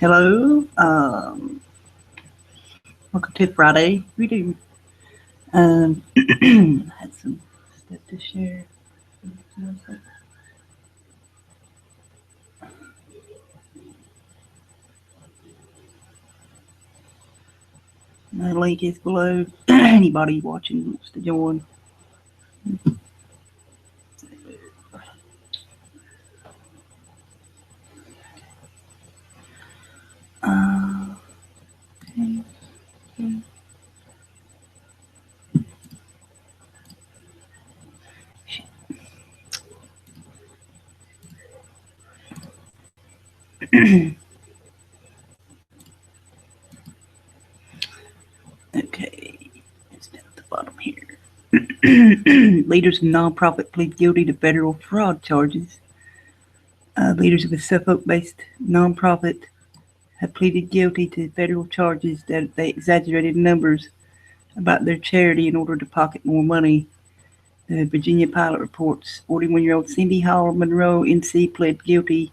Hello. Welcome to Friday reading. Had some stuff to share. My link is below. Anybody watching wants to join. Uh, okay, it's down at the bottom here. Leaders of nonprofit plead guilty to federal fraud charges. Leaders of a Suffolk-based nonprofit have pleaded guilty to federal charges that they exaggerated numbers about their charity in order to pocket more money. The Virginia Pilot reports 41-year-old Cindy Hall Monroe, NC, pled guilty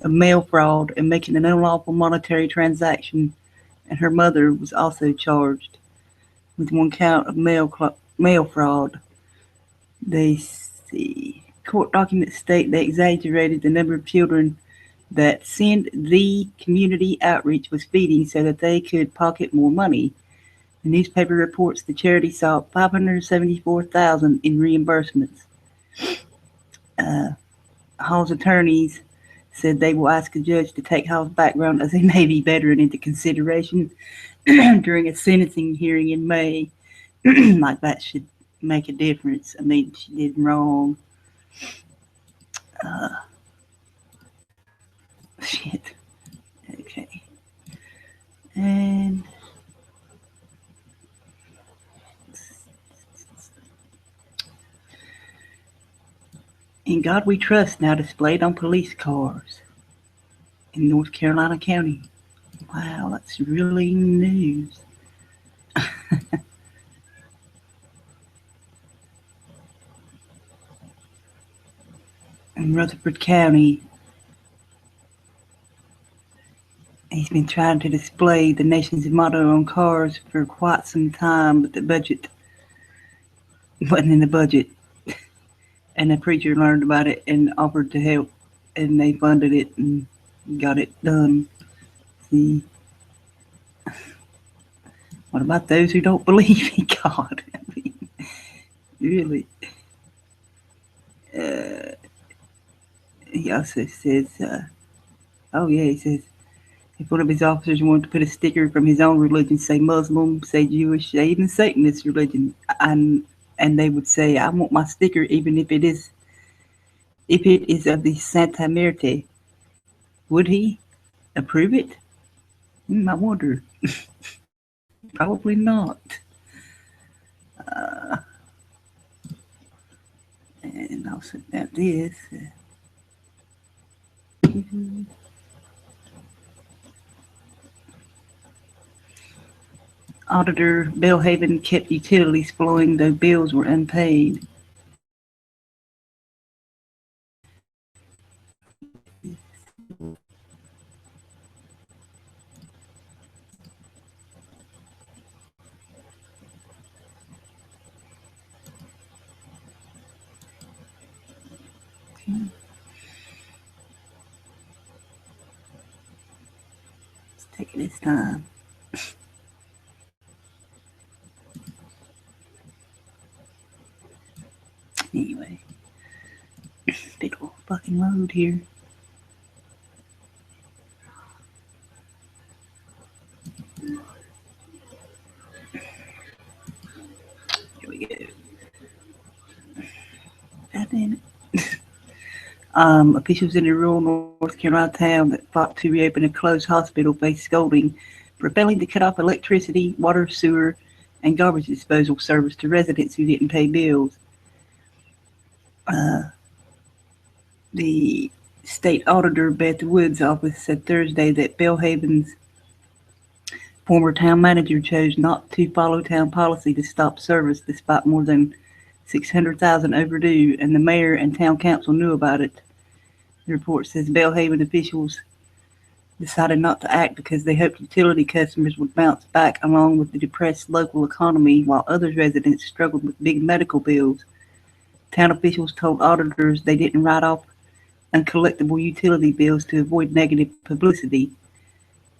of mail fraud and making an unlawful monetary transaction, and her mother was also charged with one count of mail fraud. They see court documents state they exaggerated the number of children that Send the Community Outreach was feeding so that they could pocket more money. The newspaper reports the charity sought $574,000 in reimbursements. Hall's attorneys said they will ask a judge to take Hall's background as a Navy veteran into consideration during a sentencing hearing in May. Like that should make a difference. I mean, she did wrong. Uh, shit. Okay. And In God We Trust now displayed on police cars in North Carolina County. Wow, that's really news. In Rutherford County, he's been trying to display the nation's motto on cars for quite some time, but the budget wasn't in the budget. And the preacher learned about it and offered to help, and they funded it and got it done. See, what about those who don't believe in God? I mean, really. He also says, he says, if one of his officers wanted to put a sticker from his own religion, say Muslim, say Jewish, say even Satanist religion, and they would say, I want my sticker even if it is of the Santa Muerte, would he approve it? I wonder. Probably not. Uh, and also about this. Auditor Bellhaven kept utilities flowing though bills were unpaid. It's taking its time. Anyway, big old fucking load here. Here we go. God damn it. Officials in a rural North Carolina town that fought to reopen a closed hospital faced scolding for failing to cut off electricity, water, sewer, and garbage disposal service to residents who didn't pay bills. The state auditor Beth Wood's office said Thursday that Bellhaven's former town manager chose not to follow town policy to stop service despite more than $600,000 overdue, and the mayor and town council knew about it. The report says Bellhaven officials decided not to act because they hoped utility customers would bounce back along with the depressed local economy, while other residents struggled with big medical bills. Town officials told auditors they didn't write off uncollectible utility bills to avoid negative publicity.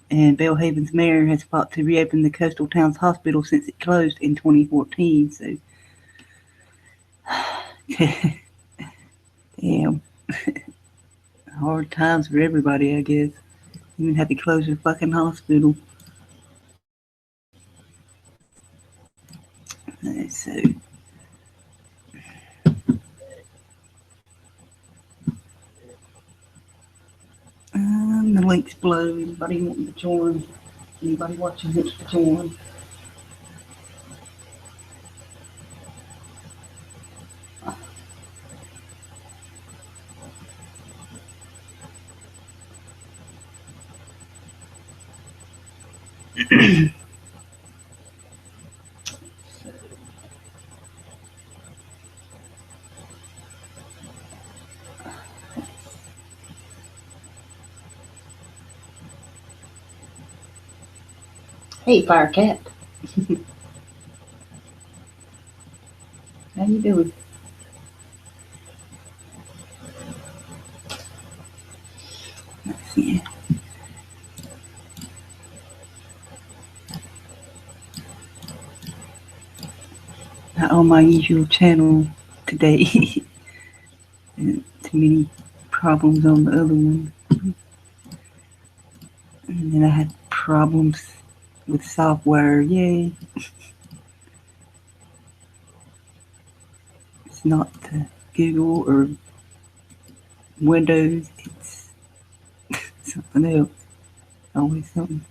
And Bellhaven's mayor has fought to reopen the coastal town's hospital since it closed in 2014. So, damn, hard times for everybody, I guess. Even had to close the fucking hospital. So, the link's below. Anybody wanting to join? Anybody watching wants to join? Hey, Firecat. How you doing? Let's see. Not on my usual channel today. Too many problems on the other one. And then I had problems with software. Yay. It's not Google or Windows. It's something else. Always something.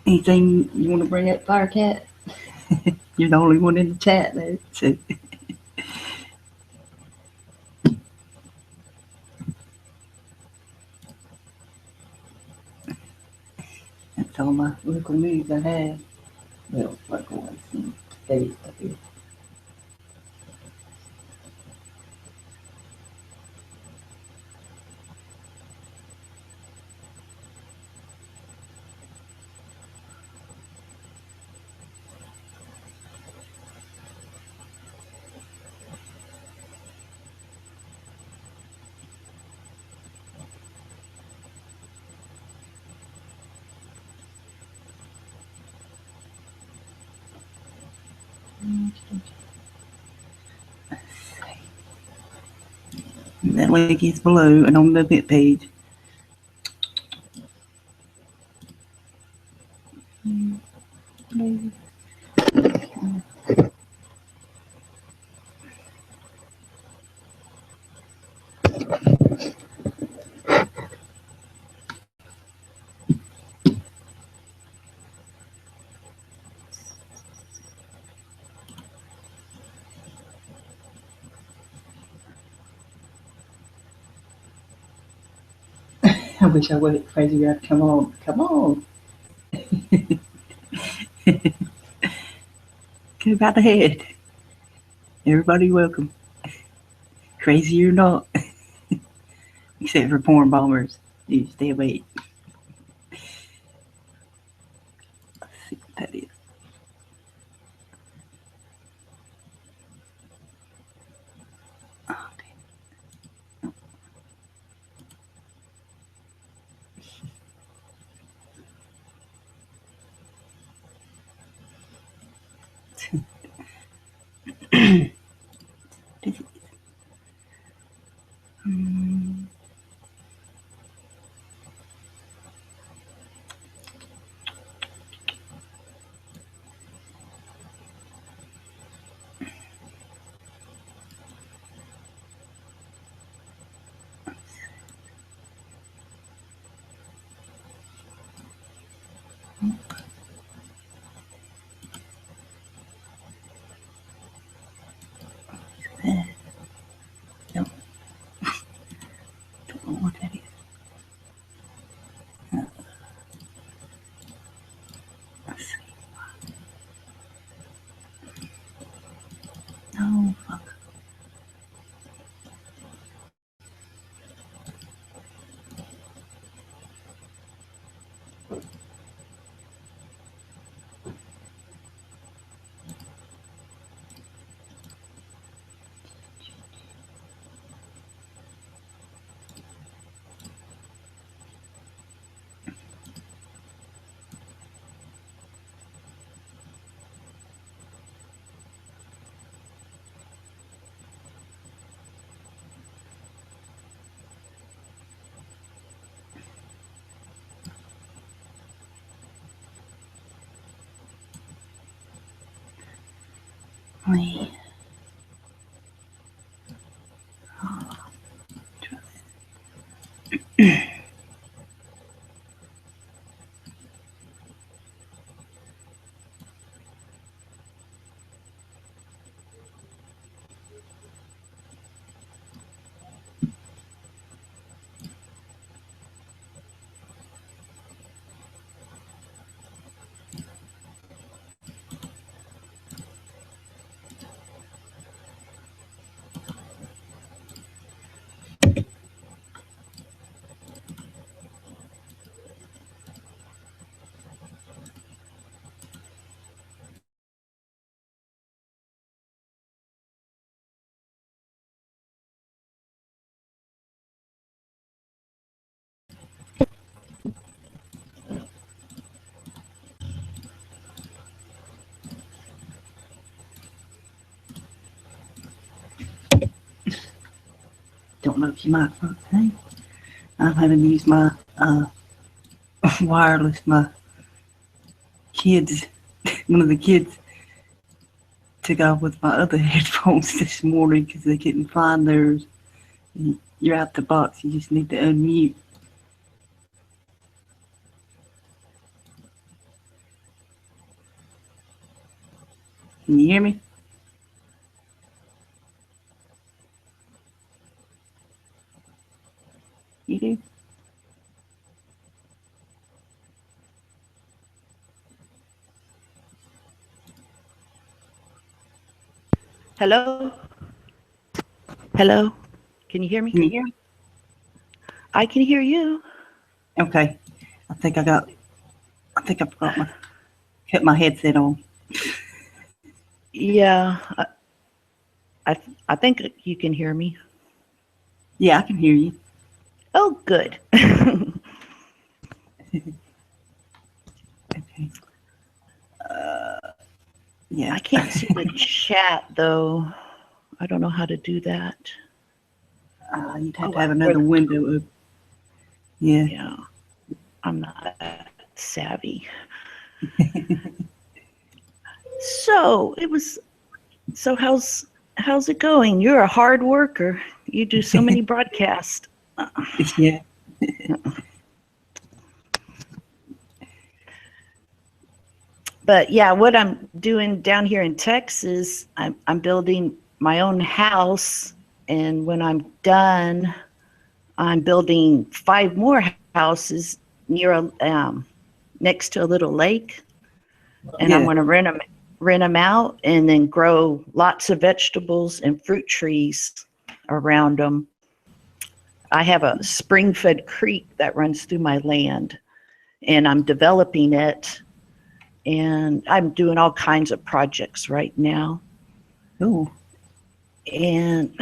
Anything you want to bring up, Firecat? You're the only one in the chat there. So. That's all my local news I have. Well, local ones in state up here. That link is below and on the event page. I wish I would. Crazy guy, come on, come on. Go right ahead. Everybody welcome. Crazy or not. Except for porn bombers. Dude, stay away. Let's see what that is. Oh, damn. me don't know if you might think I'm having to use my wireless. My kids, one of the kids took off with my other headphones this morning because they couldn't find theirs. You're out the box. You just need to unmute. Can you hear me? You do? Hello? Hello? Can you hear me? Can you hear me? I can hear you. Okay. I think I forgot my kept my headset on. Yeah, I think you can hear me. Yeah, I can hear you. Oh, good. Okay. Yeah. I can't see the chat though. I don't know how to do that. You'd have to have another the- window up. Yeah. Yeah, I'm not that savvy. So how's it going? You're a hard worker. You do so many broadcasts. Yeah. But yeah, what I'm doing down here in Texas, I'm building my own house, and when I'm done, I'm building 5 more houses near next to a little lake, and I'm Yeah. going to rent them out, and then grow lots of vegetables and fruit trees around them. I have a spring-fed creek that runs through my land, and I'm developing it. And I'm doing all kinds of projects right now. Oh. And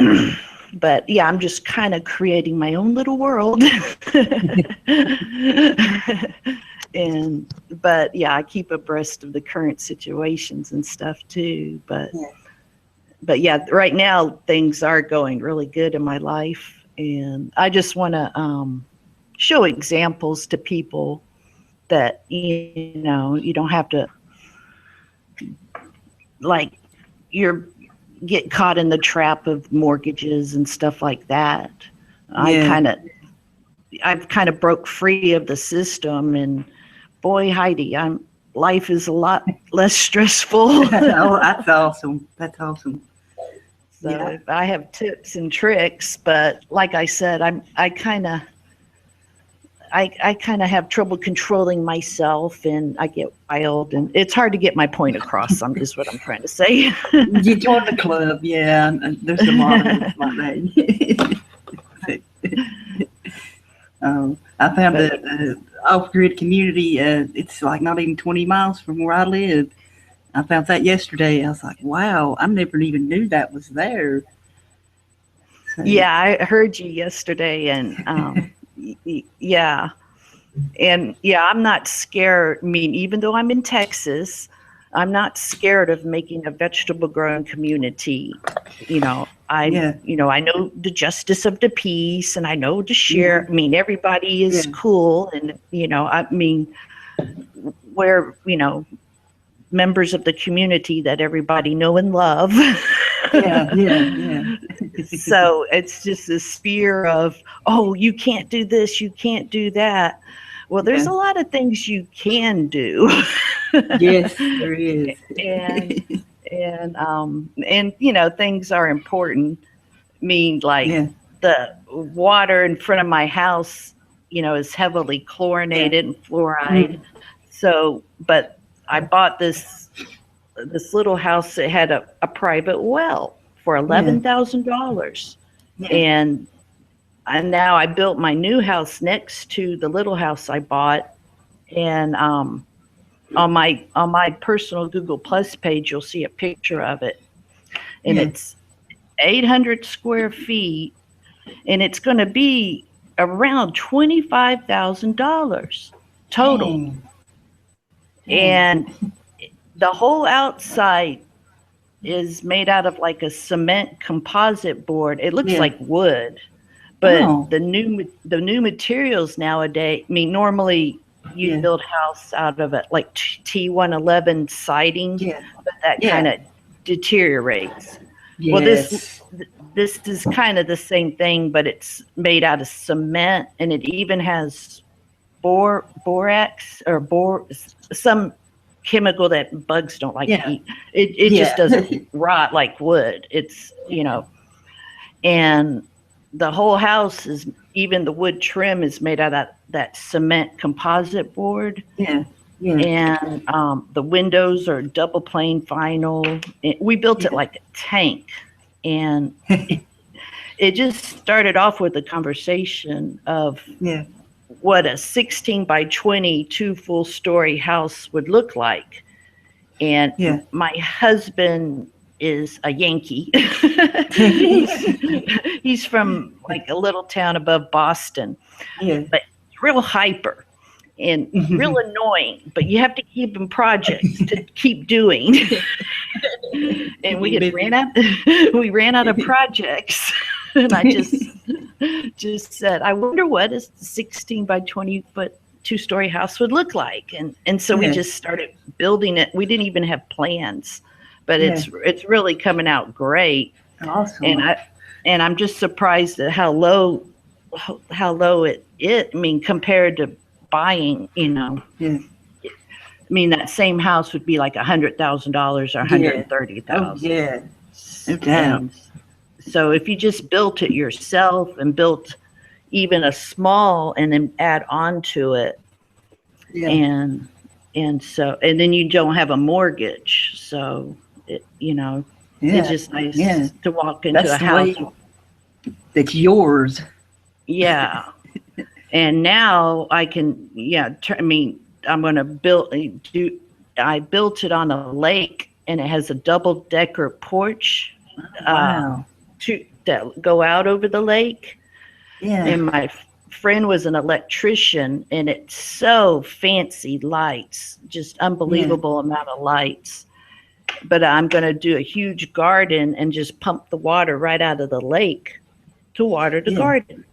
but yeah, I'm just kind of creating my own little world. But yeah, I keep abreast of the current situations and stuff too. But yeah, right now things are going really good in my life, and I just want to show examples to people that you don't have to, like, you're get caught in the trap of mortgages and stuff like that. Yeah. I've kind of broke free of the system, and boy, Heidi, life is a lot less stressful. Oh, that's awesome. That's awesome. So Yeah. I have tips and tricks, but like I said, I kind of have trouble controlling myself, and I get wild, and it's hard to get my point across. Is what I'm trying to say. You joined the club, yeah. And there's a lot of us like that. I found a off-grid community. It's like not even 20 miles from where I live. I found that yesterday. I was like, wow, I never even knew that was there. So, Yeah, I heard you yesterday, and yeah. And yeah, I'm not scared. I mean, even though I'm in Texas, I'm not scared of making a vegetable growing community. yeah, I know the justice of the peace, and I know to share. yeah, I mean, everybody is yeah, cool, and I mean, where members of the community that everybody know and love. Yeah, yeah. So it's just this fear of, oh, you can't do this, you can't do that. Well, there's Yeah. a lot of things you can do. Yes, there is. and and you know, things are important. I mean, like Yeah, the water in front of my house, you know, is heavily yeah. chlorinated and fluoride. Mm, So, but I bought this little house that had a private well for yeah, $11,000, yeah, and now I built my new house next to the little house I bought, and on my personal Google Plus page, you'll see a picture of it, and yeah. it's 800 square feet, and it's going to be around $25,000 total, Dang, dang. and the whole outside is made out of like a cement composite board. It looks Yeah. like wood, but Oh, the new materials nowadays. I mean, normally you'd yeah, build house out of it like T111 siding, yeah, but that kind yeah. of deteriorates. Well, Yes. this is kind of the same thing, but it's made out of cement, and it even has borax or some chemical that bugs don't like to Yeah, eat. It just yeah. doesn't rot like wood. It's, you know, and the whole house is, even the wood trim is made out of that cement composite board, Yeah, yeah, and the windows are double pane vinyl. We built it yeah. like a tank, and it just started off with a conversation of Yeah, what a 16 by 22 full story house would look like. And yeah. my husband is a Yankee. He's from like a little town above Boston, Yeah. but real hyper and real annoying, but you have to keep him projects to keep doing. And we ran out of projects. And I just said, I wonder what a 16 by 20 foot 2-story house would look like. And so we Yeah. just started building it. We didn't even have plans, but Yeah. it's really coming out great. Awesome. And I'm just surprised at how low it is. I mean, compared to buying, you know. Yeah. I mean, that same house would be like $100,000 or $130,000. Oh, yeah. No doubt. And so if you just built it yourself and built even a small and then add on to it, Yeah. and then you don't have a mortgage, so you know, Yeah. it's just nice Yeah. to walk into That's a the house. way. That's yours. Yeah. And now I can, I mean, I'm going to I built it on a lake, and it has a double decker porch Wow. that go out over the lake. Yeah. And my friend was an electrician, and it's so fancy lights, just unbelievable amount of lights. But I'm going to do a huge garden and just pump the water right out of the lake to water the garden.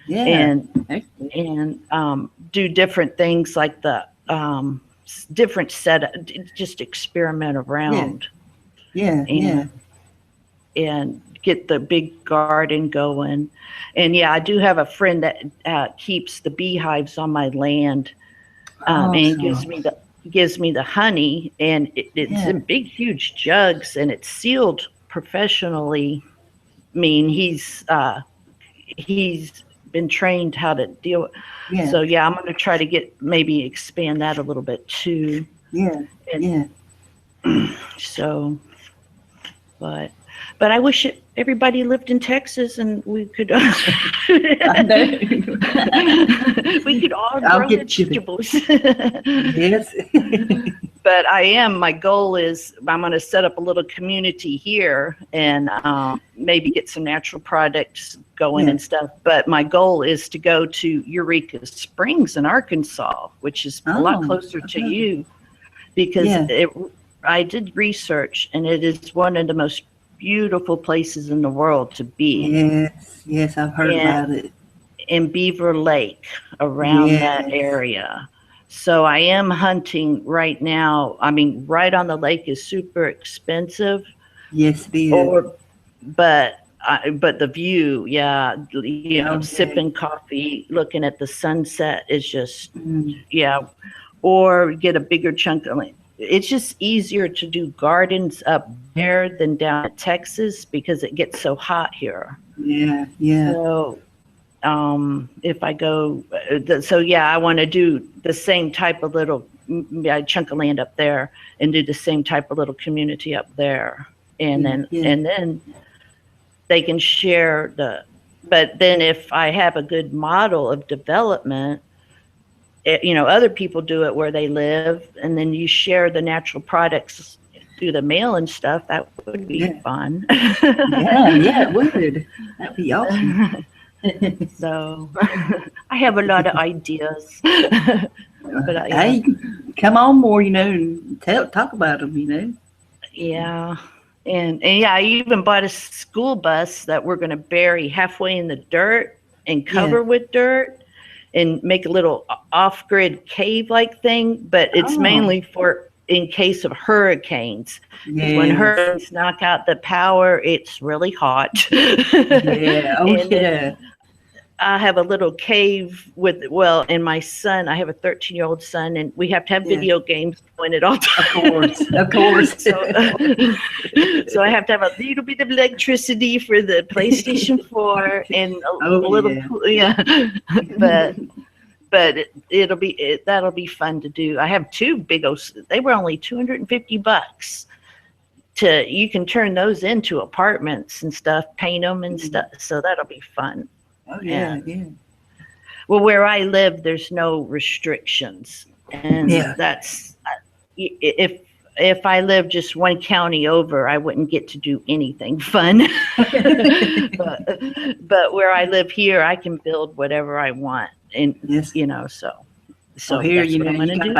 Yeah. And do different things like the different setup, just experiment around. Yeah. Yeah. And get the big garden going. And yeah, I do have a friend that keeps the beehives on my land, and gives me the honey, and it's in big, huge jugs, and it's sealed professionally. I mean, he's been trained how to deal with. Yeah. So yeah, I'm going to try to maybe expand that a little bit too. Yeah. And so, but I wish everybody lived in Texas and we could I know. we could all I'll grow get you there. vegetables. Yes. But my goal is I'm going to set up a little community here and maybe get some natural products going and stuff. But my goal is to go to Eureka Springs in Arkansas, which is a lot closer to you, because I did research, and it is one of the most beautiful places in the world to be. Yes, I've heard about it. In Beaver Lake, around that area. So I am hunting right now. I mean, right on the lake is super expensive, Yes, it is. or but the view, yeah, Okay. sipping coffee, looking at the sunset is just, Mm, yeah. Or get a bigger chunk of land. It's just easier to do gardens up there than down in Texas because it gets so hot here. yeah, yeah, So if I go, so yeah, I want to do the same type of little chunk of land up there and do the same type of little community up there, and yeah, then yeah. and then they can share the. But then if I have a good model of development, other people do it where they live, and then you share the natural products through the mail and stuff. That would be Yeah, fun. yeah, yeah, it would. That'd be awesome. So I have a lot of ideas. But yeah, Hey, come on more, and talk about them, yeah, and yeah, I even bought a school bus that we're going to bury halfway in the dirt and Yeah. cover with dirt and make a little off-grid cave-like thing. But it's Oh, mainly for in case of hurricanes, because when yes. hurricanes knock out the power, it's really hot. Yeah. Oh, And then yeah. I have a little cave and my son, I have a 13-year-old son, and we have to have Yeah. video games going at all Of course. times. Of course. So I have to have a little bit of electricity for the PlayStation 4 and Oh, a little, yeah. yeah. But that'll be fun to do. I have two big they were only $250. You can turn those into apartments and stuff, paint them and stuff. So that'll be fun. Oh, yeah. And Yeah. well, where I live, there's no restrictions, and Yeah. that's if I live just one county over, I wouldn't get to do anything fun. but where I live here, I can build whatever I want, and Yes. so Here, that's what I'm you gonna do.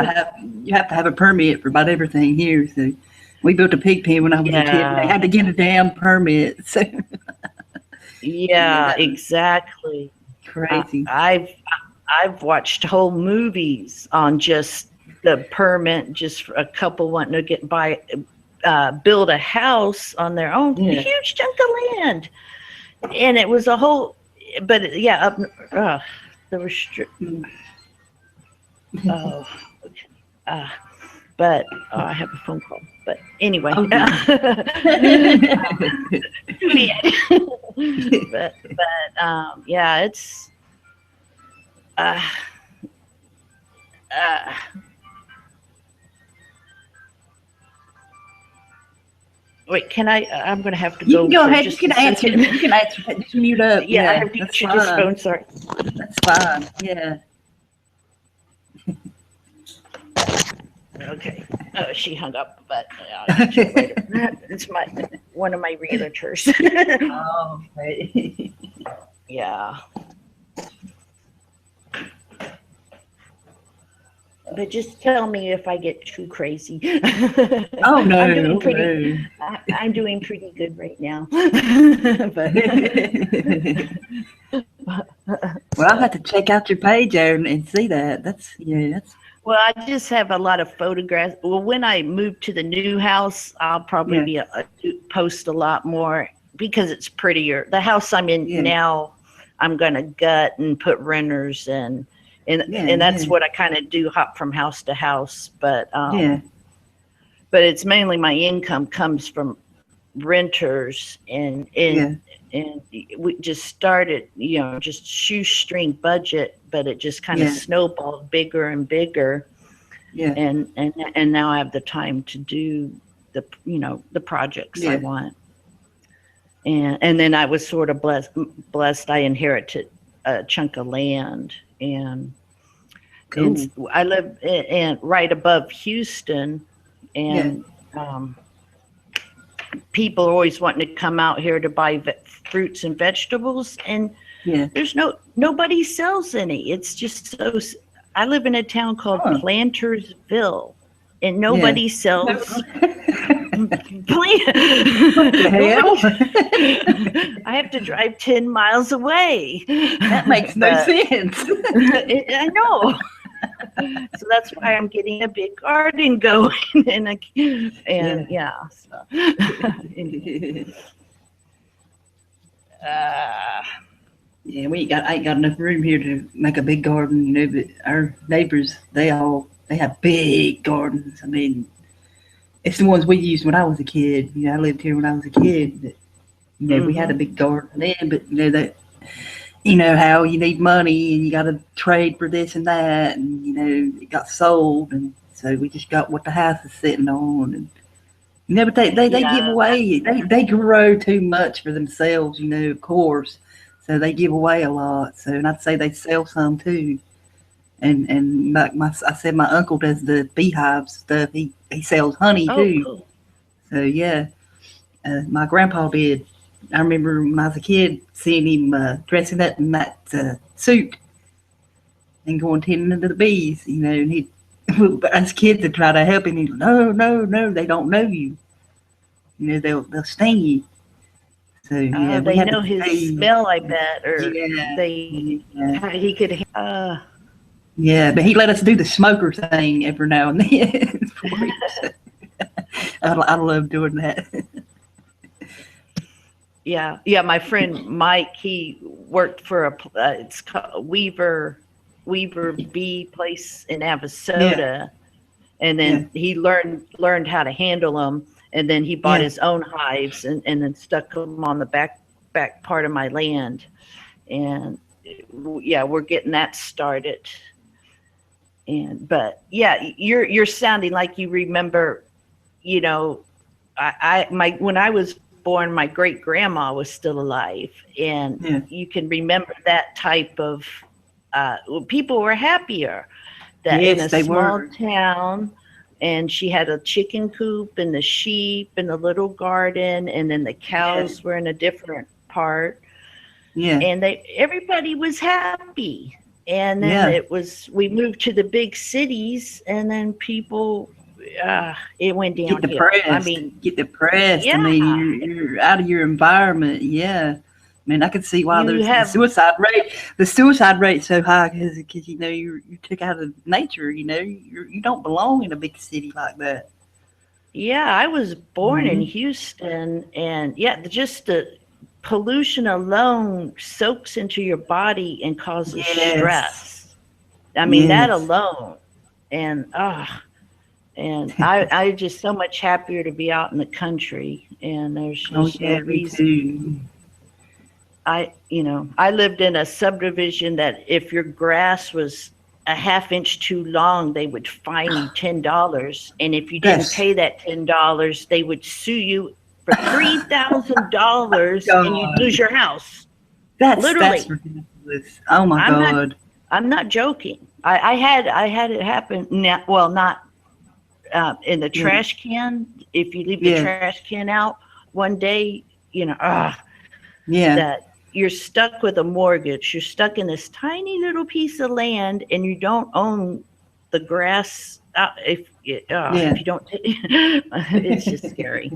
you have to have a permit for about everything here. So we built a pig pen when I was a kid. And they Yeah, had to get a damn permit. So yeah, yeah, exactly. crazy. I've watched whole movies on just the permit, just for a couple wanting to build a house on their own Yeah. huge chunk of land, and it was a whole. But yeah, the restrict. Oh, okay. But I have a phone call. But anyway, Oh, yeah, it's. Wait, can I? I'm going to have to you go. can go for ahead. just You a can answer. second. You can answer. Just mute up. Yeah, I Yeah, have to that's answer this fine. phone. Sorry. That's fine. Yeah. Okay. Oh, she hung up, but I'll get you later. It's one of my realtors. Oh, okay. Yeah. But just tell me if I get too crazy. Oh no. I'm doing pretty good right now. Well, I'll have to check out your page there and see that. That's Well, I just have a lot of photographs. Well, when I move to the new house, I'll probably post a lot more because it's prettier. The house I'm in now, I'm going to gut and put renters in. And that's what I kind of do, hop from house to house. But it's mainly my income comes from renters and we just started, just shoestring budget, but it just kind of snowballed bigger and bigger. Yeah. And now I have the time to do the projects I want. And then I was sort of blessed. I inherited a chunk of land and I live right above Houston and people are always wanting to come out here to buy fruits and vegetables, and there's nobody sells any. It's just so. I live in a town called Plantersville, and nobody sells. I have to drive 10 miles away. That makes no sense. I know. So that's why I'm getting a big garden going, and yeah. So anyway, uh, Yeah, I ain't got enough room here to make a big garden, but our neighbors, they have big gardens. I mean, it's the ones we used when I was a kid. I lived here when I was a kid. But, we had a hmm big garden then, but that how you need money and you got to trade for this and that, and it got sold, and so we just got what the house is sitting on, and but they give yeah. away. They grow too much for themselves, of course. So they give away a lot. So and I'd say they sell some too. And I said my uncle does the beehive stuff. He sells honey Oh, too. cool. So yeah, my grandpa did. I remember when I was a kid seeing him dressing up in that suit and going tending to the bees. And he, as kids, would try to help him. He's no, no, no, they don't know you. They'll sting you. So yeah, we They had to know his pay. smell, I bet, or Yeah, they yeah, he could. yeah. But he let us do the smoker thing every now and then. I love doing that. Yeah, yeah. My friend Mike, he worked for it's called Weaver Bee place in Yeah, Avasota, and yeah, then he learned how to handle them, and then he bought yeah. his own hives and then stuck them on the back part of my land, and yeah, we're getting that started. And but yeah, you're sounding like you remember, you know, I my when I was born, my great grandma was still alive, and Yeah. you can remember that type of people were happier that in Yes, a they small were. town, and she had a chicken coop and the sheep and the little garden, and then the Yeah, cows were in a different part, yeah, and they everybody was happy. And then yeah. we moved to the big cities, and then people it went Get downhill. I depressed. mean, Get depressed. I yeah, mean, you're out of your environment. Yeah. I mean, I can see why you there's the have suicide rate. The suicide rate's so high because you took out of nature. You don't belong in a big city like that. yeah, I was born in Hmm. Houston, and yeah, just the pollution alone soaks into your body and causes Yes. stress. I mean, that Yes. alone. And I just so much happier to be out in the country, and there's Oh just no yeah, me reason. too. I lived in a subdivision that if your grass was a half inch too long, they would fine you $10. And if you didn't That's pay that $10, they would sue you for $3,000 and you'd God. lose your house. That's Literally. ridiculous. Oh my I'm not God. I'm not joking. I had it happen now, well, not in the Yeah. trash can. If you leave the Yeah. trash can out one day, Yeah. that you're stuck with a mortgage. You're stuck in this tiny little piece of land, and you don't own the grass. If Yeah. you don't, it's just scary.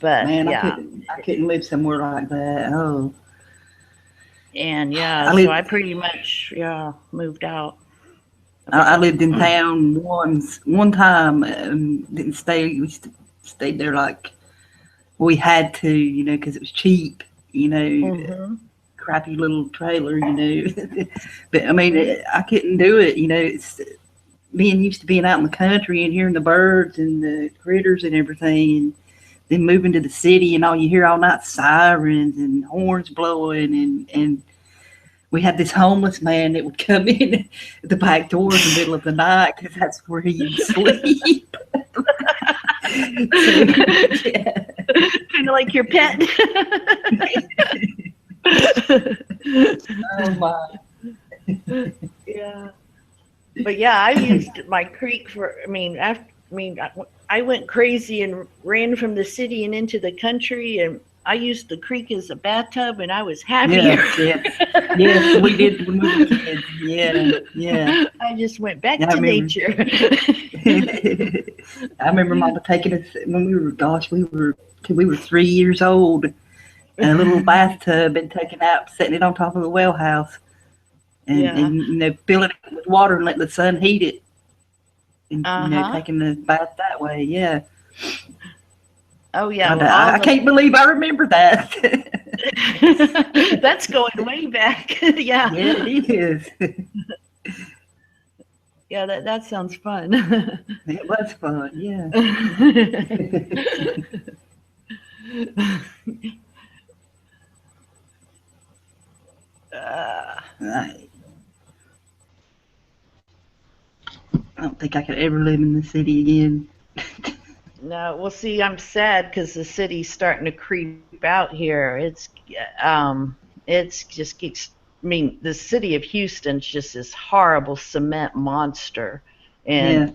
But Man, yeah, I couldn't live somewhere like that. Oh, and yeah, I so I lived pretty much moved out of I there. lived in town one time. Didn't stay. Stayed there like we had to, because it was cheap. You know, hmm crappy little trailer. But I mean, I couldn't do it. It's being used to being out in the country and hearing the birds and the critters and everything, and then moving to the city and all you hear all night sirens and horns blowing and we had this homeless man that would come in at the back door in the middle of the night because that's where he would sleep. So, yeah. Kind of like your pet. Oh my. Yeah. But yeah, I used my creek for. I went crazy and ran from the city and into the country, and I used the creek as a bathtub, and I was happier. Yes, yes, yes. We did when we were kids. Yeah, yeah. I just went back I to remember. nature. I remember Mama taking us when we were 3 years old. A little bathtub and taking out, setting it on top of the well house. Yeah. filling it with water and let the sun heat it, and Uh-huh. taking the bath that way. Yeah, Oh yeah. Well, all I the can't believe I remember that. that's going way back. Yeah. Yeah, it is. Yeah, that sounds fun. It was fun. Yeah. uh, I don't think I could ever live in the city again. no, well, see, I'm sad because the city's starting to creep out here. It's just keeps. I mean, the city of Houston's just this horrible cement monster, and Yeah,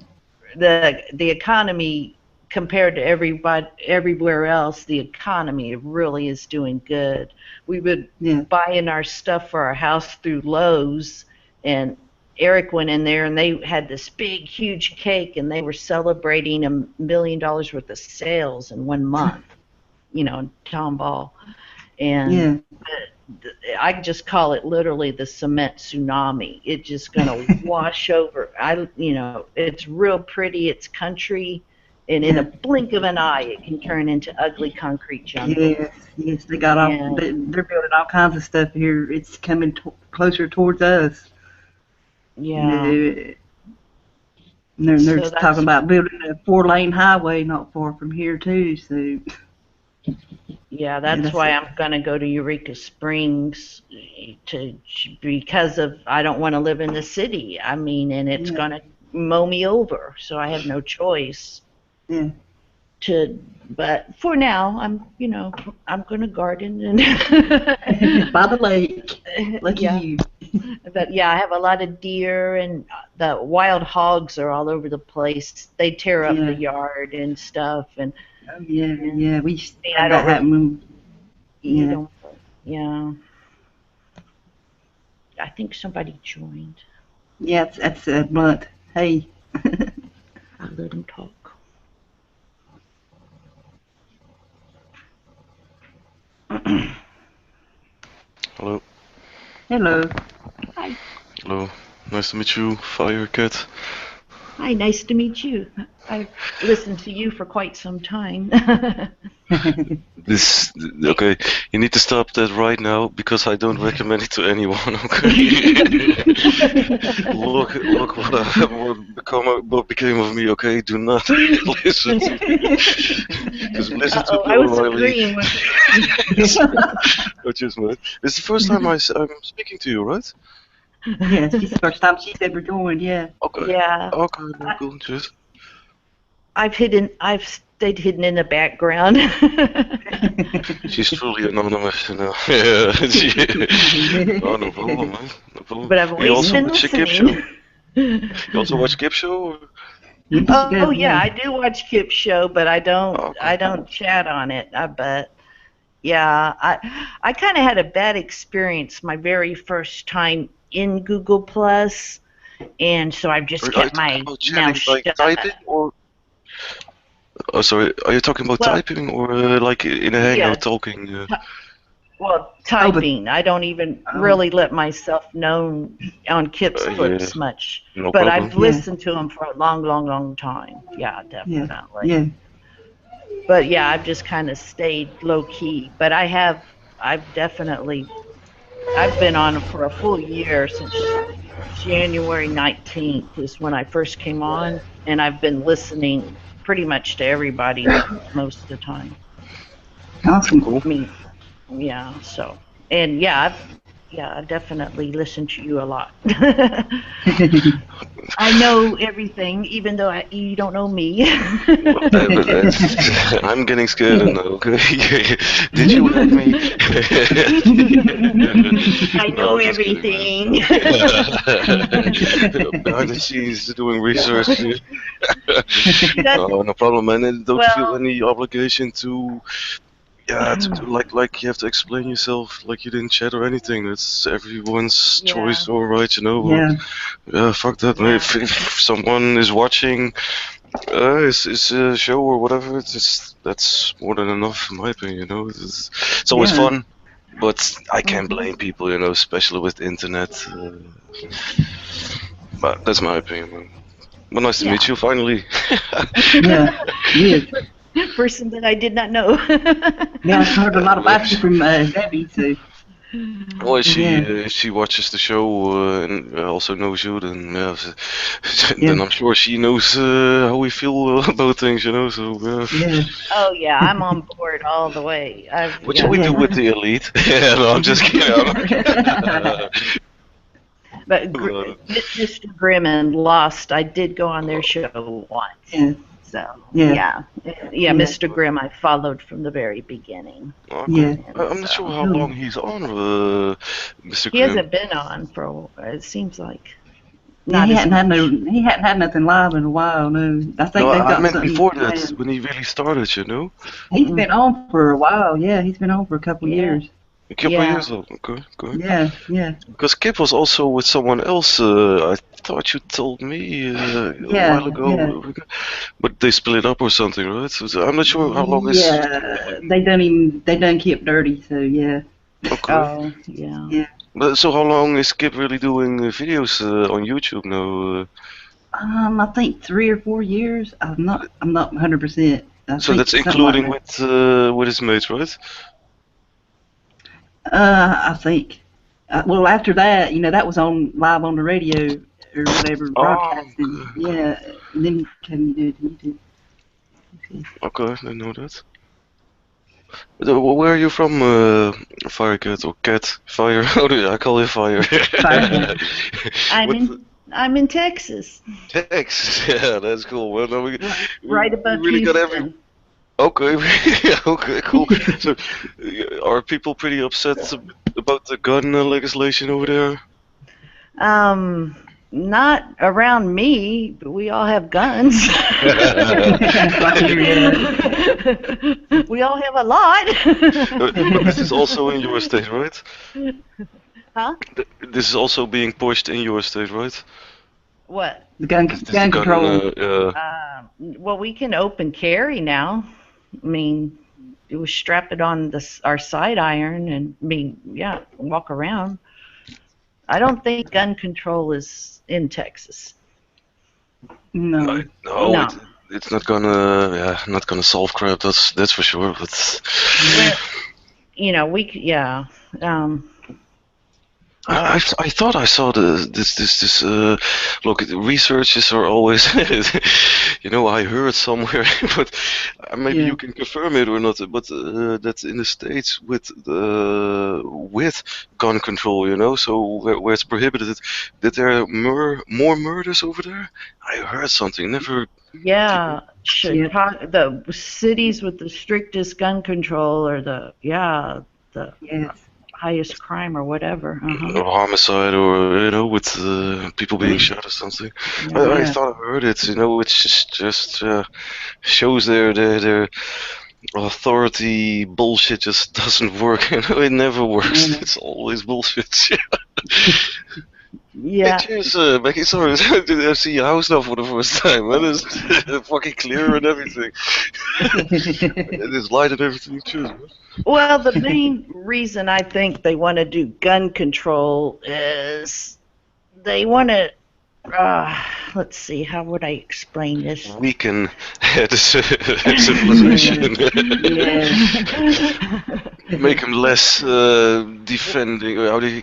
the economy compared to everybody everywhere else, the economy really is doing good. We've been yeah. buying our stuff for our house through Lowe's, and Eric went in there and they had this big, huge cake, and they were celebrating $1 million worth of sales in 1 month. Tomball, and Yeah. I just call it literally the cement tsunami. It's just gonna wash over. It's real pretty. It's country, and in a Yeah. blink of an eye, it can turn into ugly concrete jungle. Yes, yes, they got all. And They're building all kinds of stuff here. It's coming closer towards us. yeah, They're, they're so just talking that's about building a 4-lane highway not far from here too. So yeah, yeah, that's that's why I'm gonna go to Eureka Springs to because of I don't want to live in the city. I mean, and it's yeah, gonna mow me over, so I have no choice. yeah. But for now I'm gonna garden and By the lake, lucky yeah. you. But yeah, I have a lot of deer, and the wild hogs are all over the place. They tear up the Yeah, yard and stuff, and, oh yeah, and yeah. We I had don't that really happen. eat Yeah, them. Yeah, I think somebody joined. yeah. That's a blunt. Hey, I'll let him talk. Hello, hello. Hi. hello. Nice to meet you, Firecat. Hi, nice to meet you. I've listened to you for quite some time. This okay. You need to stop that right now because I don't recommend it to anyone. Okay. Look what became of me. Okay, do not listen to me because listen to Uh-oh, me I was O'Reilly. agreeing with Not just man. This is the first time I'm speaking to you, right? Yeah, she's the first time she's ever joined. Yeah. Okay. Yeah, Okay, no, cool. Just I've stayed hidden in the background. she's truly anonymous, you know. Yeah. Oh, no problem, man. No problem. But I've You always also been watch a Kip listening. show? You also watch Kip show? Or? Yes, she Oh does. yeah, Yeah. I do watch Kip's show, but Oh, I okay. don't chat on it. I bet. Yeah, I kind of had a bad experience my very first time in Google Plus, and so I've just Are you kept talking my about mouth chatting, like shut. typing, or? Oh, sorry. Are you talking about Well, typing, or like in a hangout yeah, talking? t- well, Oh, the typing. I don't even oh really let myself know on Kip's Yeah, clips much, no but problem. I've yeah, listened to him for a long, long, long time. Yeah, yeah, definitely. yeah. But yeah, I've just kind of stayed low key. But I've definitely, I've been on for a full year since January 19th is when I first came on, and I've been listening pretty much to everybody most of the time. Awesome. Cool. I mean, yeah, so, and yeah, I definitely listen to you a lot. I know everything, even though you don't know me. I'm getting scared now. Okay, did you let me? I No, know I'm just kidding, man. everything. No. Behind the scenes, doing research. That's No, no problem, man. And don't feel well, any obligation to, yeah, like you have to explain yourself like you didn't chat or anything. That's everyone's yeah, choice, all right, you know. Yeah, Yeah, fuck that, man. yeah, If someone is watching it's a show or whatever, that's more than enough in my opinion. You know, it's always yeah, fun. But I can't blame people, especially with the internet. But that's my opinion, man. Well, nice to Yeah. meet you finally. Yeah. Yes. Person that I did not know. Yeah, I've heard a lot about you from Debbie, so Well, yeah. she watches the show and also knows you. Then Yeah. then I'm sure she knows how we feel about things, So Yeah. Oh yeah, I'm on board all the way. what should we Yeah. do with the elite? Yeah, no, I'm just kidding. But Uh, Mr. Grimm and Lost, I did go on their show once. Yeah. So Yeah. yeah, Mr. Grimm, I followed from the very beginning. okay. Yeah. I'm not sure how long he's on, Mr. He Grimm. hasn't been on for a while. It seems like Yeah, not he as hadn't had much. he hadn't had nothing live in a while. No, I think No, they've I got meant something before that, planned. when he really started. He's been on for a while. Yeah, he's been on for a couple Yeah. years. A couple Yeah. years old. Okay. Yeah, yeah, Because Kip was also with someone else. I thought you told me a Yeah, while ago, but they split up or something, right? So I'm not sure how long is. yeah. They done Kip dirty. So yeah, Okay. Oh yeah. But so how long is Kip really doing videos on YouTube now? I think 3 or 4 years. I'm not 100%. So that's including with his mates, right? I think. Well, after that, that was on live on the radio or whatever, broadcasting. Okay. Yeah, and then can you do YouTube? Okay, I didn't know that. Where are you from, Firecat or Cat? Fire? How do I call you Fire? I'm in Texas, Texas. Yeah, that's cool. Well, no, right above really got Houston. Okay, okay, cool. So, are people pretty upset about the gun legislation over there? Not around me, but we all have guns. We all have a lot. But this is also in your state, right? Huh? This is also being pushed in your state, right? What? The gun control. Well, we can open carry now. I mean, it was strap it on our side iron and walk around. I don't think gun control is in Texas. No. No. It's not gonna solve crap. That's for sure. But I thought I saw this look, researches are always I heard somewhere, but maybe you can confirm it or not, but that in the States with gun control, so where it's prohibited, that there are more murders over there. I heard something, never. Yeah, Chicago, the cities with the strictest gun control are the highest crime or whatever. Or homicide, or with people being shot or something. I thought I heard it. Which just shows their authority bullshit just doesn't work. It never works. It's always bullshit. Yeah. Hey, cheers, Becky. Sorry, I see your house now for the first time. Man, it's fucking clear and everything. There's light and everything. Cheers, man. Well, the main reason I think they want to do gun control is they want to, let's see, how would I explain this? Weaken the civilization. Make them less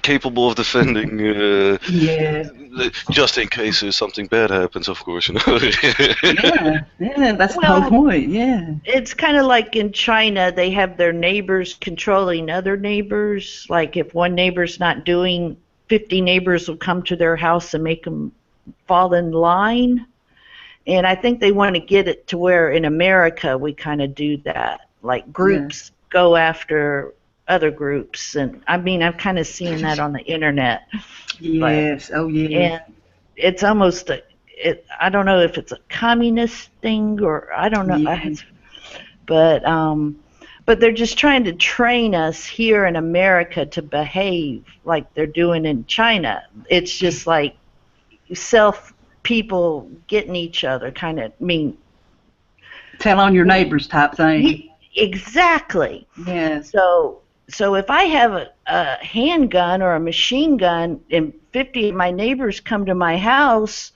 capable of defending. Just in case something bad happens, of course. Yeah, that's the whole point. Yeah. It's kind of like in China, they have their neighbors controlling other neighbors. Like if one neighbor's not doing, 50 neighbors will come to their house and make them fall in line. And I think they want to get it to where in America we kind of do that. Like groups go after other groups. And I mean, I'm kind of seeing that on the internet. Yes. And it's almost I don't know if it's a communist thing or I don't know. But they're just trying to train us here in America to behave like they're doing in China. It's just like people getting each other, kind of tell on your neighbors type thing. Exactly. Yeah. So So if I have a handgun or a machine gun and 50 of my neighbors come to my house,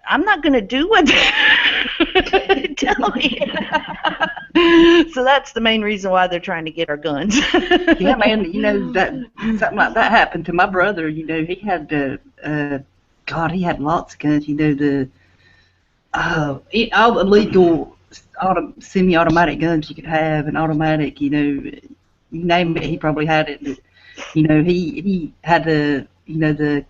I'm not going to do what they tell me. So that's the main reason why they're trying to get our guns. Yeah, man, that something like that happened to my brother. He had God, he had lots of guns. All the legal semi-automatic guns you could have, and automatic. You name it, he probably had it. But, he had the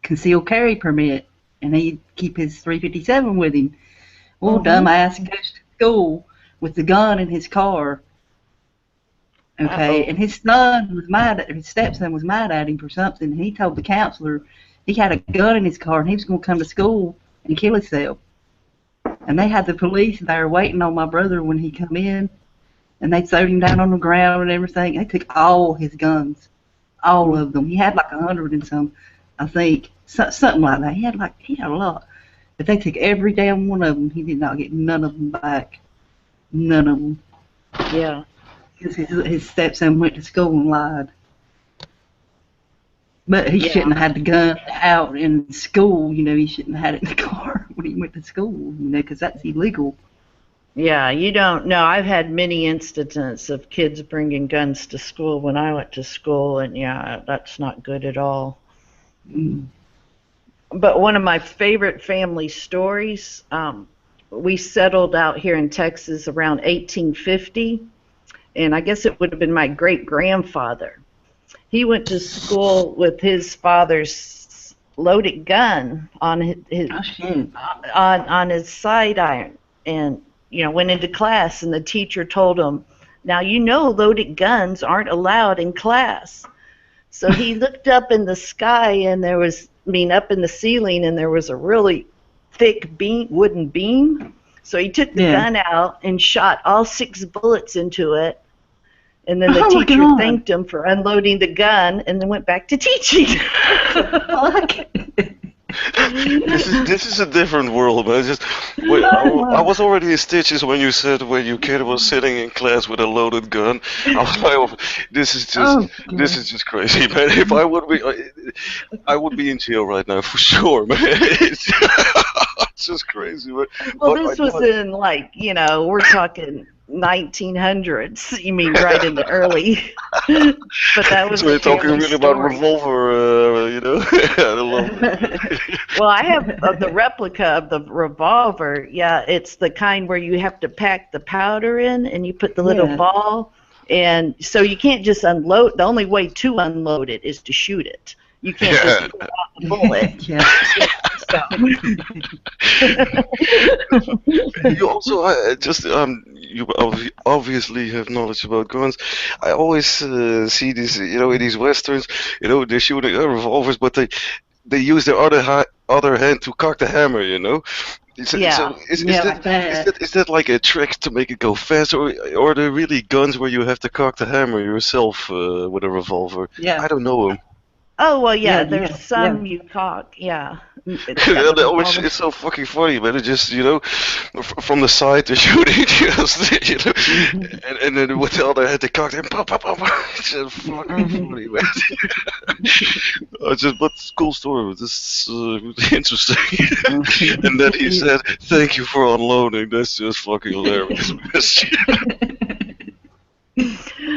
concealed carry permit, and he'd keep his 357 with him. Well, dumbass goes to school with the gun in his car. Okay, and his stepson was mad at him for something. And he told the counselor he had a gun in his car and he was going to come to school and kill himself. And they had the police there waiting on my brother when he come in, and they throwed him down on the ground and everything. They took all his guns, all of them. He had like 100 and some, I think, something like that. He had a lot, but they took every damn one of them. He did not get none of them back, none of them. Yeah. Because his stepson went to school and lied. But he shouldn't have had the gun out in school. He shouldn't have had it in the car when he went to school, because that's illegal. Yeah, you don't know. I've had many instances of kids bringing guns to school when I went to school, and yeah, that's not good at all. Mm. But one of my favorite family stories, we settled out here in Texas around 1850, and I guess it would have been my great-grandfather. He went to school with his father's loaded gun on his on his side iron, and went into class, and the teacher told him, "Now loaded guns aren't allowed in class." So he looked up in the sky, and up in the ceiling, and there was a really thick wooden beam. So he took the gun out and shot all 6 bullets into it. And then the teacher thanked him for unloading the gun, and then went back to teaching. This is a different world, man. I was already in stitches when you said when your kid was sitting in class with a loaded gun. I was like, this is just crazy, man. If I would be in jail right now for sure, man. It's just crazy, man. Well, this was in we're talking 1900s. You mean right in the early? But that was. So we're talking really about revolver, I love it. Well, I have the replica of the revolver. Yeah, it's the kind where you have to pack the powder in, and you put the little ball, and so you can't just unload. The only way to unload it is to shoot it. You can't just pull out the bullet. You also you obviously have knowledge about guns. I always see this, in these westerns, they're shooting revolvers, but they use their other hand to cock the hammer, So is that like a trick to make it go fast, or are there really guns where you have to cock the hammer yourself with a revolver? Yeah. I don't know them. Oh, well, there's some you cock, It's so fucking funny, man. It just, from the side they're shooting, and then with the other hand they cock and pop, pop, pop. It's just fucking funny, man. But it's a cool story. This is interesting. And then he said, "Thank you for unloading." That's just fucking hilarious.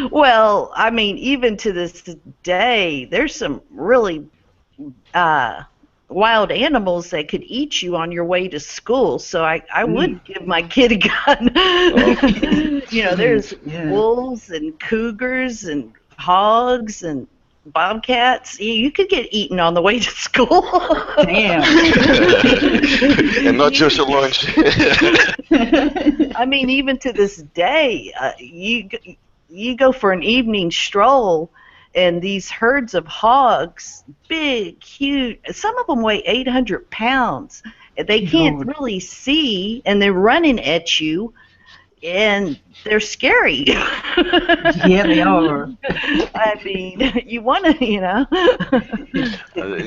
Well, I mean, even to this day, there's some really wild animals that could eat you on your way to school. So I would give my kid a gun. There's wolves and cougars and hogs and bobcats. You could get eaten on the way to school. Damn. And not just your lunch. I mean, even to this day, you go for an evening stroll, and these herds of hogs, big, huge, some of them weigh 800 pounds. They can't really see, and they're running at you. and they're scary. Yeah, they are. I mean, you want to,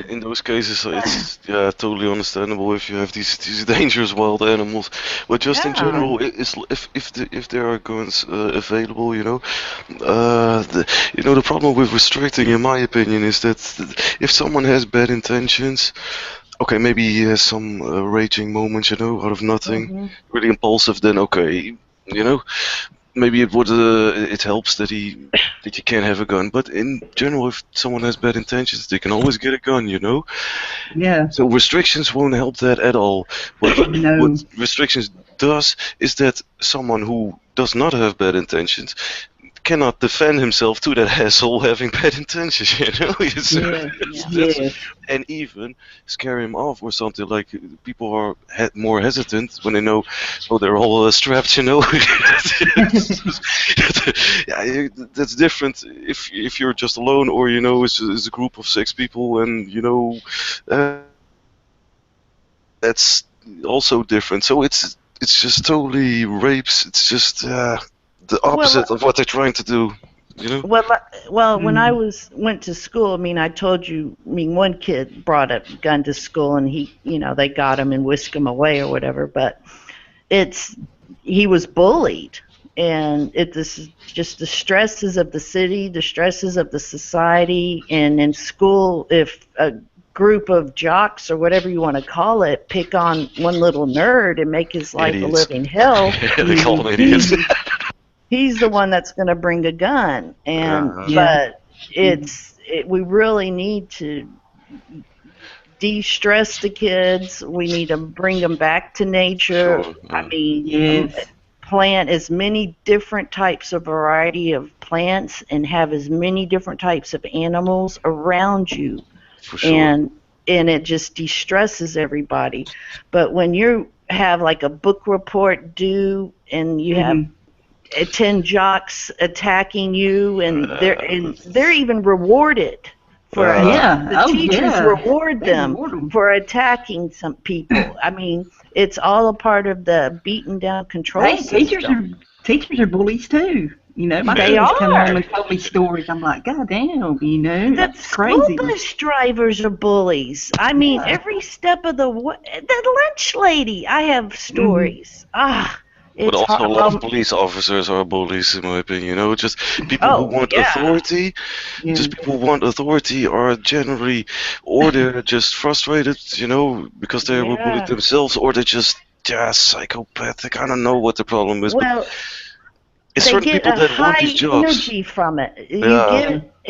In those cases, it's totally understandable if you have these dangerous wild animals. But just in Yeah. general, if there are guns available, the problem with restricting, in my opinion, is that if someone has bad intentions, okay, maybe he has some raging moments, out of nothing, hmm really impulsive, then okay, you know, maybe it helps that you can't have a gun. But in general, if someone has bad intentions, they can always get a gun. Yeah. So restrictions won't help that at all. What No. restrictions does is that someone who does not have bad intentions cannot defend himself to that asshole having bad intentions. Yes. Yeah. That's Yes. and even scare him off or something. Like people are more hesitant when they know, oh, they're all strapped. Yeah, that's different if you're just alone, or it's a group of 6 people, and that's also different. So it's just totally rapes. It's just the Well, opposite of what they're trying to do. You know. well, when I Mm. went to school, I mean, I told you, I mean, one kid brought a gun to school, and they got him and whisked him away or whatever. But it's he was bullied, and this is just the stresses of the city, the stresses of the society, and in school, if a group of jocks or whatever you want to call it pick on one little nerd and make his life a Idiots. living hell, They call them idiots. he's the one that's going to bring a gun. And Yeah. but we really need to de-stress the kids. We need to bring them back to nature. Sure. I mean, Yes. plant as many different types of variety of plants and have as many different types of animals around you, For sure. and it just de-stresses everybody. But when you have like a book report due and you have Mhm. 10 jocks attacking you, and they're even rewarded for Yeah. the Oh, teachers yeah. reward They them reward 'em. for attacking some people. I mean, it's all a part of the beaten down control Hey, system. teachers are bullies too. My They kids come home are. and tell me stories. I'm like, God damn, The that's school crazy. bus drivers are bullies. I mean, Yeah. every step of the way. The lunch lady, I have Mhm. stories. But It's also hard. a lot of police officers are bullies, in my opinion. Just people who Oh want yeah. authority. Yeah. Just people who want authority are generally, or they're just frustrated, because they were bullied Yeah. themselves, or they're just psychopathic. I don't know what the problem is, but Well, it's they certain get people a that want these high jobs. energy from it. You Yeah, get Yeah.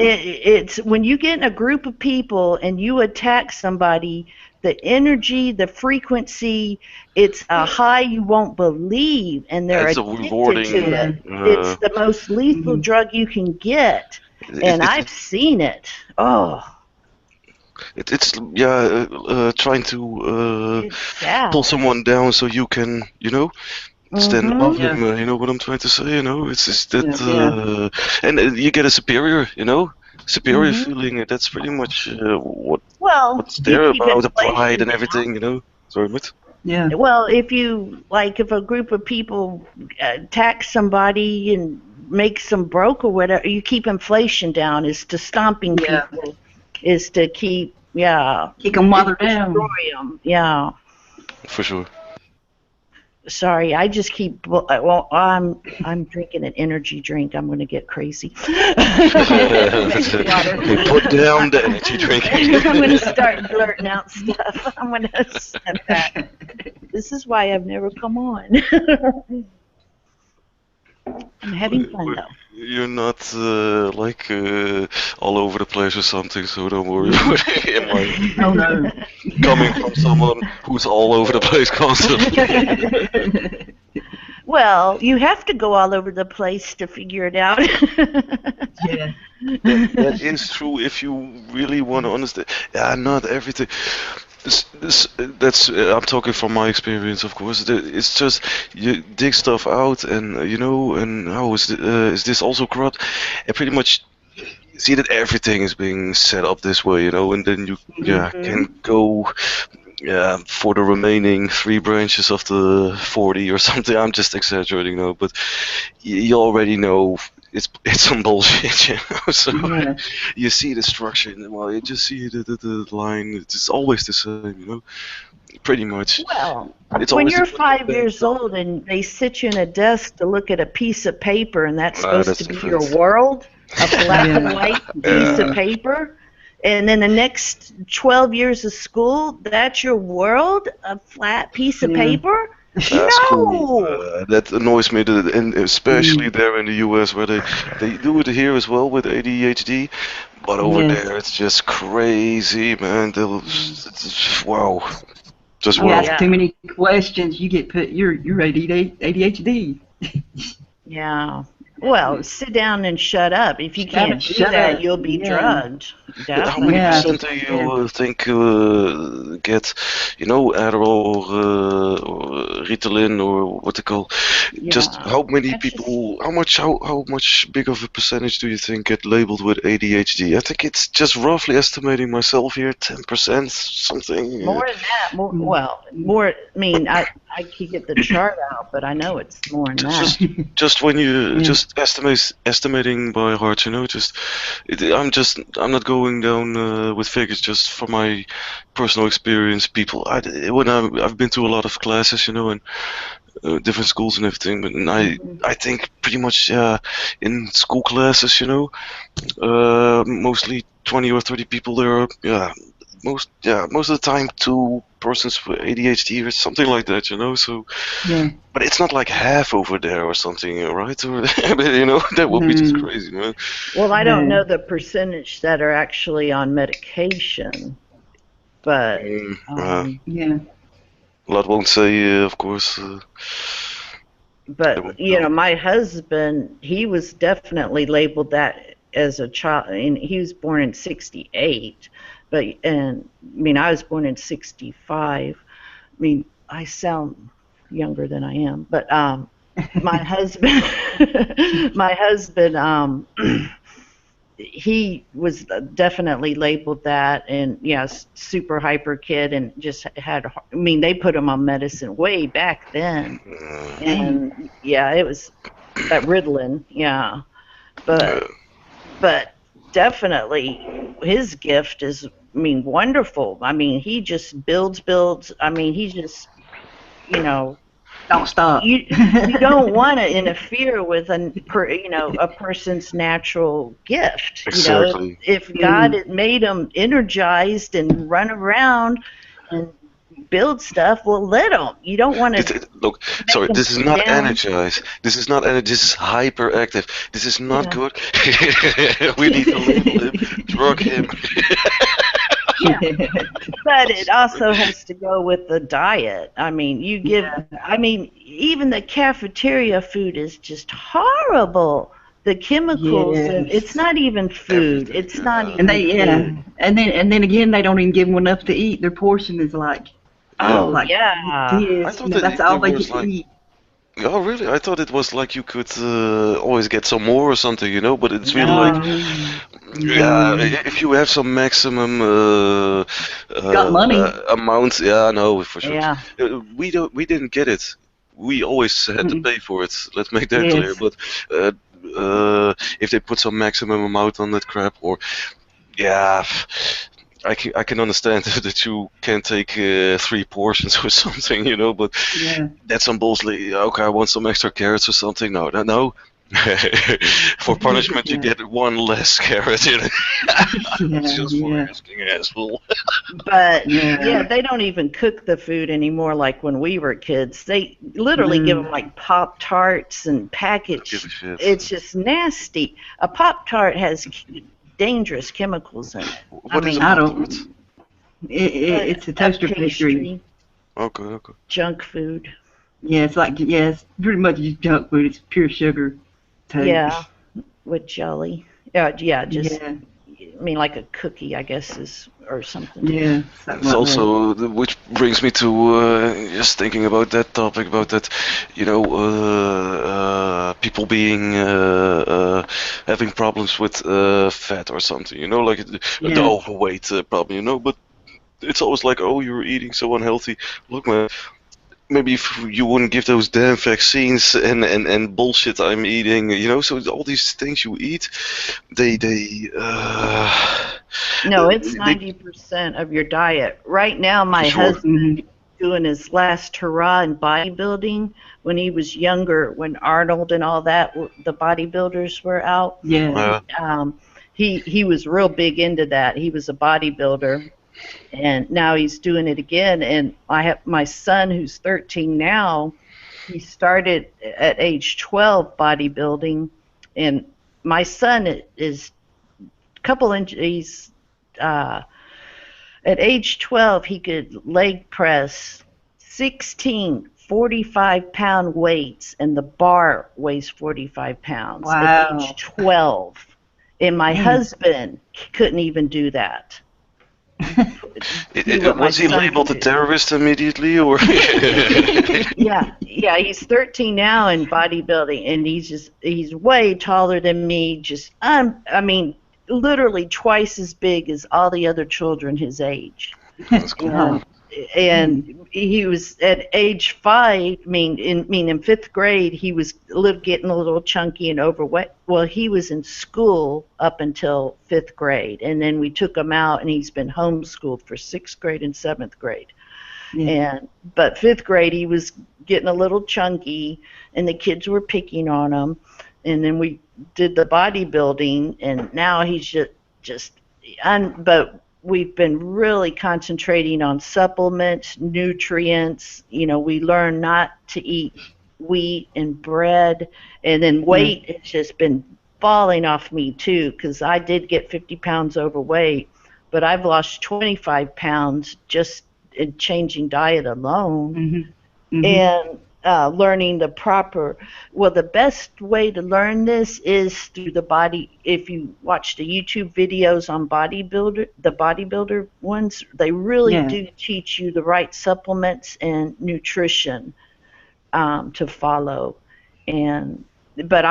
it's when you get in a group of people and you attack somebody, the energy, the frequency, it's a high you won't believe, and they're it's a addicted to rewarding. Yeah. it. It's the most lethal Mhm. drug you can get, It, and it, I've seen it. Oh, it's yeah, trying to it's pull sad. someone down so you can, stand above Mhm. Yeah. him. You know what I'm trying to say? It's just that, Yeah. Yeah. and you get a superior, superior Mhm. feeling. That's pretty much Well, what's you there keep about the pride inflation and down. everything. Sorry, what? Yeah. Well, if a group of people attack somebody and make some broke or whatever, you keep inflation down. Is to stomping Yeah. people, is to keep, yeah, Kick them while it they're destroy down. them. Yeah. For sure. Sorry, I just keep. Well, I'm drinking an energy drink. I'm going to get crazy. Baby water. Put down the energy drink. I'm going to start blurting out stuff. I'm going to step back. This is why I've never come on. I'm having fun though. You're not all over the place or something, so don't worry. Am I Oh no. coming from someone who's all over the place constantly? Well, you have to go all over the place to figure it out. Yeah. That is true if you really want to understand. Yeah, not everything. That's I'm talking from my experience, of course. It's just you dig stuff out, and and how is this also corrupt? And pretty much see that everything is being set up this way, and then you Mhm. can go yeah, for the remaining 3 branches of the 40 or something. I'm just exaggerating now, but you already know it's some bullshit, you know. So Yeah. you see the structure, and well, you just see the line. It's always the same, you know. Pretty much. Well, It's when always the you're good and 5 years bad. old and they sit you in a desk to look at a piece of paper and that's supposed to That's be your different. world, a black and Yeah. white piece of Yeah. paper, and then the next 12 years of school, that's your world, a flat piece of Yeah. paper? That's cool. No. That annoys me, and especially Mm. there in the US where they do it here as well with ADHD, but over Yes. there it's just crazy, man. Wow, just You Oh, wow. ask too yeah. many questions, you get put. You're ADHD. Yeah. Well, sit down and shut up. If you Shut up. can't do Shut that, up. you'll be Yeah. drugged. How many Yeah. Definitely. percent do Yeah. you think get, Adderall or Ritalin or what they call? Just Yeah. how many That's just, people? How much big of a percentage do you think get labeled with ADHD? I think it's just roughly estimating myself here, 10% something. more than that, Mm. more. I mean, I could get the chart out, but I know it's more than Just, that. just, just when you Yeah. just estimating by heart, I'm not going down with figures, just from my personal experience. I've been to a lot of classes, and different schools and everything, but Mhm. I think pretty much in school classes, mostly 20 or 30 people there are, most of the time 2 persons with ADHD or something like that, so. Yeah. But it's not like half over there or something, right? Or that would be just No. crazy, man. Well, I don't No. know the percentage that are actually on medication, but Mm, Yeah. a lot won't say, of course. They but won't know. my husband, he was definitely labeled that as a child, and he was born in '68. And I mean, I was born in '65. I mean, I sound younger than I am, but my husband, my husband, he was definitely labeled that, and yes, super hyper kid, and just had. I mean, they put him on medicine way back then, Uh, Dang. and yeah, it was that Ritalin, yeah, uh, but definitely his gift is, I mean, wonderful. I mean, he just builds. I mean, he just, you know, Don't stop. you don't want to interfere with a person's natural gift. exactly. If God Mm. had made him energized and run around and build stuff, well, let him. You don't want to Look, make sorry, him this is sit not down. energized. This is not energy. This is hyperactive. This is not Yeah, good. We need to label him, drug him. yeah. But it also has to go with the diet. I mean, I mean, even the cafeteria food is just horrible. The chemicals, and it's Yes. not even food. Everything. It's not And even they, food. yeah. And then again, they don't even give them enough to eat. Their portion is like, Yeah. Oh, like yeah. I this. thought That's that all there they was get to like. eat. Oh, really? I thought it was like you could always get some more or something, but it's really like, No. yeah, No. if you have some maximum Got money. amount, yeah, no, for sure. Yeah. We didn't get it. We always had to Mm-mm. pay for it. Let's make that clear. Yes. But uh, if they put some maximum amount on that crap, or yeah, I can understand that you can take 3 portions or something, but Yeah. that's some bullshit. Okay, I want some extra carrots or something. No, no, no. For punishment, you Yeah. get one less carrot. Yeah. Just for Yeah. asking, asshole. But yeah, Yeah. they don't even cook the food anymore like when we were kids. They literally give them No. like Pop Tarts and Don't give a packaged. shit. It's just nasty. A Pop Tart has dangerous chemicals in it. I What is a mean, I Pop Tart? don't. It's a a toaster pastry. pastry, Okay, okay. junk food. Yeah, it's like, yeah, it's pretty much just junk food. It's pure sugar Yeah, toast. with jelly. Yeah, just, Yeah. I mean, like a cookie, I guess, is, or something. Yeah. Something It's like that. also, which brings me to just thinking about that topic, about that, people being having problems with fat or something, like the Yeah. overweight problem, but it's always like, oh, you're eating so unhealthy. Look, man, maybe if you wouldn't give those damn vaccines and bullshit I'm eating, you know. So all these things you eat, No, it's they 90% of your diet. Right now, for my sure. husband is doing his last hurrah in bodybuilding. When he was younger, when Arnold and all that, the bodybuilders were out, Yeah. um, he was real big into that. He was a bodybuilder, and now he's doing it again. And I have my son who's 13 now. He started at age 12 bodybuilding, and my son is a couple inches. Uh, at age 12, he could leg press 16 45-pound weights, and the bar weighs 45 pounds at Wow. age 12. And my Man. husband couldn't even do that. Do what my Was he son labeled a could do. terrorist immediately, or? Yeah, he's 13 now in bodybuilding, and he's way taller than me. I mean, literally twice as big as all the other children his age. That's cool. Oh. And he was at age 5. In 5th grade, he was getting a little chunky and overweight. Well, he was in school up until 5th grade, and then we took him out, and he's been homeschooled for 6th grade and 7th grade. Yeah. But 5th grade, he was getting a little chunky, and the kids were picking on him. And then we did the bodybuilding, and now he's but we've been really concentrating on supplements, nutrients. We learn not to eat wheat and bread, and then weight has just been falling off me too, because I did get 50 pounds overweight, but I've lost 25 pounds just in changing diet alone. And learning the best way to learn this is through the body. If you watch the YouTube videos on the bodybuilder ones, they really do teach you the right supplements and nutrition to follow. But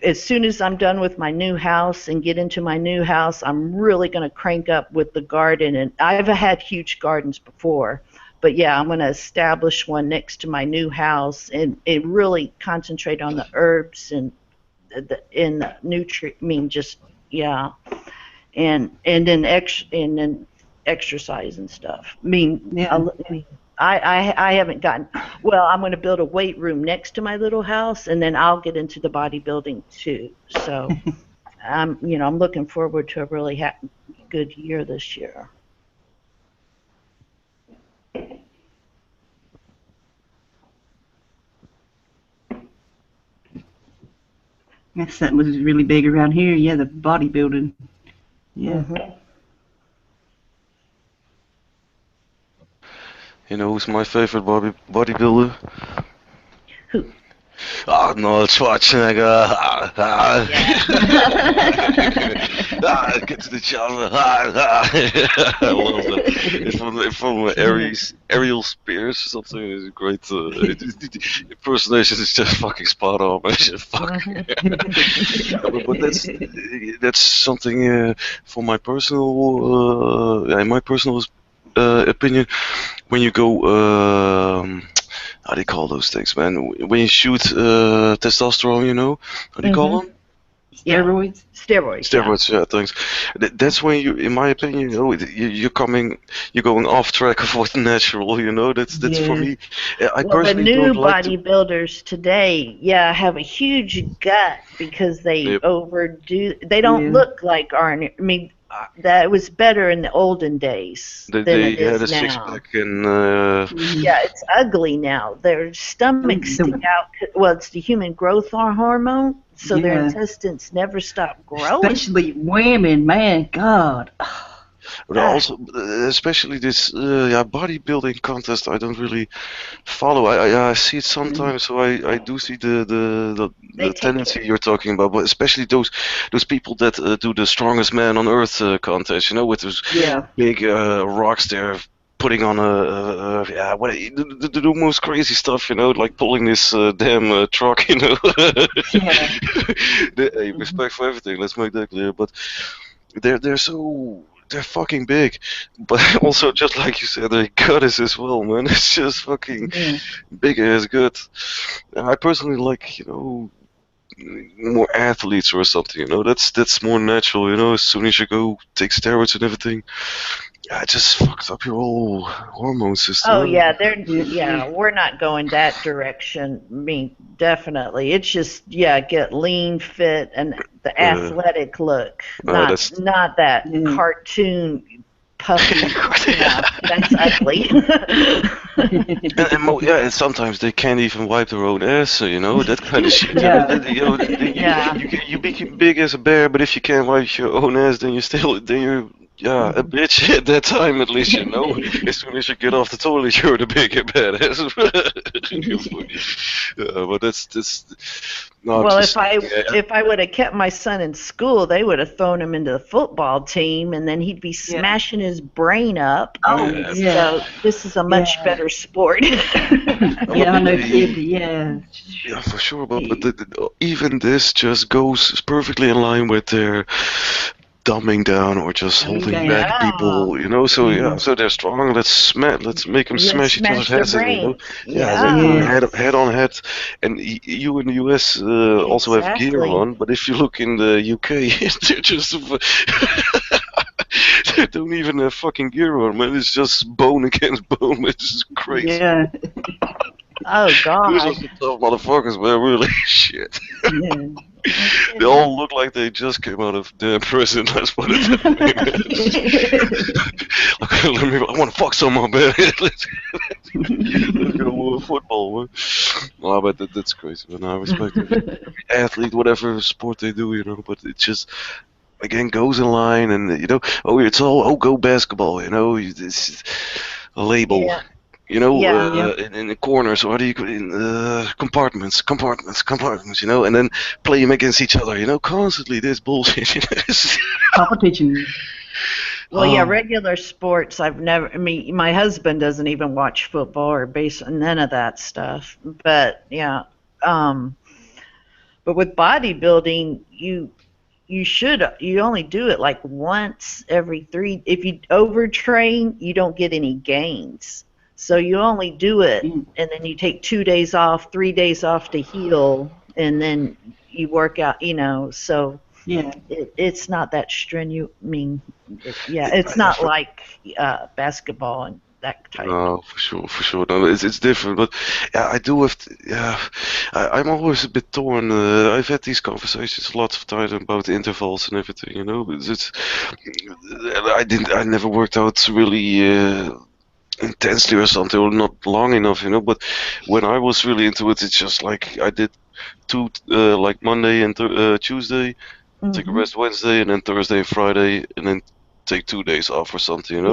as soon as I'm done with my new house and get into my new house, I'm really going to crank up with the garden. And I've had huge gardens before. But yeah, I'm going to establish one next to my new house and really concentrate on the herbs and the and then exercise and stuff. I haven't gotten. Well, I'm going to build a weight room next to my little house, and then I'll get into the bodybuilding too. So I'm looking forward to a really good year this year. That's something was really big around here. Yeah, the bodybuilding. Yeah. You know who's my favorite bodybuilder? Who? Arnold Schwarzenegger. Get to the chopper. I love that. It's from Ariel Spears or something. It's a great impersonation. Is just fucking spot on. Man. But that's something for my personal opinion. When you go. How do you call those things, man? When you shoot testosterone, how do you call them? Steroids. Steroids. Yeah, thanks. That's when you, in my opinion, you're going off track of what's natural. That's for me. I personally the new don't like bodybuilders today, have a huge gut because they overdo. They don't look like Arnold. That was better in the olden days than it is had a now. six-pack and it's ugly now. Their stomachs stick out. Well, it's the human growth hormone, so their intestines never stop growing. Especially women, man, God. But also, especially this bodybuilding contest, I don't really follow. I see it sometimes, so I do see the tendency you're talking about. But especially those people that do the strongest man on earth contest, with those big rocks there. Putting on the most crazy stuff, like pulling this damn truck, Hey, respect for everything. Let's make that clear. But they're so they're fucking big, but also just like you said, they're goddess as well, man. It's just fucking Yeah. big as good. And I personally like, more athletes or something. That's more natural. As soon as you go take steroids and everything, it just fucks up your whole hormone Oh system. yeah, Yeah. we're not going that direction. I mean, definitely. It's just get lean, fit, and the Uh, athletic look, that's not that Yeah. cartoon puffy. Yeah, that's ugly. and sometimes they can't even wipe their own ass, so that kind of shit. Yeah. Yeah. You be big as a bear, but if you can't wipe your own ass, then you're a bitch at that time at least. As soon as you get off the toilet, you're the big badass. But that's no, I'm Well, just if I would have kept my son in school, they would have thrown him into the football team, and then he'd be Yeah. smashing his brain up. Oh, And yeah. so this is a much Yeah. better sport. Yeah, I know kids. Yeah. Yeah, for sure, but even this just goes perfectly in line with their dumbing down or just Dumbing holding down. back people, So Mhm. so they're strong. Let's make them Let's smash each other's smash their heads in, brain. Yeah, they go Yeah, Yeah. head on head. And you in the US also have gear exactly. on, but if you look in the UK, they're just they don't even have fucking gear on, man. It's just bone against bone. It's just crazy. Yeah. Oh These are God. some tough motherfuckers, man. Really, shit. Yeah. They all look like they just came out of the prison. Let's put it that way, man. I want to fuck someone, man. Let's go football, man. Oh, but that's crazy, man. I respect every athlete, whatever sport they do, But it just, again, goes in line, and it's all go basketball, It's a label. Yeah, yeah. In the corners, or do you in compartments, and then play them against each other, constantly this bullshit. Competition. Well, yeah, Oh, regular sports, I've never, I mean, my husband doesn't even watch football or none of that stuff. But yeah, um, but with bodybuilding, you only do it like once every if you overtrain, you don't get any gains. So you only do it, Mm. and then you take 2 days off, 3 days off to heal, and then you work out, so Yeah. it's not that strenuous. I mean, it's not like basketball and that type. no, for sure. No, it's different, but yeah, I do have. Yeah, I'm always a bit torn. I've had these conversations lots of times about intervals and everything, But I never worked out really intensely or something, or not long enough, But when I was really into it, it's just like I did two, like Monday and Tuesday, take a Hmm. rest Wednesday, and then Thursday and Friday, and then take 2 days off or something,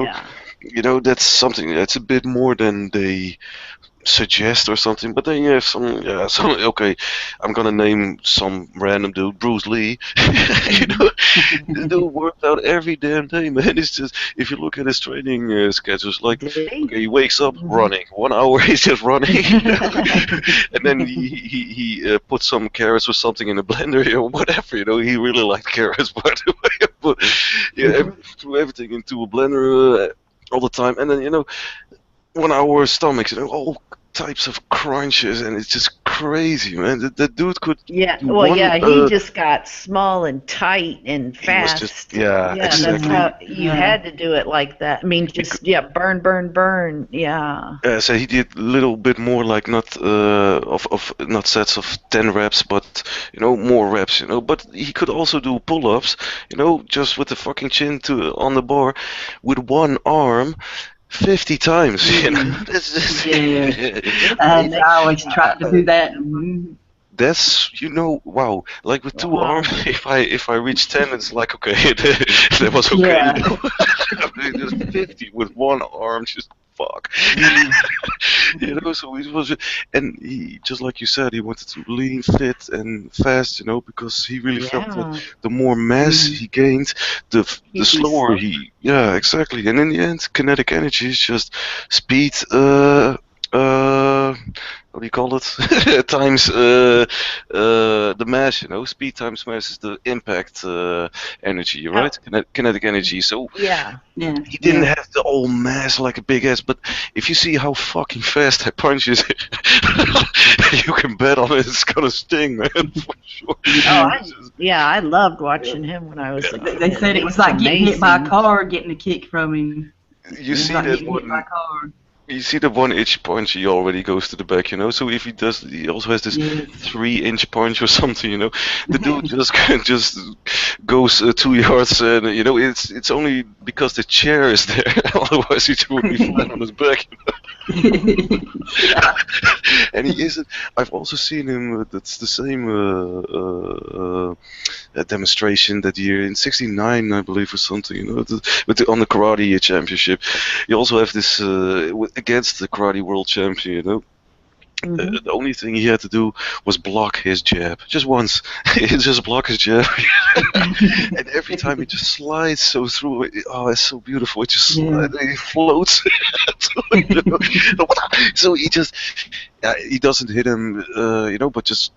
Yeah. That's something that's a bit more than they suggest or something. But then you have some. Okay, I'm gonna name some random dude, Bruce Lee. The dude worked out every damn day, man. It's just if you look at his training schedules, like Did he? okay, he wakes up Mhm. running 1 hour, he's just running, and then he puts some carrots or something in a blender or whatever. He really liked carrots, by the way. But threw everything into a blender all the time, and then 1 hour stomachs, all types of crunches, and it's just crazy, man. That dude could Yeah. do Well, one. yeah, he just got small and tight and He was just fast. yeah, Yeah, that's exactly. how you Yeah. had to do it like that. I mean, He could, just burn, burn, burn. Yeah. so he did a little bit more, like not of not sets of 10 reps, but more reps, But he could also do pull-ups, just with the fucking chin to on the bar, with one arm. 50 times, That's just, Yeah. It I always makes try to do that. Mhm. that's wow. Like with two wow. arms, if I reach 10, it's like okay, that was okay. Yeah. Just 50 with one arm, just fuck. Mm. So he was, and he just like you said, he wanted to lean, fit, and fast, because he really felt that Yeah. the more mass Mhm. he gained, the He'd be slower slow. yeah, exactly. And in the end, kinetic energy is just speed, what do you call it? Times the mass, speed times mass is the impact energy, right? Kinetic energy. So Yeah. Yeah. he didn't have the whole mass like a big ass, but if you see how fucking fast that punches, you can bet on it. It's gonna sting, man, for sure. I loved watching him when I was a kid. They said it was like getting hit by a car, getting a kick from him. You see that one. You see the 1 inch punch, he already goes to the back, So if he does, he also has this 3 inch punch or something, The dude just goes 2 yards, and it's only because the chair is there. Otherwise, he would be flat on his back. And he isn't. I've also seen him. That's the same demonstration that year in '69, I believe, or something. On the karate championship. You also have this against the karate world champion. The only thing he had to do was block his jab, just once. He just block his jab, and every time he just slides so through it. Oh, it's so beautiful. It just slides, he floats. So he just he doesn't hit him, but just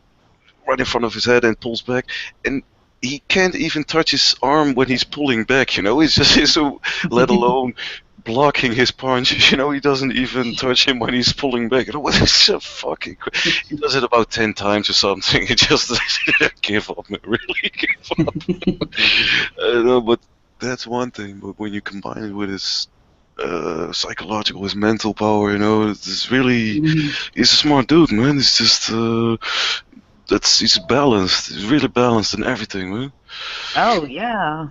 right in front of his head and pulls back, and he can't even touch his arm when he's pulling back. He's just so, let alone blocking his punch. He doesn't even touch him when he's pulling back. What is so fucking? He does it about 10 times or something. He just give up, man. Really give up. But that's one thing. But when you combine it with his psychological, his mental power, it's really he's a smart dude, man. It's just he's balanced. He's really balanced in everything, man. Oh yeah.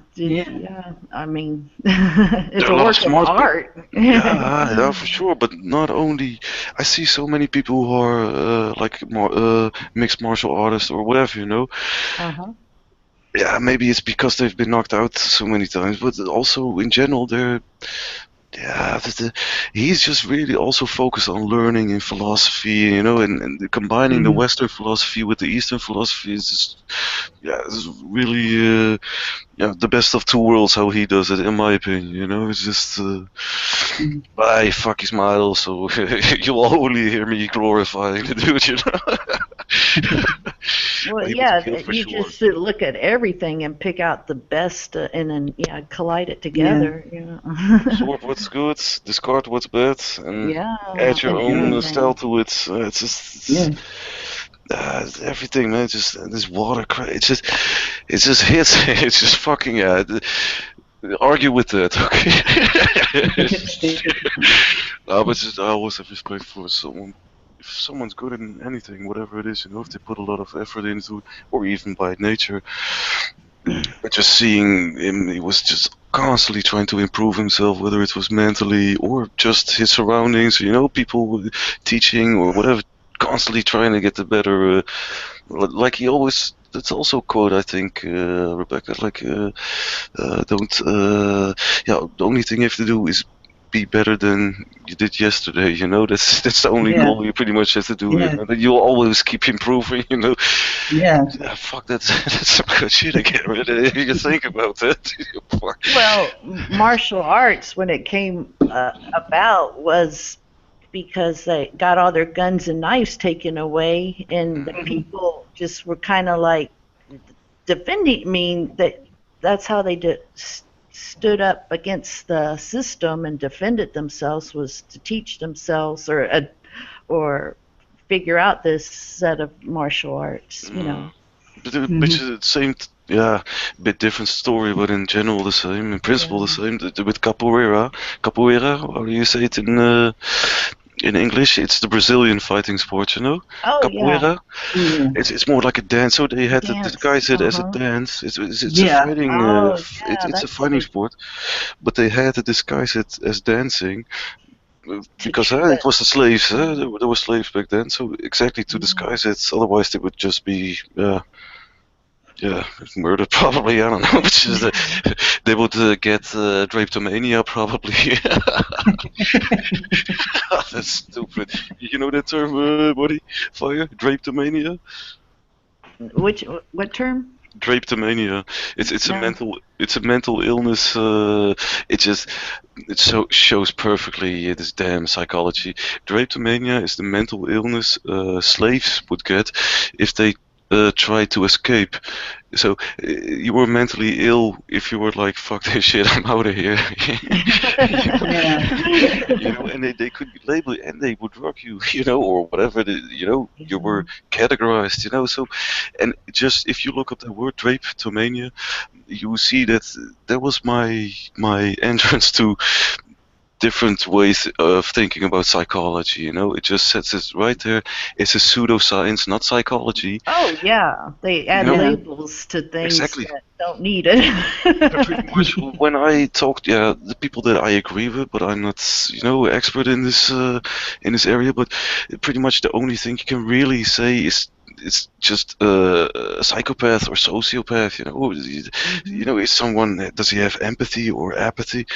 I mean, it's a work of art. Yeah, for sure. But not only, I see so many people who are like mixed martial artists or whatever, Yeah, maybe it's because they've been knocked out so many times, but also in general, he's just really also focused on learning and philosophy, and combining the Western philosophy with the Eastern philosophy is just, it's really, the best of two worlds. How he does it, in my opinion, it's just, he's my idol, so you'll only hear me glorifying the dude, Well, you just look at everything and pick out the best, and then collide it together. Sort what's good, discard what's bad, and add your own style to it. It's just everything, man. Just this water, it just hits. It's just fucking argue with that, okay? But I always have respect for someone. If someone's good in anything, whatever it is, if they put a lot of effort into it, or even by nature, but just seeing him, he was just constantly trying to improve himself, whether it was mentally or just his surroundings, people teaching or whatever, constantly trying to get the better, like he always, that's also a quote, I think, Rebecca, like, the only thing you have to do is be better than you did yesterday, that's the only goal you pretty much have to do, you'll always keep improving, fuck, that's some good shit again, really. You think about that. Well, martial arts, when it came about, was because they got all their guns and knives taken away, and the people just were kind of like defending, that's how they stood up against the system and defended themselves, was to teach themselves or figure out this set of martial arts, But the same, bit different story, but in general the same, in principle the same. With capoeira, how do you say it in English? It's the Brazilian fighting sport, Oh, capoeira. It's more like a dance. So they had the guys it as a dance. It's a fighting. It's a fighting sport, but they had to disguise it as dancing. Because it was the slaves, there were slaves back then. So exactly to disguise it, otherwise they would just be murdered probably. I don't know. Which is they would get drapetomania probably. That's stupid. You know that term, buddy? Fire? Drapetomania? What term? drapetomania. It's a No. mental illness. It shows perfectly this damn psychology. Drapetomania is the mental illness slaves would get if they try to escape. So you were mentally ill if you were like, fuck this shit, I'm out of here. And they could be labeled and they would drug you, or whatever. You were categorized, So, and just if you look up the word drapetomania, you will see that that was my entrance to different ways of thinking about psychology. It just sets it right there. It's a pseudoscience, not psychology. Oh yeah, they add Yeah. labels to things Exactly. that don't need it. Pretty much when I talk, the people that I agree with, but I'm not, expert in this area. But pretty much the only thing you can really say is it's just a psychopath or sociopath. Is someone, does he have empathy or apathy,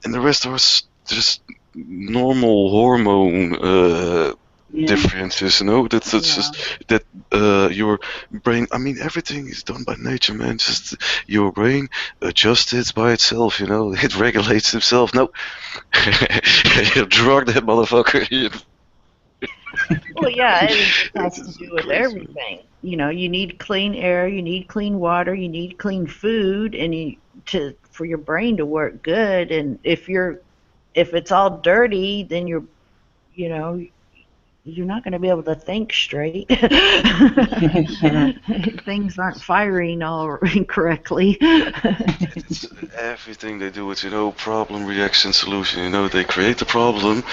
and the rest are just normal hormone differences. That's just that your brain. I mean, everything is done by nature, man. Just your brain adjusts it by itself. It regulates itself. No, you drug that motherfucker. Well, yeah, it just has to It's do with crazy. everything. You need clean air, you need clean water, you need clean food, and for your brain to work good. And if it's all dirty, then you know, you're not going to be able to think straight. Things aren't firing all correctly. It's everything they do. It's problem, reaction, solution. They create the problem,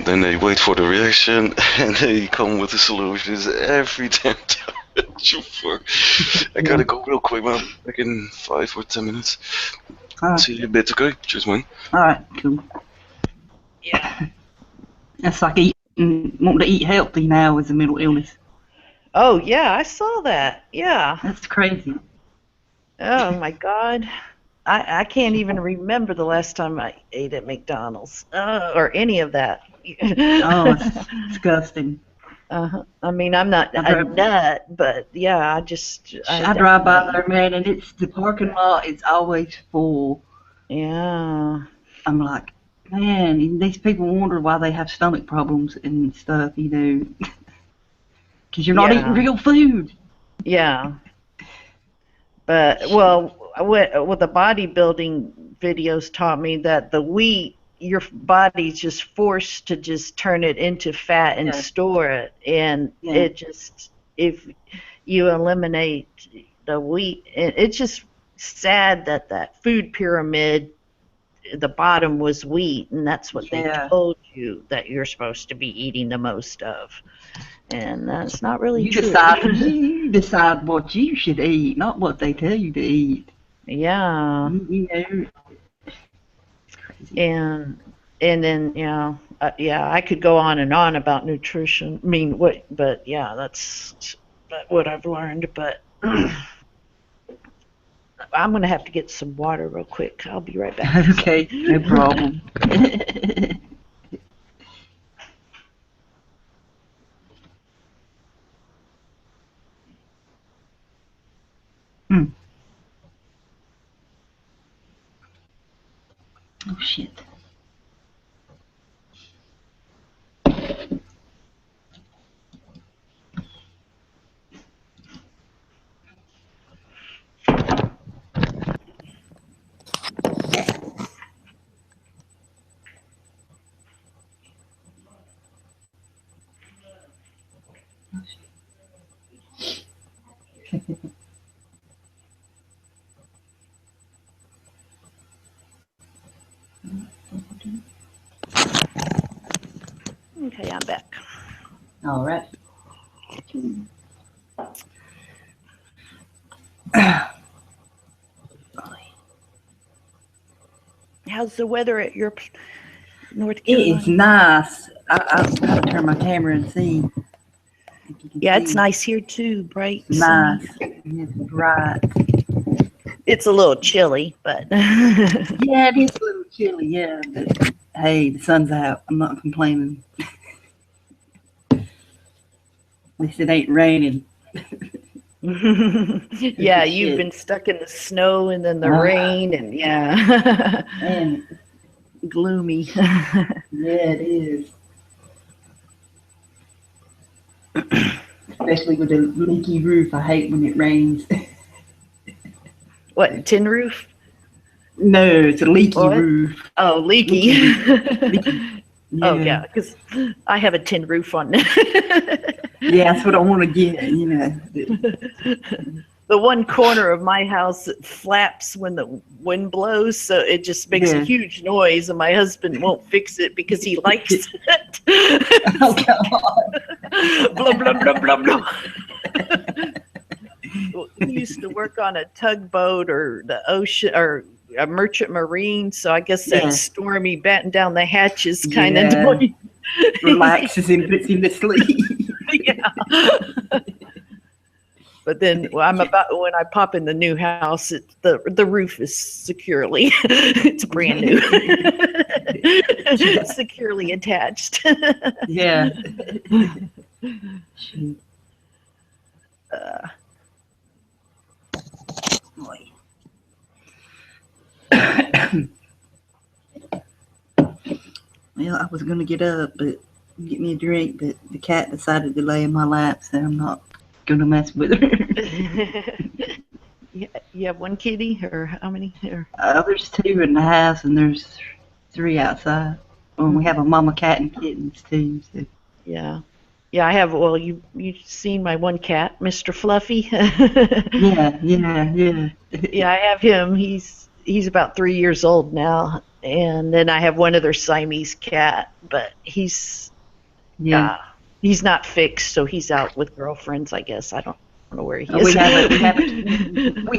then they wait for the reaction, and they come with the solutions every damn time. You fuck. I gotta go real quick, man. Back in 5 or 10 minutes. All right. See you in a bit, okay? Cheers, man. All right. Cool. Yeah. That's like wanting to eat healthy now is a mental illness. Oh yeah, I saw that. Yeah. That's crazy. Oh my God. I can't even remember the last time I ate at McDonald's or any of that. Oh, it's disgusting. I mean, I'm not a nut, but yeah, I drive by there, man, and the parking lot is always full. Yeah. I'm like, man, these people wonder why they have stomach problems and stuff, because you're not eating real food. Yeah. But, well, what the bodybuilding videos taught me that the wheat, your body's just forced to just turn it into fat and store it. And it just, if you eliminate the wheat, it's just sad that food pyramid, the bottom was wheat, and that's what they told you that you're supposed to be eating the most of. And that's not really true. You decide what you should eat, not what they tell you to eat. Yeah. It's crazy. And then I could go on and on about nutrition. I mean, but yeah, that's what I've learned. But I'm gonna have to get some water real quick. I'll be right back. Okay, no problem. Oh shit. Okay, I'm back. All right. How's the weather at your North Carolina? It is nice. I've got to turn my camera and see. Yeah, it's nice here too, bright. Nice. It's bright. It's a little chilly, but yeah, it is a little chilly. Yeah, but hey, the sun's out. I'm not complaining. At least it ain't raining. Yeah, you've Shit. been stuck in the snow and then the Ah. rain, and yeah. Man, Gloomy. yeah, it is. Especially with a leaky roof. I hate when it rains. What, tin roof? No, it's a leaky What? roof. Oh, leaky. Leaky. Oh, Yeah. yeah, because I have a tin roof on. Yeah, that's what I want to get, you know. The one corner of my house that flaps when the wind blows, so it just makes a Yeah. huge noise, and my husband won't fix it because he likes it. Oh, God. Blah blah blah blah blah. He used to work on a tugboat or the ocean or a merchant marine, so I guess that Yeah. stormy batten down the hatches kind of Yeah. noise. Relaxes him, puts him to sleep. Yeah. But then when I pop in the new house, the roof is securely it's brand new, Yeah. securely attached. Yeah. Shoot. Boy. Well, I was gonna get up, but get me a drink, but the cat decided to lay in my lap, so I'm not gonna mess with her. You have one kitty, or how many? Or There's 2 in the house, and there's 3 outside. Well, we have a mama cat and kittens too. So. yeah, yeah. I have. Well, you've seen my one cat, Mr. Fluffy. Yeah, yeah, yeah. Yeah, I have him. He's about 3 years old now, and then I have one other Siamese cat, but Yeah. he's not fixed, so he's out with girlfriends, I guess. I don't know where he is. We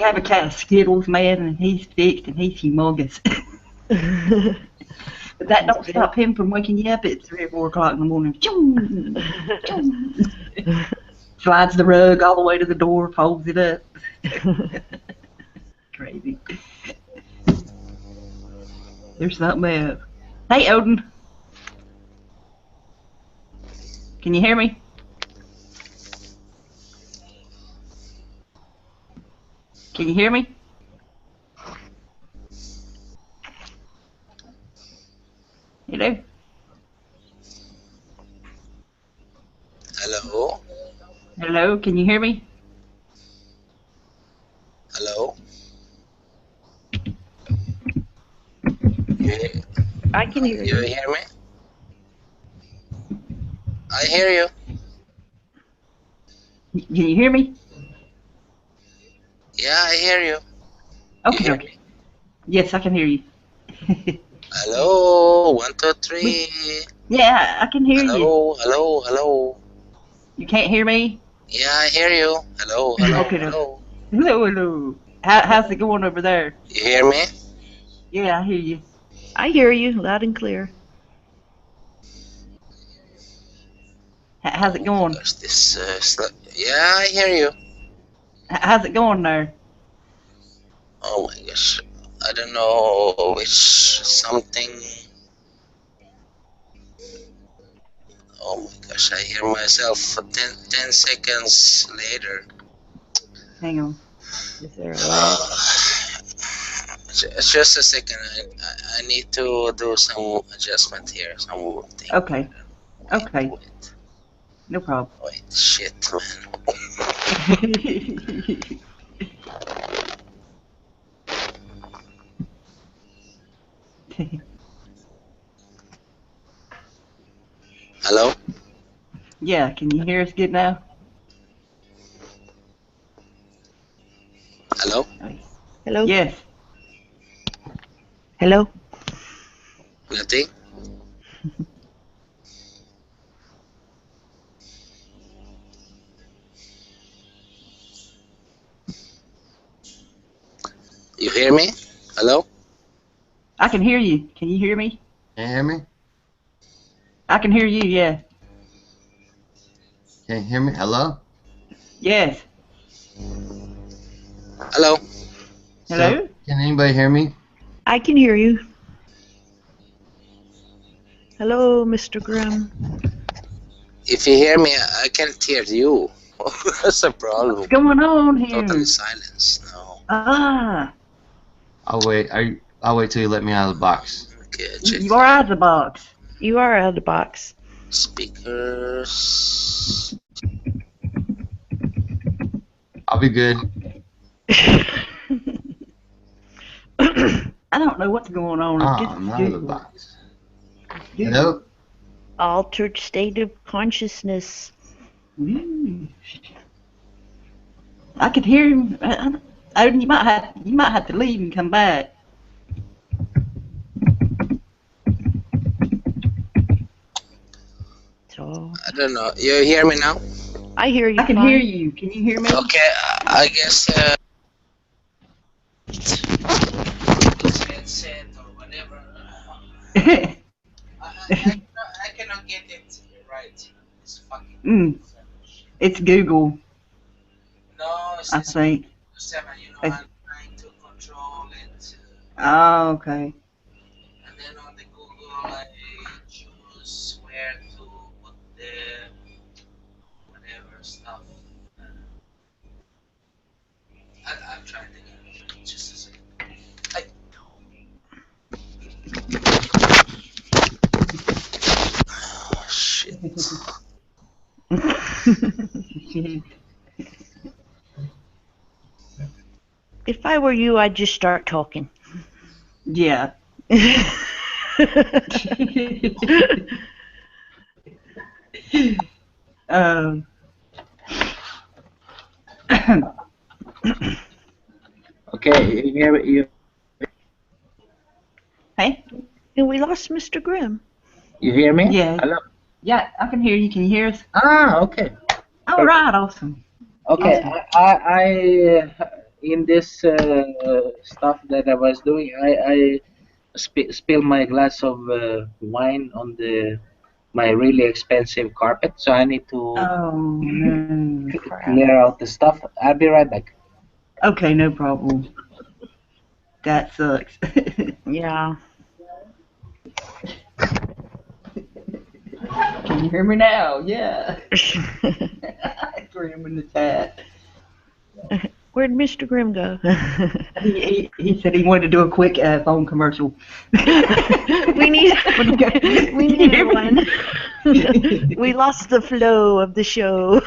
have a cat, Skittles, man, and he's fixed and he's humongous. But that don't stop him from waking you up at 3 or 4 o'clock in the morning. Choo, choo. Slides the rug all the way to the door, folds it up. Crazy. There's something else. Hey, Odin. Can you hear me? Can you hear me? Hello? Hello? Hello? Can you hear me? Hello? You, I can hear you you. hear me? I hear you. Can you hear me? Yeah, I hear you. Okay, hear okay. Yes, I can hear you. Hello? 1, 2, 3. Yeah, I can hear you. Hello? Hello? Hello? You can't hear me? Yeah, I hear you. Hello? Hello? Okay, Hello? Hello, hello. How's it going over there? You hear me? Yeah, I hear you. I hear you loud and clear. How's it going? Gosh, this, yeah, I hear you. How's it going there? Oh my gosh. I don't know which something. Oh my gosh, I hear myself 10 seconds later. Hang on. Is there a lag? Just a second. I need to do some adjustment here. Some thing. Okay. Okay. Wait. No problem. Wait. Shit, man. Hello? Yeah, can you hear us good now? Hello? Hello? Yes. Hello? Nothing? You hear me? Hello? I can hear you. Can you hear me? Can you hear me? I can hear you, yeah. Can you hear me? Hello? Yes. Hello? Hello? So, can anybody hear me? I can hear you. Hello, Mr. Grimm. If you hear me, I can't hear you. That's a problem. What's going on here? Totally silence now. Ah, I'll wait. I'll wait till you let me out of the box. Okay, check you are out of the box. You are out of the box. speakers. I'll be good. I don't know what's going on. Oh, It's just I'm out of the Google. box. Google. Hello? Altered state of consciousness. I could hear him. You might have to leave and come back. So I don't know. You hear me now? I hear you. I can fine. hear you. Can you hear me? Okay, I guess it's headset or whatever. I cannot get it right. It's fucking. It's Google, No, it's I this think. 7. I'm trying to control it. Oh, okay. And then on the Google, I choose where to put the whatever stuff. I'll try it again. Just a second. Oh, shit. If I were you, I'd just start talking. Yeah. um. Okay, you Hey. And we lost Mr. Grimm. hear me? Yeah. Hello? Yeah, I can hear you. Can you hear us? Okay. All right. Awesome. Okay, Awesome. I in this stuff that I was doing, I spilled my glass of wine on my really expensive carpet, so I need to Oh no. clear out the stuff. I'll be right back. Okay, no problem. That sucks. Yeah. Can you hear me now? Yeah. Grim in the chat. Where'd Mr. Grimm go? He said he wanted to do a quick phone commercial. we need one. We lost the flow of the show.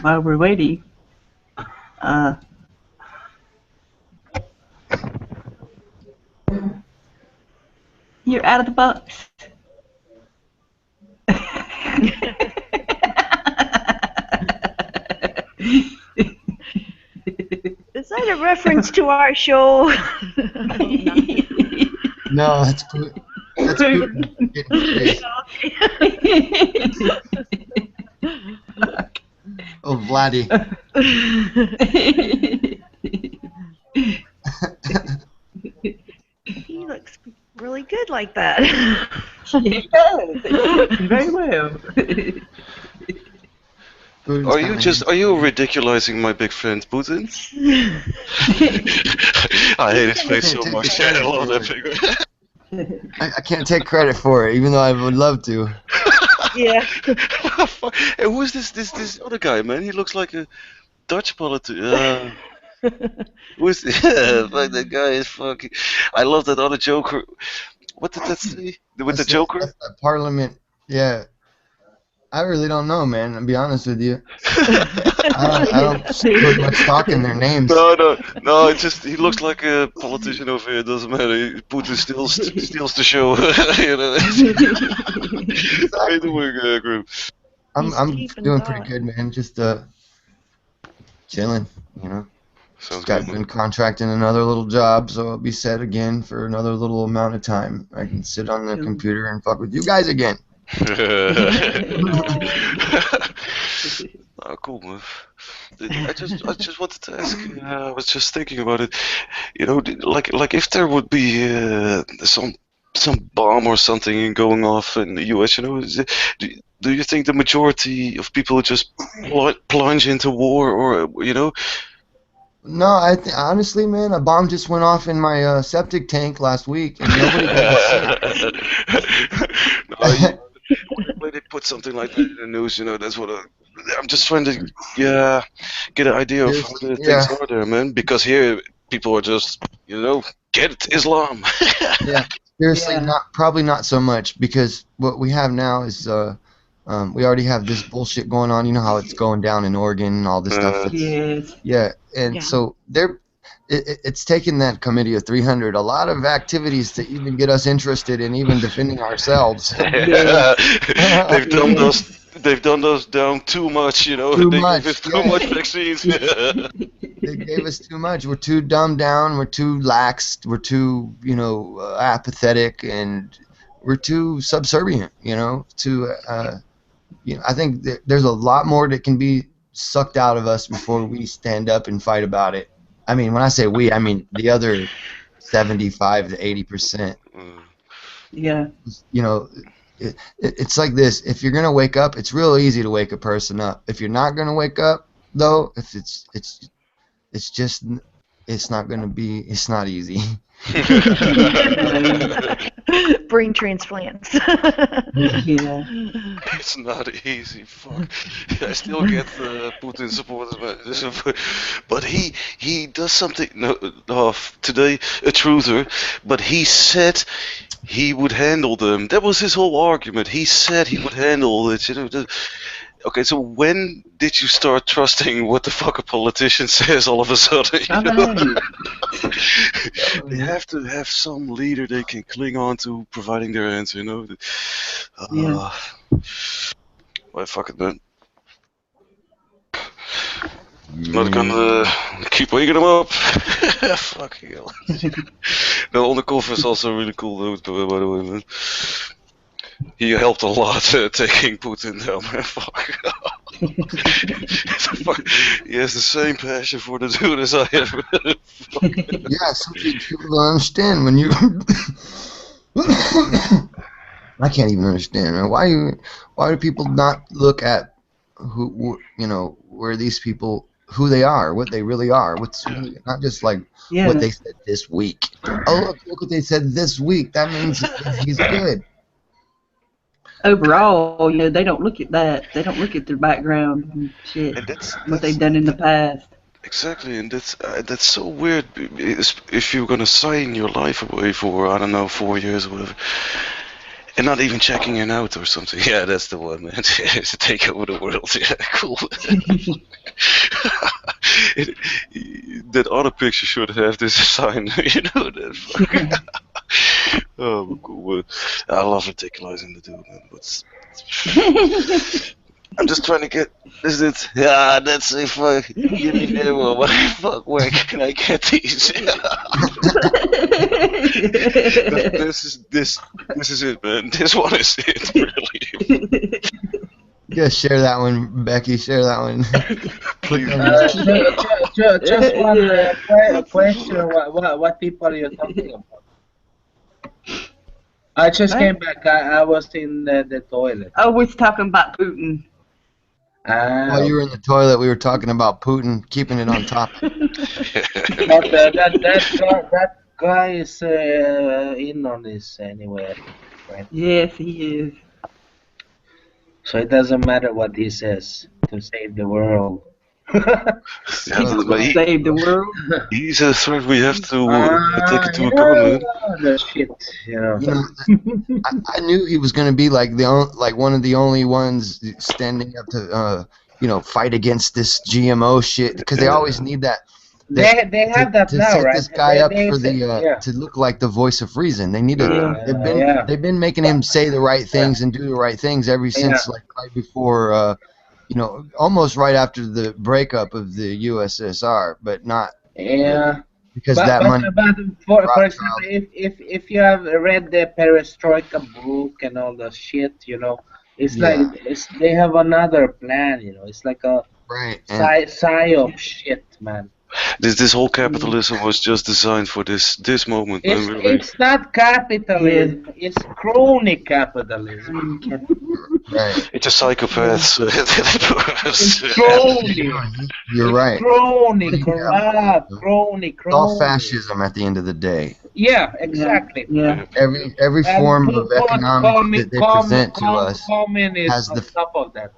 While we're waiting, you're out of the box. Is that a reference to our show? No, that's Putin. That's Putin getting space. Oh, Vladdy. He looks really good like that. He does. Very well. Putin's Are you ridiculizing my big friend Putin? I hate his face so much. I love that figure. I can't take credit for it, even though I would love to. Yeah. And who's this other guy, man? He looks like a Dutch politician. Who's fuck, that guy is fucking. I love that other Joker. What did that say? With the Joker? That's the Parliament, yeah. I really don't know, man. I'll be honest with you. I don't put much stock in their names. No. It's just he looks like a politician over here. It doesn't matter. Putin steals the show. You know. How you doing, Grim? I'm He's doing deep pretty in good, man. Just chilling, you know. Sounds Got good. been contracting another little job, so I'll be set again for another little amount of time. I can sit on the computer and fuck with you guys again. Oh, cool, man. I just wanted to ask. I was just thinking about it. You know, like if there would be some bomb or something going off in the U.S. You know, do you think the majority of people would just plunge into war, or you know? No, honestly, man, a bomb just went off in my septic tank last week, and nobody got sick. No, when they put something like that in the news, you know, that's what I'm just trying to get an idea of how the things Yeah, are there, man. Because here people are just, you know, get it, Islam. yeah. Seriously, Yeah. probably not so much, because what we have now is we already have this bullshit going on. You know how it's going down in Oregon and all this stuff. Yes. Yeah, and Yeah. so it's taken that committee of 300 a lot of activities to even get us interested in even defending ourselves. They've done those. They've done those down too much, you know. Too They much, gave us too yeah. much vaccines. They gave us too much. We're too dumbed down. We're too lax. We're too, apathetic, and we're too subservient. I think there's a lot more that can be sucked out of us before we stand up and fight about it. I mean, when I say we, I mean the other 75 to 80%. Yeah. You know, it's like this. If you're gonna wake up, it's real easy to wake a person up. If you're not gonna wake up, though, if it's not gonna be. It's not easy. Brain transplants. Yeah. It's not easy. Fuck. I still get Putin supporters, but he does something. No, today a truther, but he said he would handle them. That was his whole argument. He said he would handle it. You know. Okay, so when did you start trusting what the fuck a politician says all of a sudden? You know? They have to have some leader they can cling on to, providing their answer, you know? Yeah. Well, fuck it, man. I'm not gonna keep waking them up. Fucking hell. The undercover is also really cool, though, by the way, man. He helped a lot taking Putin down, man. Fuck. He has the same passion for the dude as I have. Yeah, some people don't understand when you. I can't even understand, man. Why do people not look at where these people, who they are, what they really are, what's really, not just like Yeah. what they said this week. Oh, look what they said this week. That means he's good. Overall, they don't look at that. They don't look at their background and shit. And What they've done in the past. Exactly, and that's so weird. If you're gonna sign your life away for, I don't know, 4 years or whatever, and not even checking in out or something. Yeah, that's the one, man. To take over the world. Yeah, cool. That other picture should have this sign. You know that. Oh, cool. I love ridiculizing the dude, man. But I'm just trying to get. Is it? Yeah, that's it. Fuck. Give me that one. What the fuck? Where can I get these? This is it, man. This one is it, really. Yeah, share that one, Becky. Share that one. Click on Just one question. What people are you talking about? I just came back. I was in the toilet. Oh, we're talking about Putin. While you were in the toilet, we were talking about Putin, keeping it on top. But that guy is in on this anyway, right? Yes, he is. So it doesn't matter what he says to save the world. Save the world. He's a threat we have to take into account, man. The shit, I knew he was going to be like one of the only ones standing up to fight against this GMO shit, because they always need that. They have that to now, set right? this guy up for yeah. to look like the voice of reason. They need to. They've been making him say the right things and do the right things ever since like right before. Almost right after the breakup of the USSR, but not. Yeah. because that money. But for Rothschild. example, if you have read the Perestroika book and all the shit, you know, it's like Yeah. they have another plan, you know. It's like a Right. And psyop shit, man. This whole capitalism was just designed for this moment, man. Really. It's not capitalism. It's crony capitalism. right. It's a psychopath. It's crony. You're It's right. crony, corrupt, crony, It's all crony. fascism at the end of the day. Yeah, exactly. Yeah. Every And form put of economics that they present to us communism has on the top of that.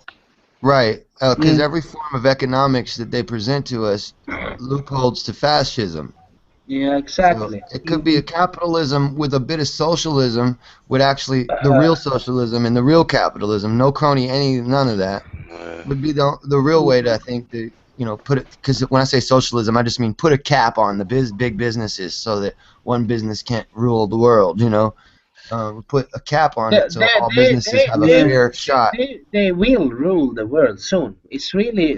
right, because Yeah. every form of economics that they present to us loopholes to fascism. Yeah, So exactly. it could be a capitalism with a bit of socialism, with actually the real socialism and the real capitalism, no crony, none of that, would be the real way to, I think, to put it. Because when I say socialism, I just mean put a cap on the big businesses so that one business can't rule the world. Put a cap on it so all businesses have a fair shot. They will rule the world soon. It's really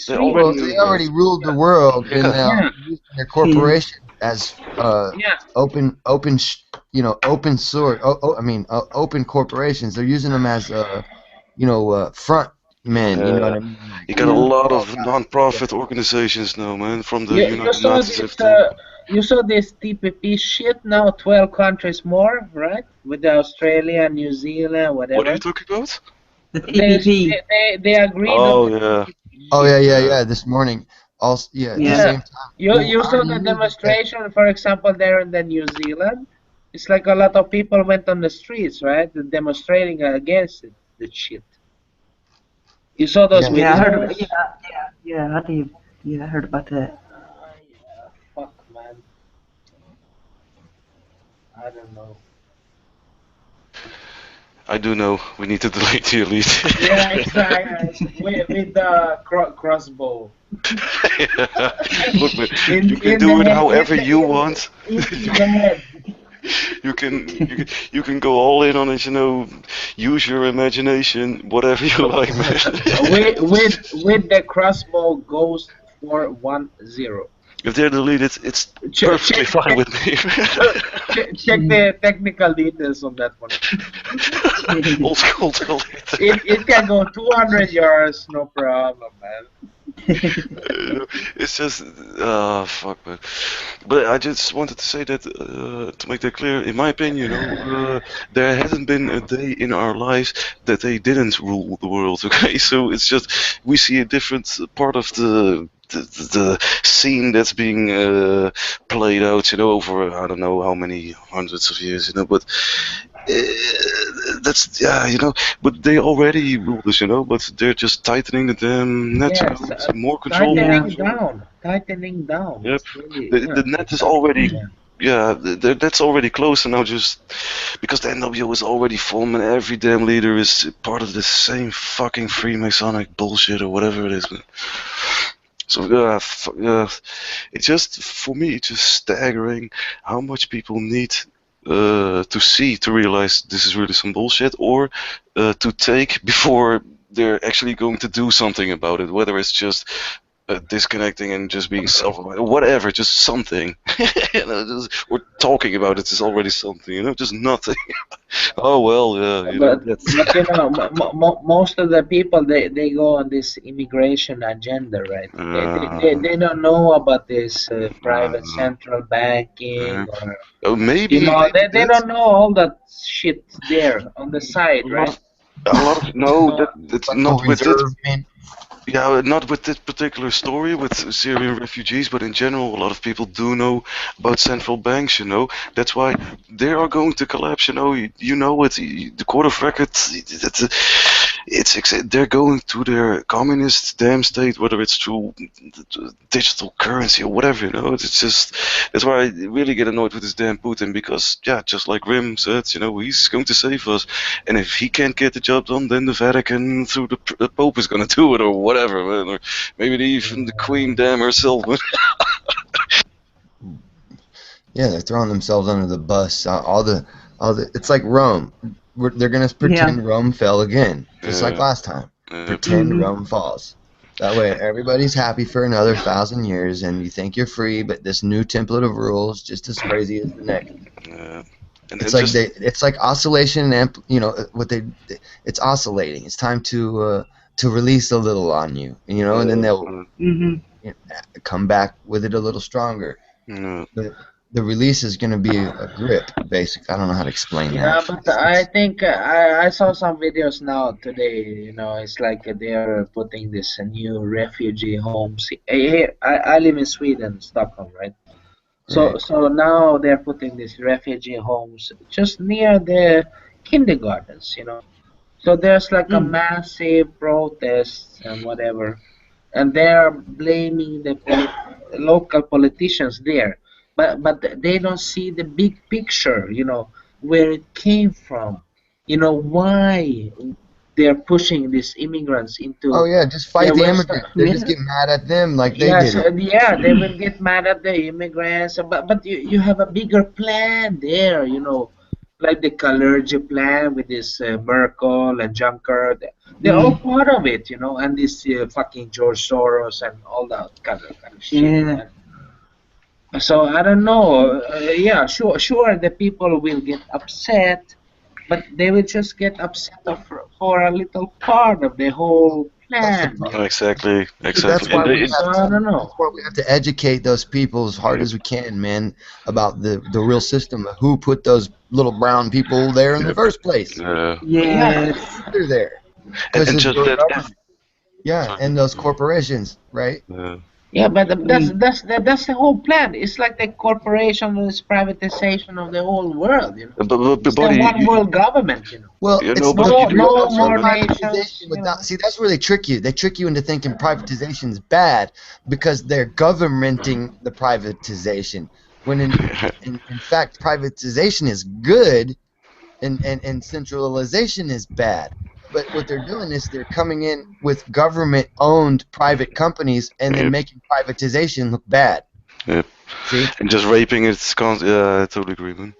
They already Well, do, they man. already ruled the world, and Yeah. using their corporation as yeah. open source. Open corporations. They're using them as front men. You know what I mean? You got a lot of non-profit organizations now, man, from the You United saw Nations. this. Everything. You saw this TPP shit now. 12 countries more, right? With Australia, New Zealand, What are whatever. you talking about? The TPP. They agreed Oh on. yeah. Oh yeah. This morning, also at the Yeah. same time. You saw the demonstration, for example, there in the New Zealand. It's like a lot of people went on the streets, right, demonstrating against it, the shit. You saw those Yeah. videos? Yeah, I heard about. Yeah, I did. Yeah, I heard about that. Yeah, fuck, man. I don't know. I do know. We need to delete the elite. Yeah, exactly. with the crossbow. Look, man, In- you can in do the it head- however in the- you in- want. In the head. You can go all in on it. Use your imagination, whatever you like, man. with the crossbow goes 410. If they're deleted, it's perfectly fine with me. Check the technical details on that one. Old school deleted. It can go 200 yards, no problem, man. It's just, fuck, man. But I just wanted to say that, to make that clear, in my opinion, there hasn't been a day in our lives that they didn't rule the world, okay? So it's just, we see a different part of the scene that's being played out, over, I don't know how many hundreds of years, but that's but they already ruled us, but they're just tightening the damn net, Yes, to more control. tightening down. Yep. It's really, The net is already, the net's already closed, and now just because the NWO is already formed and every damn leader is part of the same fucking Freemasonic bullshit or whatever it is, man. So it's just, for me, it's just staggering how much people need to see to realize this is really some bullshit, or to take before they're actually going to do something about it, whether it's just disconnecting and just being self-aware, whatever, just something. Or talking about it is already something, just nothing. Oh well, yeah. But most of the people they go on this immigration agenda, right? They don't know about this private central banking or maybe they don't know all that shit there on the side, right? A lot of that's not with reserve, it. Yeah, not with this particular story with Syrian refugees, but in general, a lot of people do know about central banks. That's why they are going to collapse. The Court of Records. They're going to their communist damn state, whether it's through digital currency or whatever. It's just, that's why I really get annoyed with this damn Putin, because just like Rim said, he's going to save us, and if he can't get the job done, then the Vatican through the Pope is going to do it, or whatever, man, or maybe even the Queen damn herself. Yeah, they're throwing themselves under the bus. It's like Rome. They're gonna pretend Rome fell again, just like last time. Pretend Rome falls. That way, everybody's happy for another 1,000 years, and you think you're free, but this new template of rules just as crazy as the next. And It's then like it's like oscillation and it's oscillating. It's time to release a little on you, and then they'll Mm-hmm. come back with it a little stronger. uh, The release is going to be a grip, basically. I don't know how to explain Yeah, that. but I think I saw some videos now today. It's like they're putting this new refugee homes. Here, I live in Sweden, Stockholm, right? So Right. so now they're putting these refugee homes just near the kindergartens. So there's like a Mm. massive protest and whatever, and they're blaming the local politicians there, but they don't see the big picture, where it came from, why they're pushing these immigrants Oh into yeah, just the fight the western. immigrants. They just get mad at them like they Yeah, did so it. yeah, they will get mad at the immigrants, but you have a bigger plan there, like the Kalergi plan with this Merkel and Juncker. They're all Mm. part of it, and this fucking George Soros and all that kind of shit, Yeah. man. So I don't know. Yeah, sure, the people will get upset, but they will just get upset for a little part of the whole That's the plan, problem. exactly, That's exactly. why And we So have I to. don't That's know. why we have to educate those people as hard as we can, man, about the real system of who put those little brown people there in the first place. Yeah, Yes. They're there because and of just your let government. Yeah, sorry. and those corporations, right? yeah, but that's Mm. that's that, that's the whole plan. It's like the corporation, this privatization of the whole world. But It's the buddy, one world government. Well, you know, it's but not you No, do true. have no That's what more to. nations. privatization without. See, that's where they trick you. They trick you into thinking privatization is bad because they're governmenting the privatization. When in fact, privatization is good and centralization is bad. But what they're doing is they're coming in with government-owned private companies and then Yep, making privatization look bad. yep. See? And just raping its yeah, I totally agree, man.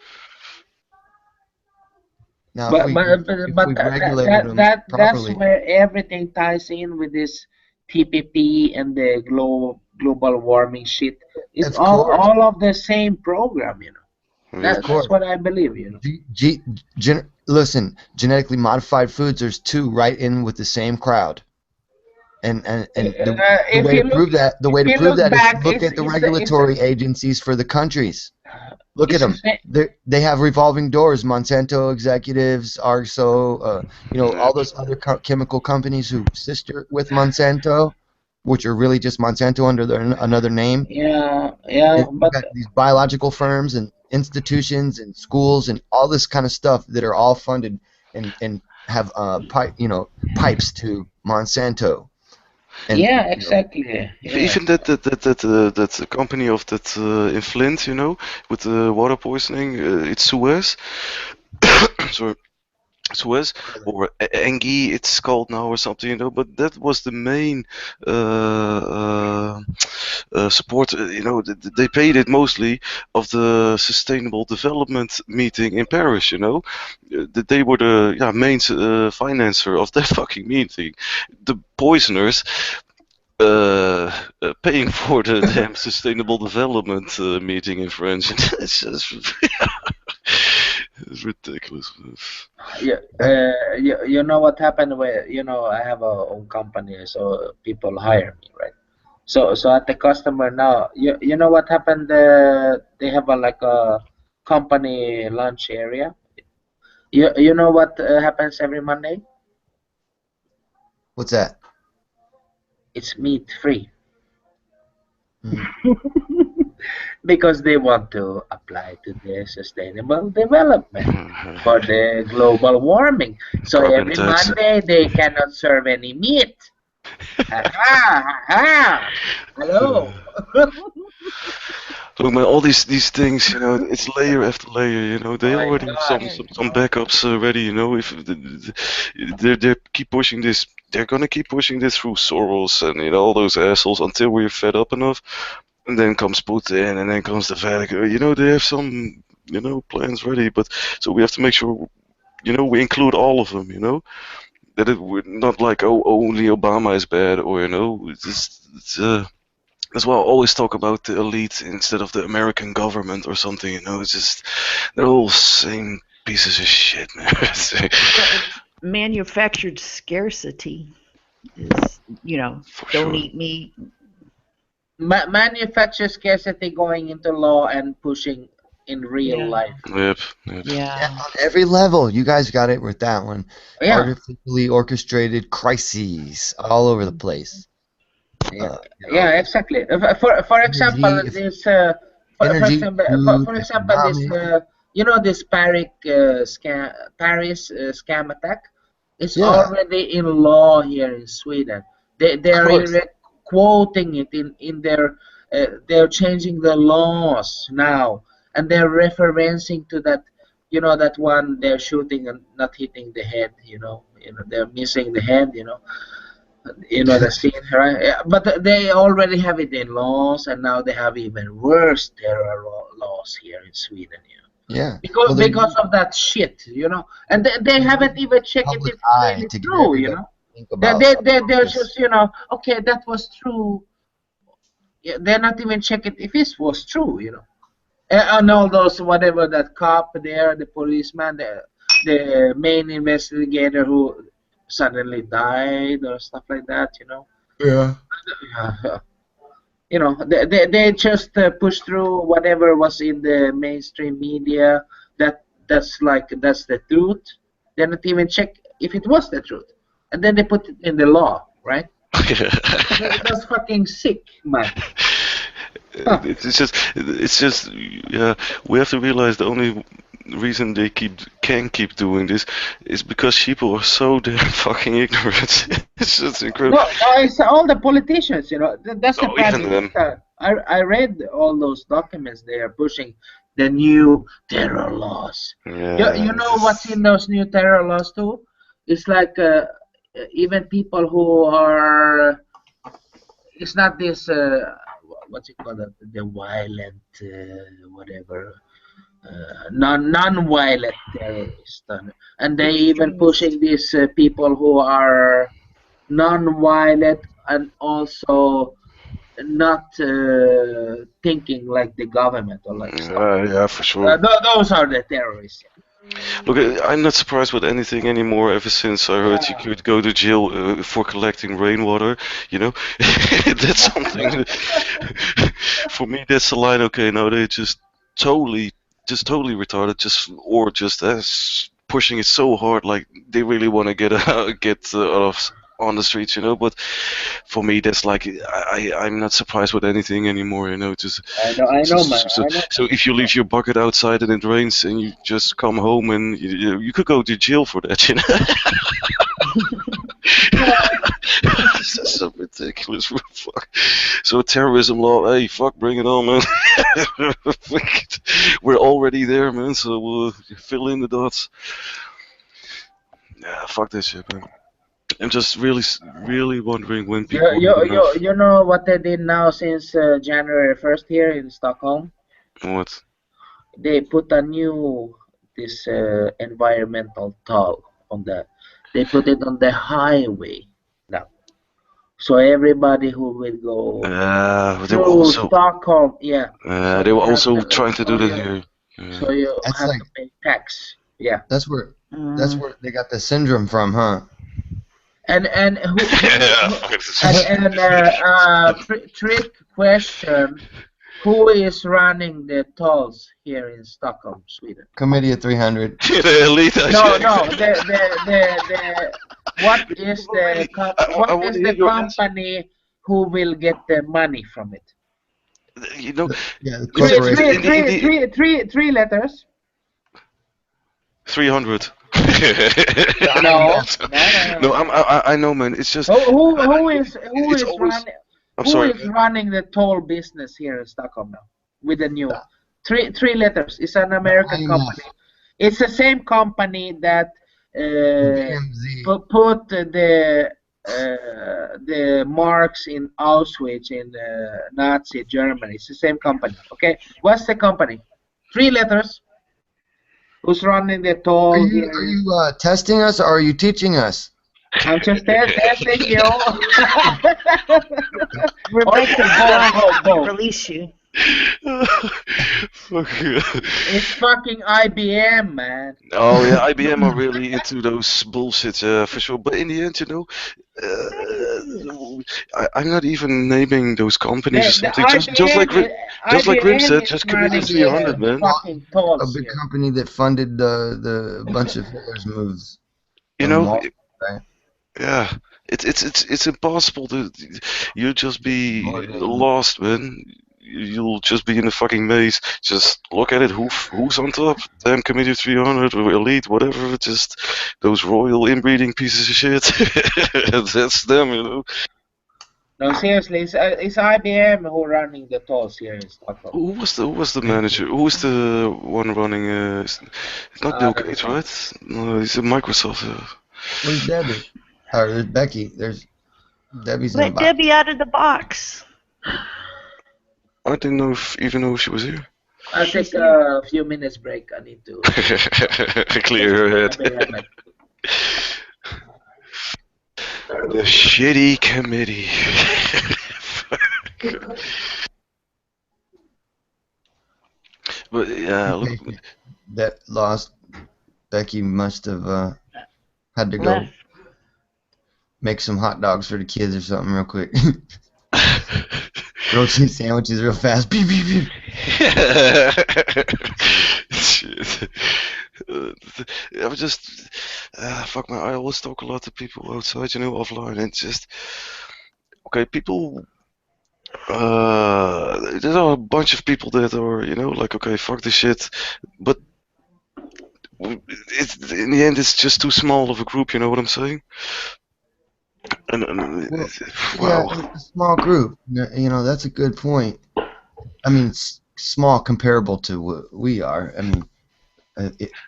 Now, But but if but, but we that, that regulated that them that that's properly, where everything ties in with this TPP and the global warming shit. It's of course, all of the same program. Yep. That's of course. what I believe. Listen, genetically modified foods. There's two right in with the same crowd, and the If way you to look prove that the if way to you prove look that is to back, look at the regulatory agencies for the countries. Look at it's the them. same. They have revolving doors. Monsanto executives, Arso, all Yep. those other chemical companies who sister with Monsanto, which are really just Monsanto under another name. Yeah, You but got these biological firms and institutions and schools and all this kind of stuff that are all funded and have pipes to Monsanto and yeah, exactly. Yeah. Even that company of that in Flint, with the water poisoning, it's Suez. Sorry, Suez or Engie, it's called now or something, But that was the main support. They paid it mostly of the Sustainable Development meeting in Paris. That they were the main financer of that fucking meeting. The poisoners paying for the damn sustainable development meeting in French. It's just it's ridiculous. Yeah, you know what happened where I have a own company, so people hire me, right? So at the customer now, you know what happened? They have like a company lunch area. You know what happens every Monday? what's that? It's meat free Mhm. because they want to apply to the sustainable development for the global warming. So Carbon every tax. Monday they cannot serve any meat. Ha ha ha! Hello. Look, man, all these things, it's layer after layer. They My already have some gosh. some, some backups ready. If they keep pushing this, they're gonna keep pushing this through Soros and all those assholes until we're fed up enough. And then comes Putin, and then comes the Vatican. They have some plans ready, but so we have to make sure we include all of them. that it would not like, oh, only Obama is bad, or that's why I always talk about the elite instead of the American government or something. It's just they're all same pieces of shit, man. Manufactured scarcity is, For don't sure. eat meat. Manufacture scarcity going into law and pushing in real Yeah. life. Yep. Yeah, Yeah. on every level. You guys got it with that one. Yeah, Artificially orchestrated crises all over the place. yeah, You know, yeah, exactly. For example, energy, this energy, food, for example this economic. this Paris scam attack is Yeah, already in law here in Sweden. They of are course. quoting it in their they're changing the laws now, and they're referencing to that, that one they're shooting and not hitting the head. They're missing the head. The scene, right? Yeah, but they already have it in laws, and now they have even worse terror laws here in Sweden. Yeah. Because Well, they of that shit, and they use haven't even checked it public if it's eye really to get true. everybody to think They about they something they like they're this. just okay, that was true. Yeah, they're not even checking if it was true. And all those whatever that cop there, the policeman, the main investigator who suddenly died or stuff like that. Yeah. Yeah. They just push through whatever was in the mainstream media. That's the truth. They don't even check if it was the truth, and then they put it in the law, right? That's fucking sick, man. Huh. It's just, yeah. We have to realize the only reason they can keep doing this is because people are so damn fucking ignorant. It's just incredible. No, it's all the politicians. That's the Oh, prime even then. minister. I read all those documents they are pushing, the new terror laws. You Yeah. know what's in those new terror laws too? It's like even people who are. It's not this. What's it called? The violent, whatever. Non-violent terrorists, and they even Extremist. pushing these people who are non-violent and also not thinking like the government or like stuff. Yeah, for sure. Those are the terrorists. Look, I'm not surprised with anything anymore ever since I heard you could go to jail for collecting rainwater. That's something. For me, that's the line. Okay, no, they totally retarded, just pushing it so hard, like they really want to get out of on the streets, But for me, that's like I'm not surprised with anything anymore, Just I so, know, man. so, I know. so if you leave your bucket outside and it rains and you just come home and you could go to jail for that, That's so ridiculous. Fuck. So terrorism law, hey, fuck, bring it on, man. We're already there, man. So we'll fill in the dots. Yeah, fuck that shit, man. I'm just really wondering when people You, will have you, you, enough. you know what they did now since January 1st here in Stockholm? What? They put a new this environmental toll on they put it on the highway now. So everybody who will go They were through also Stockholm, yeah. So they were you have also to, trying to do that here. so you That's have like to pay tax, yeah. that's where that's Mm. where they got the syndrome from, huh? And Yeah, who fuck it. and trick question: who is running the tolls here in Stockholm, Sweden? Committee of 300. The elite, I No, think. no. The what is the I what want is to hear the your answer. company who will get the money from it? You know, Yeah, the it's Three, corporation. three, in three, the three, three, three letters. 300. I don't No, know. no, no, No, no. I know, man. It's just Who it's is always. running I'm sorry, man. running the toll business here in Stockholm now with the new three letters? It's an The American IMF, company. It's the same company that the DMZ. put the marks in Auschwitz in Nazi Germany. It's the same company. Okay, what's the company? Three letters. Who's running the Are toll you here? are you testing us or are you teaching us? I'm just testing you. We're Or making both. release you. Fuck yeah. It's fucking IBM, man. Oh yeah, IBM are really into those bullshit, for sure. But in the end, I'm not even naming those companies or The something. Just like Grim IBM said, is just Committee running 300, the man. fucking A tolls big here. company that funded the bunch of Hitler's moves. You The know, mall, right? yeah. It's impossible to. You'll just be lost, man. You'll just be in a fucking maze. Just look at it. Who's on top? Damn Committee 300 or Elite, whatever. Just those royal inbreeding pieces of shit. That's them, you know. No, seriously, it's IBM who running the tolls here in Stockholm. Who was the manager? Who was the one running? It's not Bill Gates, right? No, he's at Microsoft. Where's Debbie? Or there's Becky. There's Debbie's in the Let box. Debbie out of the box. I didn't know even know she was here. I'll take a few minutes break. I need to Clear her head. The shitty committee. But yeah, look, That lost. Becky must have had to go Left. make some hot dogs for the kids or something real quick. Rotate sandwiches real fast. Beep, beep, beep. Shit. I was just fuck man. I always talk a lot to people outside, offline, and just okay, people. There are a bunch of people that are, like okay, fuck this shit, but it's in the end, it's just too small of a group. You know what I'm saying? And Yeah, wow. it's a small group. That's a good point. I mean, it's small comparable to what we are. I mean,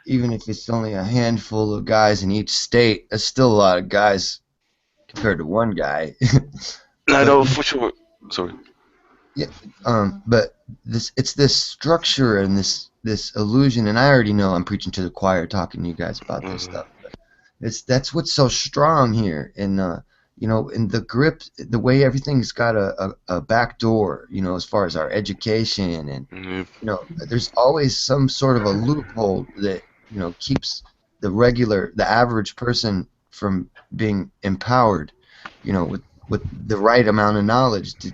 even if it's only a handful of guys in each state, that's still a lot of guys compared to one guy. I know for sure. Sorry. Yeah, but it's this structure and this illusion, and I already know I'm preaching to the choir, talking to you guys about this stuff. But that's what's so strong here, and in the grip, the way everything's got a back door, as far as our education, and there's always some sort of a loophole that keeps the average person from being empowered, with the right amount of knowledge to,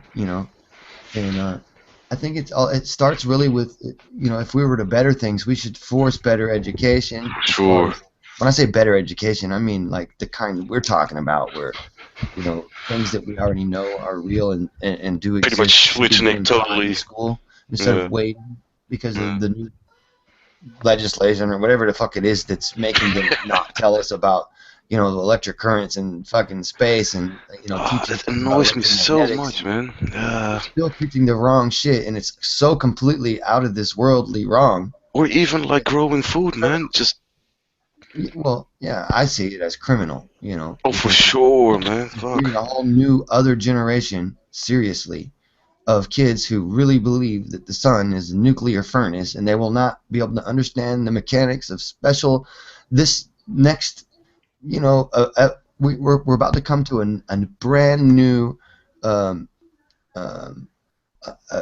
and I think it starts really with, if we were to better things, we should force better education. Sure. When I say better education, I mean like the kind we're talking about, where things that we already know are real and do exist. Pretty much switching it totally. School instead of waiting because of the new legislation or whatever the fuck it is that's making them not tell us about electric currents and fucking space and that annoys me so much, man. Still teaching the wrong shit, and it's so completely out of this worldly wrong. Or even like growing food, man. Just well, yeah, I see it as criminal, Oh, for sure, man. Fuck. A whole new other generation, seriously, of kids who really believe that the sun is a nuclear furnace, and they will not be able to understand the mechanics of this next. We're about to come to a brand new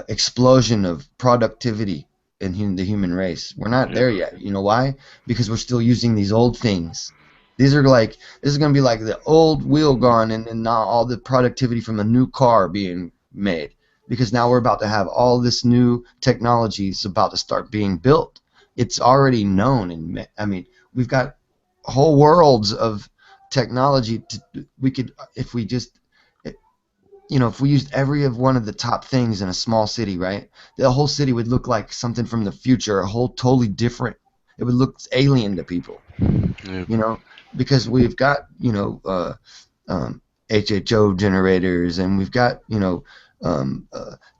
explosion of productivity in the human race. We're not there yet. You know why? Because we're still using these old things. This is going to be like the old wheel gone, and now all the productivity from a new car being made. Because now we're about to have all this new technology is about to start being built. It's already known, and I mean, we've got whole worlds of technology. We could, if we just, if we used every one of the top things in a small city, right? The whole city would look like something from the future, a whole totally different. It would look alien to people, because we've got HHO generators, and we've got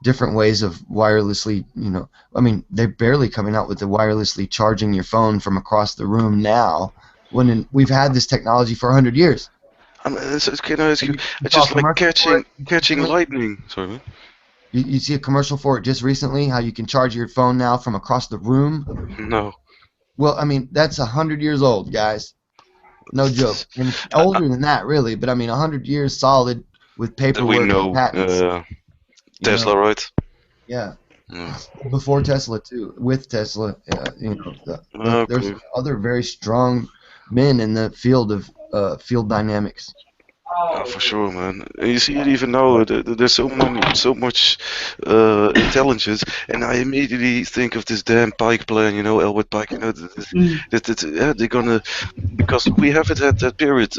different ways of wirelessly, I mean, they're barely coming out with the wirelessly charging your phone from across the room now, when we've had this technology for 100 years. Can I ask you? I just like catching lightning. Sorry, man. You see a commercial for it just recently? How you can charge your phone now from across the room? No. Well, I mean, that's 100 years old, guys. No joke. And older than that, really. But I mean, 100 years solid with We paperwork and know patents. You Tesla, know, right? yeah. Yeah. Before Tesla too, with Tesla, there's Okay. other very strong men in the field of field dynamics. For sure, man. And you see it even now. There's so much intelligence, and I immediately think of this damn Pike plan. You know, Elwood Pike. You know, Mm. they're gonna, because we have it at that period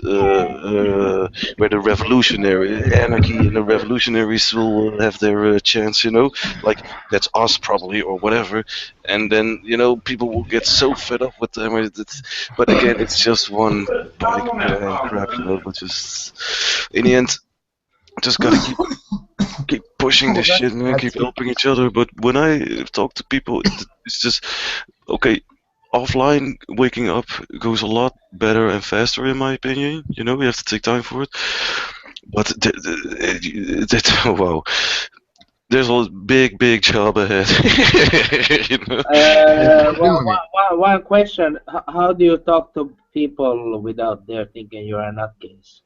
where the revolutionary anarchy and the revolutionaries will have their chance. You know, like that's us probably or whatever, and then people will get so fed up with them. But again, it's just one Pike plan crap. But just in the end, just gotta keep pushing this shit, man. Keep That's helping each other. But when I talk to people, it's just okay. Offline, waking up goes a lot better and faster, in my opinion. We have to take time for it. But wow, there's a big job ahead. you know? One question: how do you talk to people without their thinking you are a nutcase?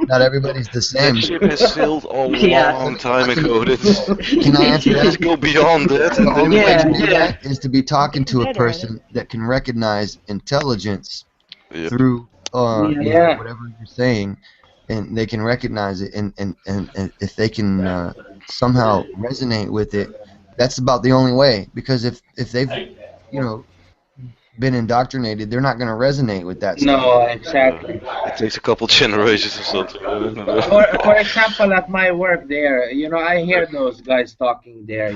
not everybody's the same. That ship has sailed a Yeah. long time ago. Can I answer Let's that? go beyond that, The and then only way to do Yeah. that is to be talking to a Better. person that can recognize intelligence yeah. through Yeah. whatever you're saying, and they can recognize it, and if they can somehow resonate with it, that's about the only way. Because if they've been indoctrinated, they're not going to resonate with that stuff. No, exactly. It takes a couple generations or something. I don't know. For example, at my work there, I hear those guys talking there,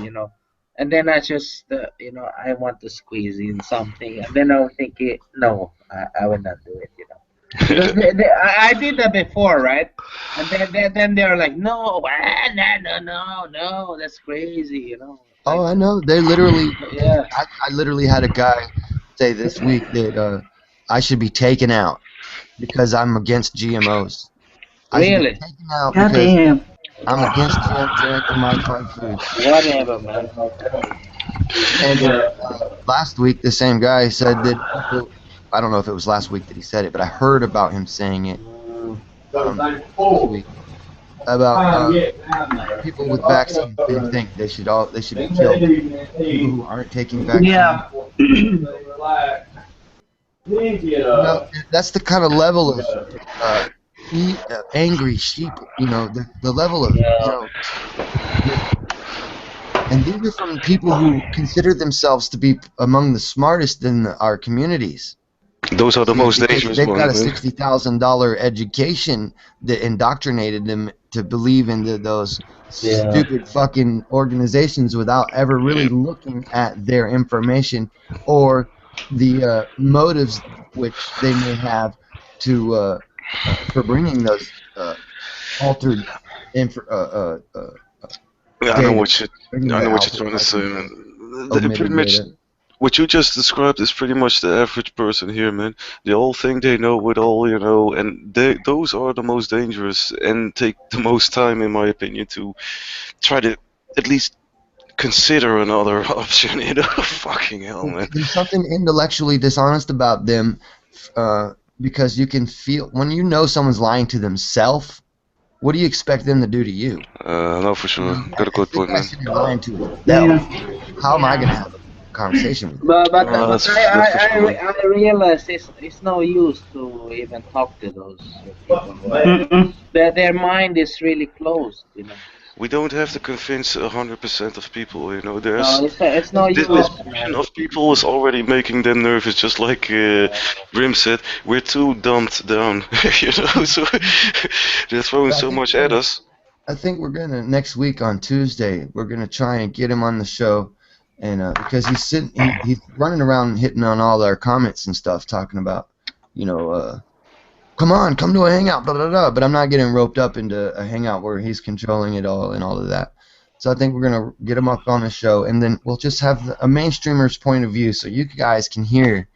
and then I just, I want to squeeze in something, and then I was thinking, no, I will not do it. Because I did that before, right? And then they're like, no, no, that's crazy. Oh, I know. They literally, Yeah. I literally had a guy say this week that I should be taken out because I'm against GMOs. I should be Really? taken out God because damn. I'm against genetically modified foods. Whatever, man. And last week, the same guy said that people, I don't know if it was last week that he said it, but I heard about him saying it this week about people with vaccines. They think they should be killed. People who aren't taking vaccines. Yeah. That's the kind of level of angry sheep. The level of and these are from people who consider themselves to be among the smartest in our communities. Those are the most Because dangerous they've got a ones. $60,000 education that indoctrinated them to believe in those stupid fucking organizations without ever really looking at their information or the motives which they may have to for bringing those altered Yeah, I know data, what you're trying to say, man. Pretty omitted much data. what you just described is pretty much the average person here, man. They all think they know it all, and those are the most dangerous and take the most time, in my opinion, to try to at least consider another option. Fucking hell, man. There's something intellectually dishonest about them, because you can feel when you know someone's lying to themselves. What do you expect them to do to you? No, for sure. Got a good point, man. If they're lying to themselves, Yeah. how am I going to have a conversation with them? But That's for sure. I realize it's no use to even talk to those people. Mm-mm. Their mind is really closed. We don't have to convince 100% of people, No, There's it's no this use, portion man. of people is already making them nervous, just like Grim said. We're too dumbed down, So they're throwing But I so think much at us. I think we're gonna next week on Tuesday. We're gonna try and get him on the show, and because he's running around hitting on all our comments and stuff, talking about, come to a hangout, blah blah blah. But I'm not getting roped up into a hangout where he's controlling it all and all of that. So I think we're gonna get him up on the show, and then we'll just have a mainstreamer's point of view, so you guys can hear,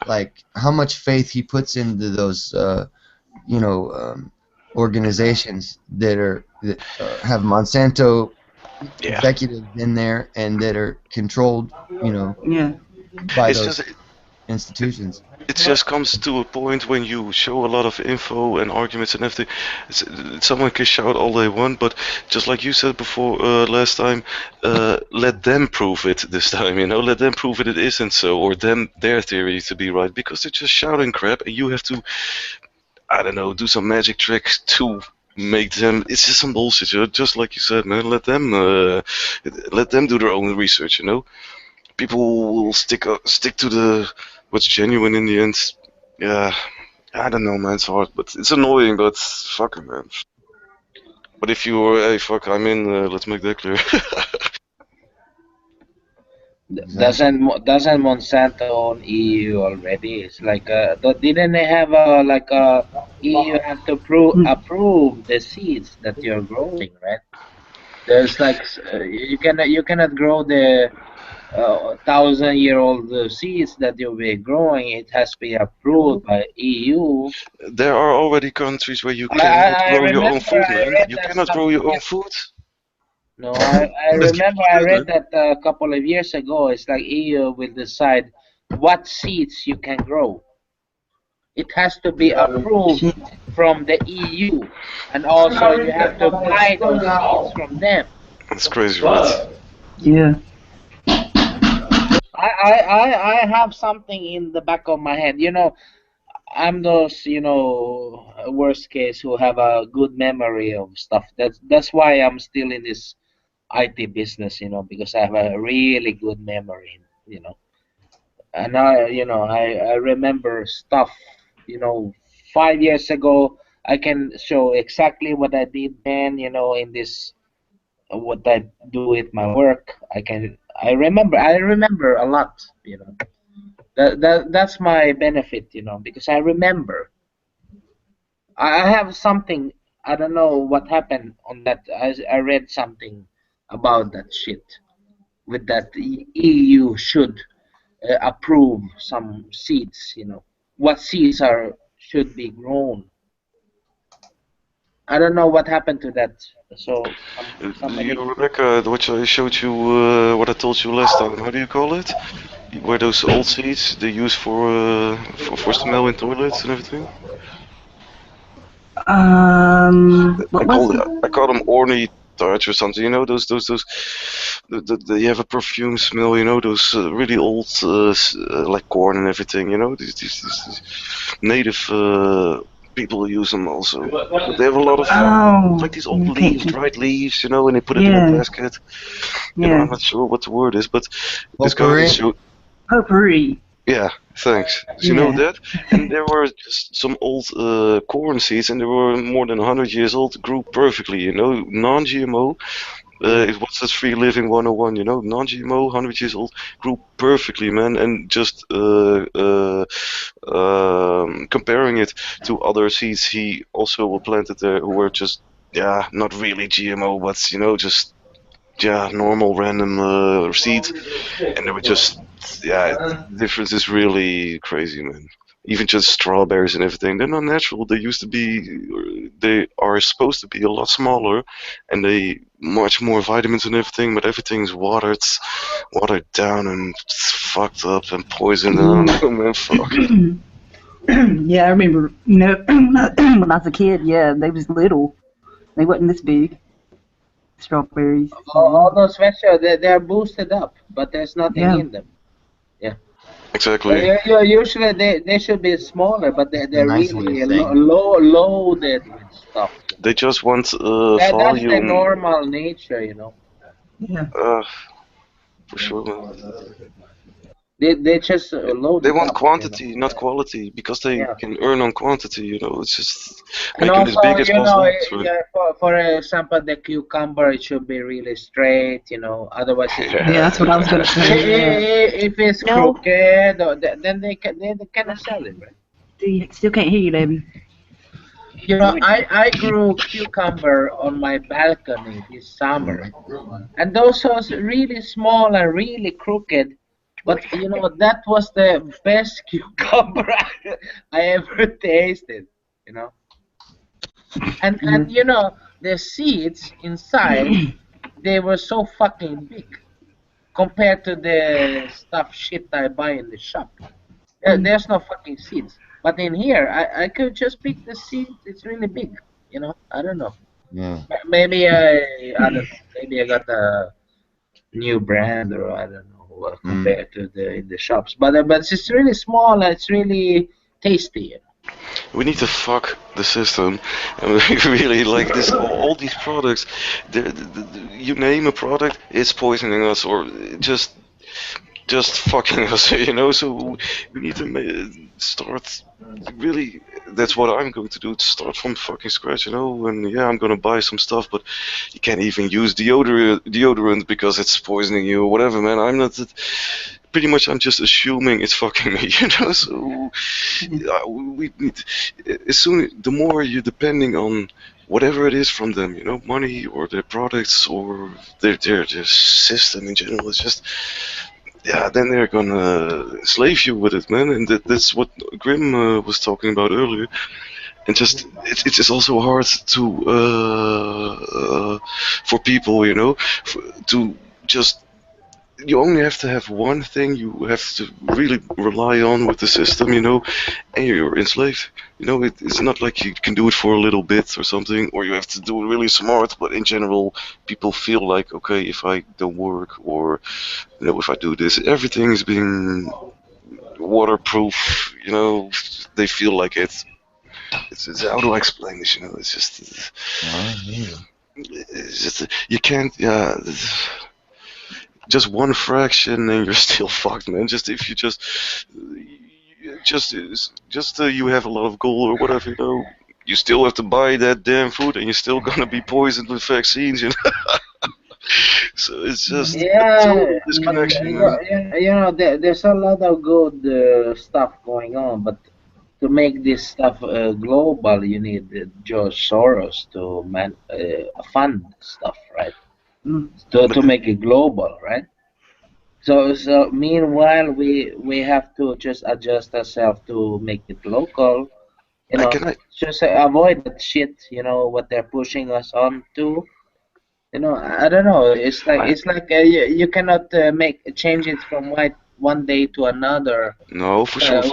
like how much faith he puts into those, organizations that have Monsanto executives in there and that are controlled, Yeah. by It's those just institutions. It just comes to a point when you show a lot of info and arguments and everything. Someone can shout all they want, but just like you said before, last time, let them prove it this time. You know, let them prove it isn't so, or them their theory to be right, because they're just shouting crap, and you have to, I don't know, do some magic tricks to make them. It's just some bullshit. Just like you said, man. Let them do their own research. You know, people will stick to the what's genuine in the end. Yeah, I don't know, man. It's hard, but it's annoying. But fuck it, man. But if you, hey, fuck, I'm in. Let's make that clear. Doesn't Monsanto own EU already? It's like didn't they have EU have to approve the seeds that you're growing, right? There's like you cannot grow the 1,000-year-old seeds that you'll be growing. It has to be approved by EU. There are already countries where you I, cannot I grow your own remember food, I man. read You that cannot grow your own food. No, I Let's keep remember it I real, read man. that a couple of years ago. It's like EU will decide what seeds you can grow. It has to be approved Shit. from the EU, and also you have to buy those seeds from them. That's crazy, right? Yeah. I have something in the back of my head. I'm those, worst case who have a good memory of stuff. That's why I'm still in this IT business, because I have a really good memory, And I remember stuff, 5 years ago. I can show exactly what I did then, in this what I do with my work. I remember a lot, That's my benefit, because I remember. I have something. I don't know what happened on that. I read something about that shit with that EU should approve some seeds. What seeds are should be grown. I don't know what happened to that. So You, somebody. Rebecca, what I showed you, what I told you last time. How do you call it? Where those old seeds they use for smell in toilets and everything. What was it? I call them orny tarts or something. You know those. You have a perfume smell. You know those really old like corn and everything. You know these native people use them also. But they have a lot of Oh, like these old you can't leaves, keep. dried leaves. You know, and they put it in a Yeah, basket. You know, yeah. I'm not sure what the word is, but this guy Potpourri. showed. Potpourri. Yeah, thanks. Do you know Yeah. that? And there were just some old corn seeds, and they were more than 100 years old, grew perfectly, you know, non-GMO. It was just free living 101, you know, non-GMO, 100 years old, grew perfectly, man. And just comparing it to other seeds he also planted there who were just, yeah, not really GMO, but, you know, just, yeah, normal random seeds. And they were just, yeah, the difference is really crazy, man. Even just strawberries and everything, they're not natural. They are supposed to be a lot smaller, and they much more vitamins and everything. But everything's watered down and fucked up and poisoned. I don't know, man. Fuck. Yeah, I remember. When I was a kid, yeah, they was little. They wasn't this big. Strawberries. All those vegetables, they're boosted up, but there's nothing Yeah. in them. Yeah. Exactly. Usually they should be smaller, but The they're nice way really of saying. loaded with stuff. They just want That's the volume. normal nature. Yeah. For sure, man. They just load They it want up. quantity, not quality, because they Yeah. can earn on quantity. You know, it's just And make them as also, big as possible. That's right. yeah, for example, the cucumber, it should be really straight. Otherwise it's Yeah, that's what I was gonna say. Yeah. if it's No. crooked, then they cannot sell it, right? Still can't hear you, David. I grew cucumber on my balcony this summer, and those was really small and really crooked. But that was the best cucumber I ever tasted. You know, and the seeds inside they were so fucking big compared to the stuff shit I buy in the shop. There's no fucking seeds. But in here, I could just pick the seeds. It's really big. I don't know. Yeah. Maybe I don't know. Maybe I got a new brand, or I don't know, Mm. compared to the in the shops. But it's really small and it's really tasty. We need to fuck the system, and we really like this. All these products, you name a product, it's poisoning us or just fucking us, So we need to start. Really, that's what I'm going to do. To start from fucking scratch, And yeah, I'm gonna buy some stuff, but you can't even use deodorant because it's poisoning you or whatever, man. I'm not. Pretty much, I'm just assuming it's fucking me, So we need. As soon, the more you're depending on whatever it is from them, money or their products or their system in general, it's just yeah, then they're gonna slave you with it, man, and that's what Grim was talking about earlier. And just it's just also hard to for people, to just you only have to have one thing you have to really rely on with the system, and you're enslaved. It's not like you can do it for a little bit or something, or you have to do it really smart. But in general, people feel like, okay, if I don't work or if I do this, everything is being waterproof. They feel like it's how do I explain this? It's just you can't. Yeah, just one fraction and you're still fucked, man. Just if you just you have a lot of gold or whatever, you still have to buy that damn food and you're still gonna be poisoned with vaccines, So it's just a total disconnection, man. There's a lot of good stuff going on, but to make this stuff global, you need George Soros to fund stuff, right? To make it global, right? So meanwhile, we have to just adjust ourselves to make it local. Can I? Just avoid that shit. What they're pushing us on to. I don't know. It's like you cannot make changes from one day to another. No, for sure.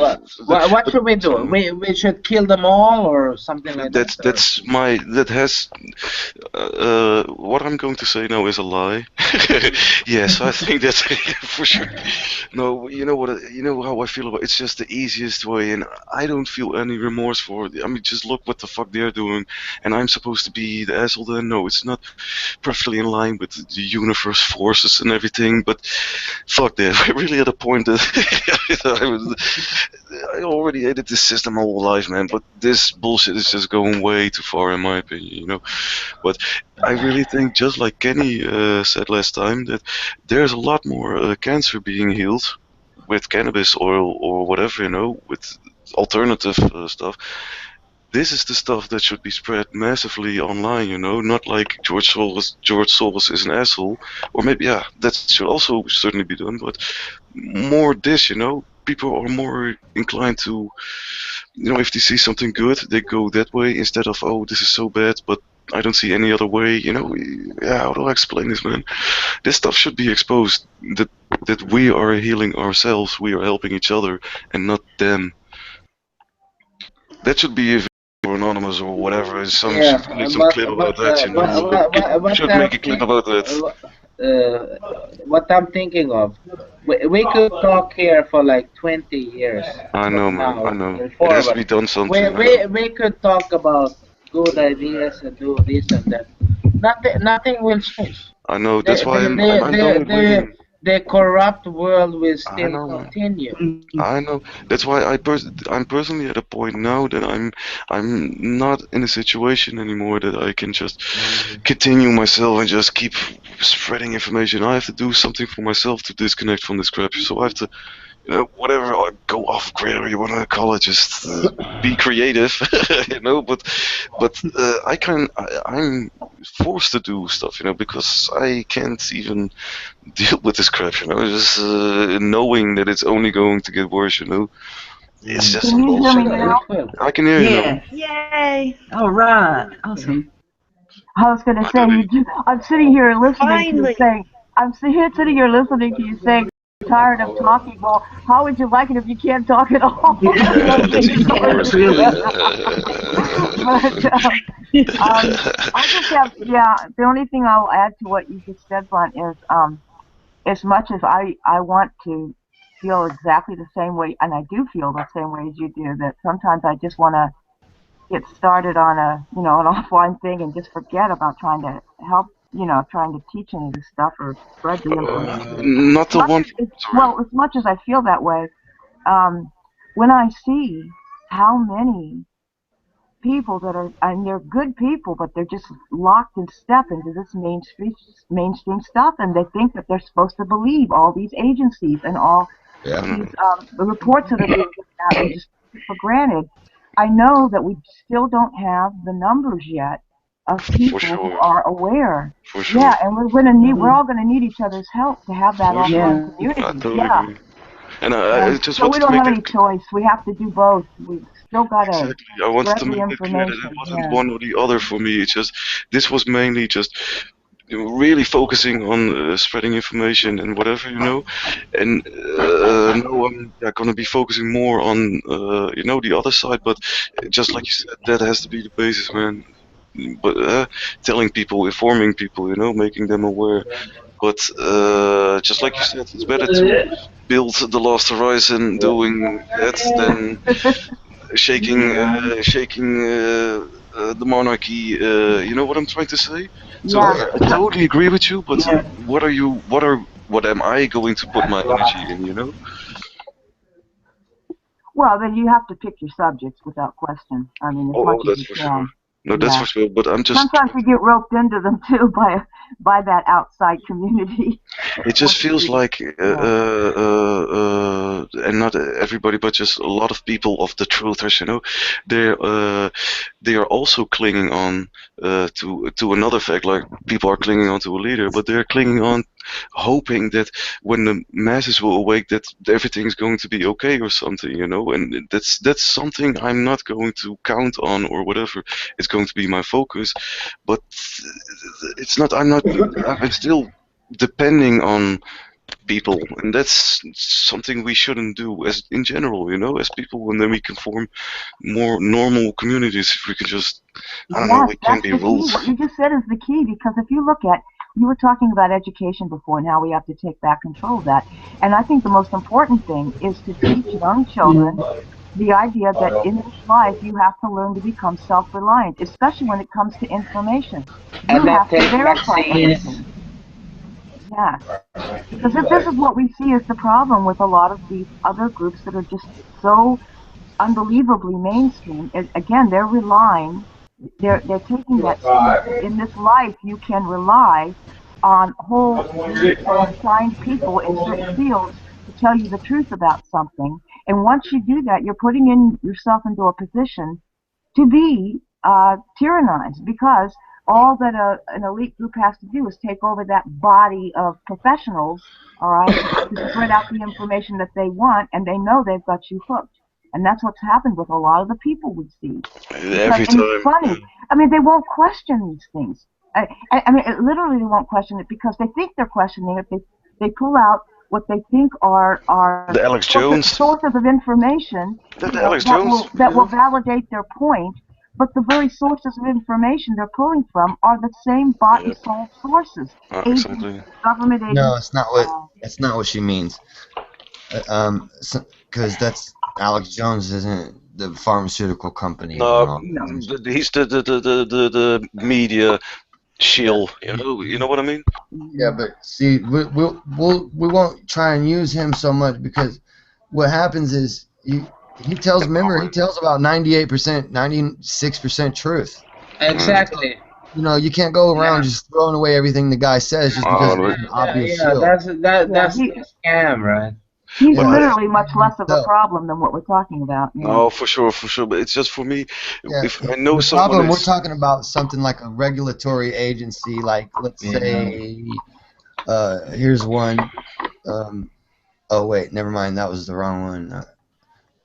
What should we do? We should kill them all or something like that. That has what I'm going to say now is a lie. Yes, I think that's for sure. No, you know what? You know how I feel about it. It's just the easiest way, and I don't feel any remorse for it. I mean, just look what the fuck they're doing, and I'm supposed to be the asshole. Then no, it's not perfectly in line with the universe forces and everything. But fuck that. We're really at a point that I already hated this system my whole life, man. But this bullshit is just going way too far, in my opinion. But I really think, just like Kenny said last time, that there's a lot more cancer being healed with cannabis oil or whatever, with alternative stuff. This is the stuff that should be spread massively online, not like George Soros is an asshole, or maybe that should also certainly be done, but more this, people are more inclined to, if they see something good, they go that way instead of, oh, this is so bad, but I don't see any other way, Yeah, how do I explain this, man? This stuff should be exposed, that we are healing ourselves, we are helping each other, and not them. That should be a or anonymous or whatever. Should make some clip about that, should make a clip about that. What I'm thinking of, we could talk here for like 20 years. I know, man. Now, I know. It forward. has to be done something. We could talk about good ideas and do this and that. Nothing will change. I know. That's why I'm done waiting. The corrupt world will still continue. I know. That's why I'm personally at a point now that I'm not in a situation anymore that I can just continue myself and just keep spreading information. I have to do something for myself to disconnect from this crap. So I have to, whatever, go off grid or you want to call it, just be creative, But I'm forced to do stuff, because I can't even deal with this crap, just knowing that it's only going to get worse, It's just Can you hear me now? I can hear you now. Yay! All right, awesome. I was going to say, I'm sitting here listening to you say, I'm sitting here listening to you say, tired of talking. Well, how would you like it if you can't talk at all? That's even worse. Really. But I just have, yeah. The only thing I'll add to what you just said, Blunt, is as much as I want to feel exactly the same way, and I do feel the same way as you do, that sometimes I just want to get started on an offline thing and just forget about trying to help, trying to teach any of this stuff or spread the information. Not the one. Sorry. Well, as much as I feel that way, um, when I see how many people that are, and they're good people, but they're just locked in step into this mainstream stuff, and they think that they're supposed to believe all these agencies and all Yeah. these the reports that are being given out and just take it for granted. I know that we still don't have the numbers yet of people For who sure. are aware. For sure. Yeah, and we're all gonna need each other's help to have that For sure. offline I community. totally Yeah. agree. And I just So we wanted to don't make have any that choice. We have to do both. We've still got to exactly. I wanted spread to the make that clear that it information. wasn't Yeah. one or the other for me. It's just this was mainly just really focusing on spreading information and whatever, and now I'm gonna be focusing more on the other side. But just like you said, that has to be the basis, man. But telling people, informing people, making them aware. But just like you said, it's better to build the last horizon doing that than shaking the monarchy. You know what I'm trying to say? So Yeah. I totally agree with you, but what am I going to put my energy in? Well, then you have to pick your subjects without question. I mean, as much Oh, as that's you for sure. can. No, that's Yeah. for sure. But I'm just Sometimes you get roped into them too by that outside community. it just feels like, Yeah. and not everybody, but just a lot of people of the truthers, they're they are also clinging on to another fact, like people are clinging on to a leader, but they're clinging on, hoping that when the masses will awake, that everything's going to be okay or something, and that's something I'm not going to count on or whatever. It's going to be my focus, but it's not. I'm still depending on people, and that's something we shouldn't do as in general, as people, and then we can form more normal communities if we can just, I don't know, Yes, we can that's be the key. rules. What you just said is the key, because if you look at, you were talking about education before and how we have to take back control of that. And I think the most important thing is to teach young children the idea that in this life you have to learn to become self-reliant, especially when it comes to information. You And not have to take verify vaccines. everything. Yes. Because if this is what we see as the problem with a lot of these other groups that are just so unbelievably mainstream, again, they're taking that stance that in this life you can rely on whole groups of assigned people in certain fields to tell you the truth about something. And once you do that, you're putting in yourself into a position to be tyrannized, because all that an elite group has to do is take over that body of professionals, all right, to spread out the information that they want, and they know they've got you hooked. And that's what's happened with a lot of the people we see. Because, Every and it's time. funny, I mean, they won't question these things. I mean, literally, they won't question it because they think they're questioning it. They pull out what they think are The Alex Jones. sources of information, The Alex Jones. that will validate their point. But the very sources of information they're pulling from are the same bought and Yep. sold sources, Exactly. government No, agents. that's not what she means. Because that's Alex Jones isn't the pharmaceutical companies and No, all. No, he's the media shill. You know what I mean? Yeah, but see, we won't try and use him so much, because what happens is he tells. Remember, he tells about 98%, 96% truth. Exactly. You can't go around Yeah. just throwing away everything the guy says just because But, it's an obvious Yeah, shield. that's yeah, the scam, right? he's but literally much less of a So, problem than what we're talking about. Yeah. no, for sure. But it's just for me. yeah, If I know the someone problem, we're is, talking about something like a regulatory agency, like let's Yeah. say, here's one. Oh wait, never mind. That was the wrong one.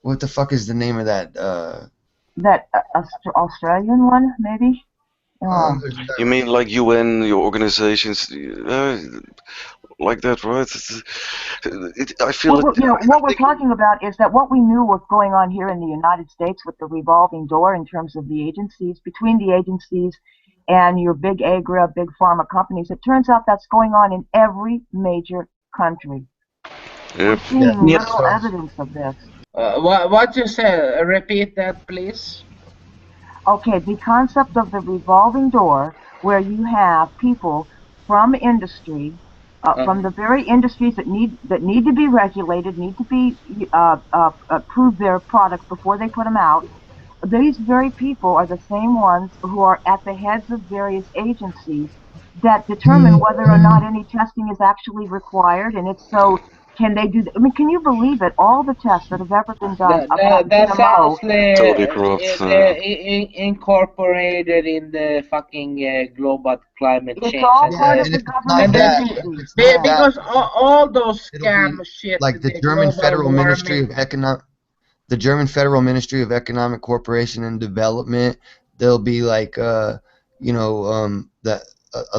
What the fuck is the name of that? That Australian one, maybe. There's a you better mean like UN, your organizations? like that, right? I feel What, it. what we're talking about is that what we knew was going on here in the United States with the revolving door in terms of the agencies, between the agencies and your big agri, big pharma companies, it turns out that's going on in every major country. We're Yep. seeing Yep. little evidence of this. What you said? Repeat that, please. Okay, the concept of the revolving door, where you have people from industry, from the very industries that need to be regulated, need to be prove their products before they put them out. These very people are the same ones who are at the heads of various agencies that determine whether or not any testing is actually required, and if so, can they do? I mean, can you believe it? All the tests that have ever been done about That GMO. sounds Totally corrupt. incorporated in the fucking global climate It's change all and part Yeah, of and the if it's not government and that, the, if agency. it's not that, because all those it'll be scam shit, like the the German global Federal Ministry warming. of the German Federal Ministry of Economic Cooperation and Development. There'll be like, a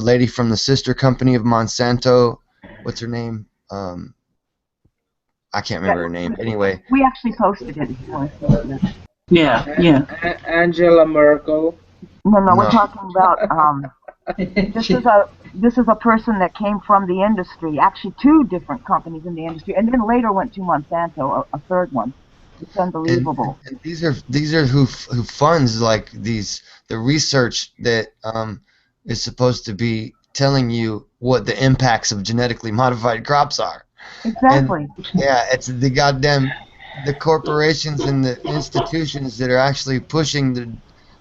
lady from the sister company of Monsanto. What's her name? I can't remember her name. Anyway, We actually posted it if you want to see it. Yeah, yeah. Angela Merkel. No, we're no. talking about this is a person that came from the industry, actually two different companies in the industry, and then later went to Monsanto, a third one. It's unbelievable. And these are who funds like the research that is supposed to be telling you what the impacts of genetically modified crops are. And Exactly. yeah, it's the corporations and the institutions that are actually pushing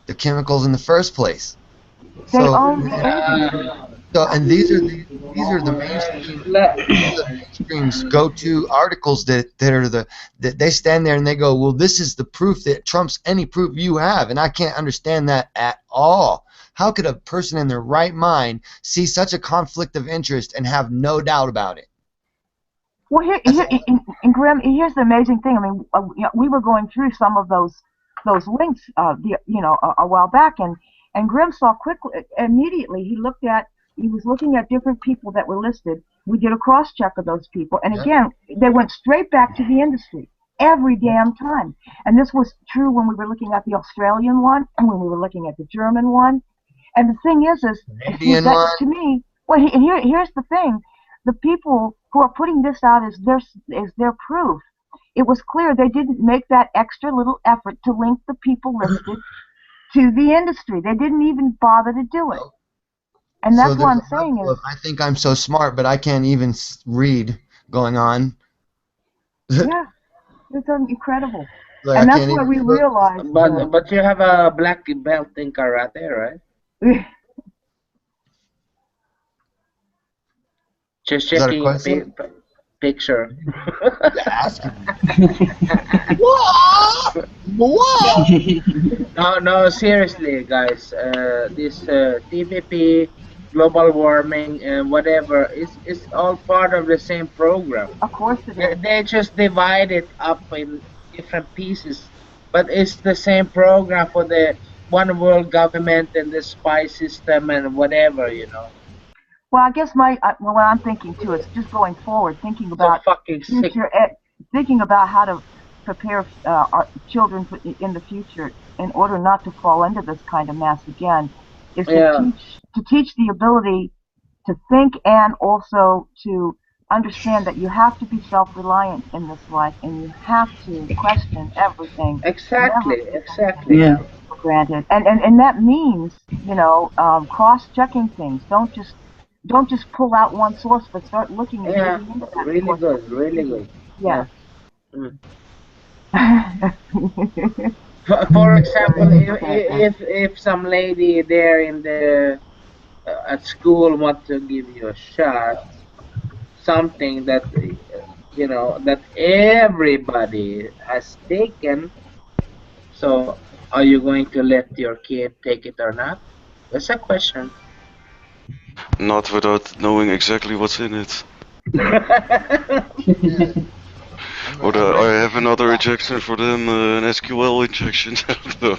the chemicals in the first place. They So own the agency. and these are the mainstream these are the mainstream's go-to articles that they stand there and they go, well, this is the proof that trumps any proof you have, and I can't understand that at all. How could a person in their right mind see such a conflict of interest and have no doubt about it? Well, in Graham, here's the amazing thing. I mean, we were going through some of those links, a while back, and Graham saw quickly, immediately. He was looking at different people that were listed. We did a cross check of those people, and again, they went straight back to the industry every damn time. And this was true when we were looking at the Australian one, and when we were looking at the German one. And the thing is Canadian that one. to me, well, here's the thing: the people who are putting this out as their proof. It was clear they didn't make that extra little effort to link the people listed to the industry. They didn't even bother to do it. And that's So what there's I'm a saying level is, of I think I'm so smart, but I can't even read going on. yeah, it's incredible. Like I And that's can't why even we look. realized But you have a black belt in karate, right? Just Is that a checking your question? picture. Asking me. What? What? No, seriously, guys. This TVP, global warming, and whatever is all part of the same program. of course it is. They just divide it up in different pieces, but it's the same program for the one world government and the spy system and whatever, Well, I guess what I'm thinking too is just going forward, thinking So about fucking sick. thinking about how to prepare our children in the future in order not to fall into this kind of mess again, is Yeah, to teach the ability to think and also to understand that you have to be self-reliant in this life and you have to question everything. Never take anything exactly. Yeah. for granted, and that means cross-checking things. Don't just pull out one source, but start looking and Yeah, digging into that really source. good, really good. Yeah. Yes. Mm. Very For example, important. if some lady there in the at school want to give you a shot, something that that everybody has taken. So, are you going to let your kid take it or not? That's a question. Not without knowing exactly what's in it. Yeah. I Or I have another injection for them, an SQL injection. No,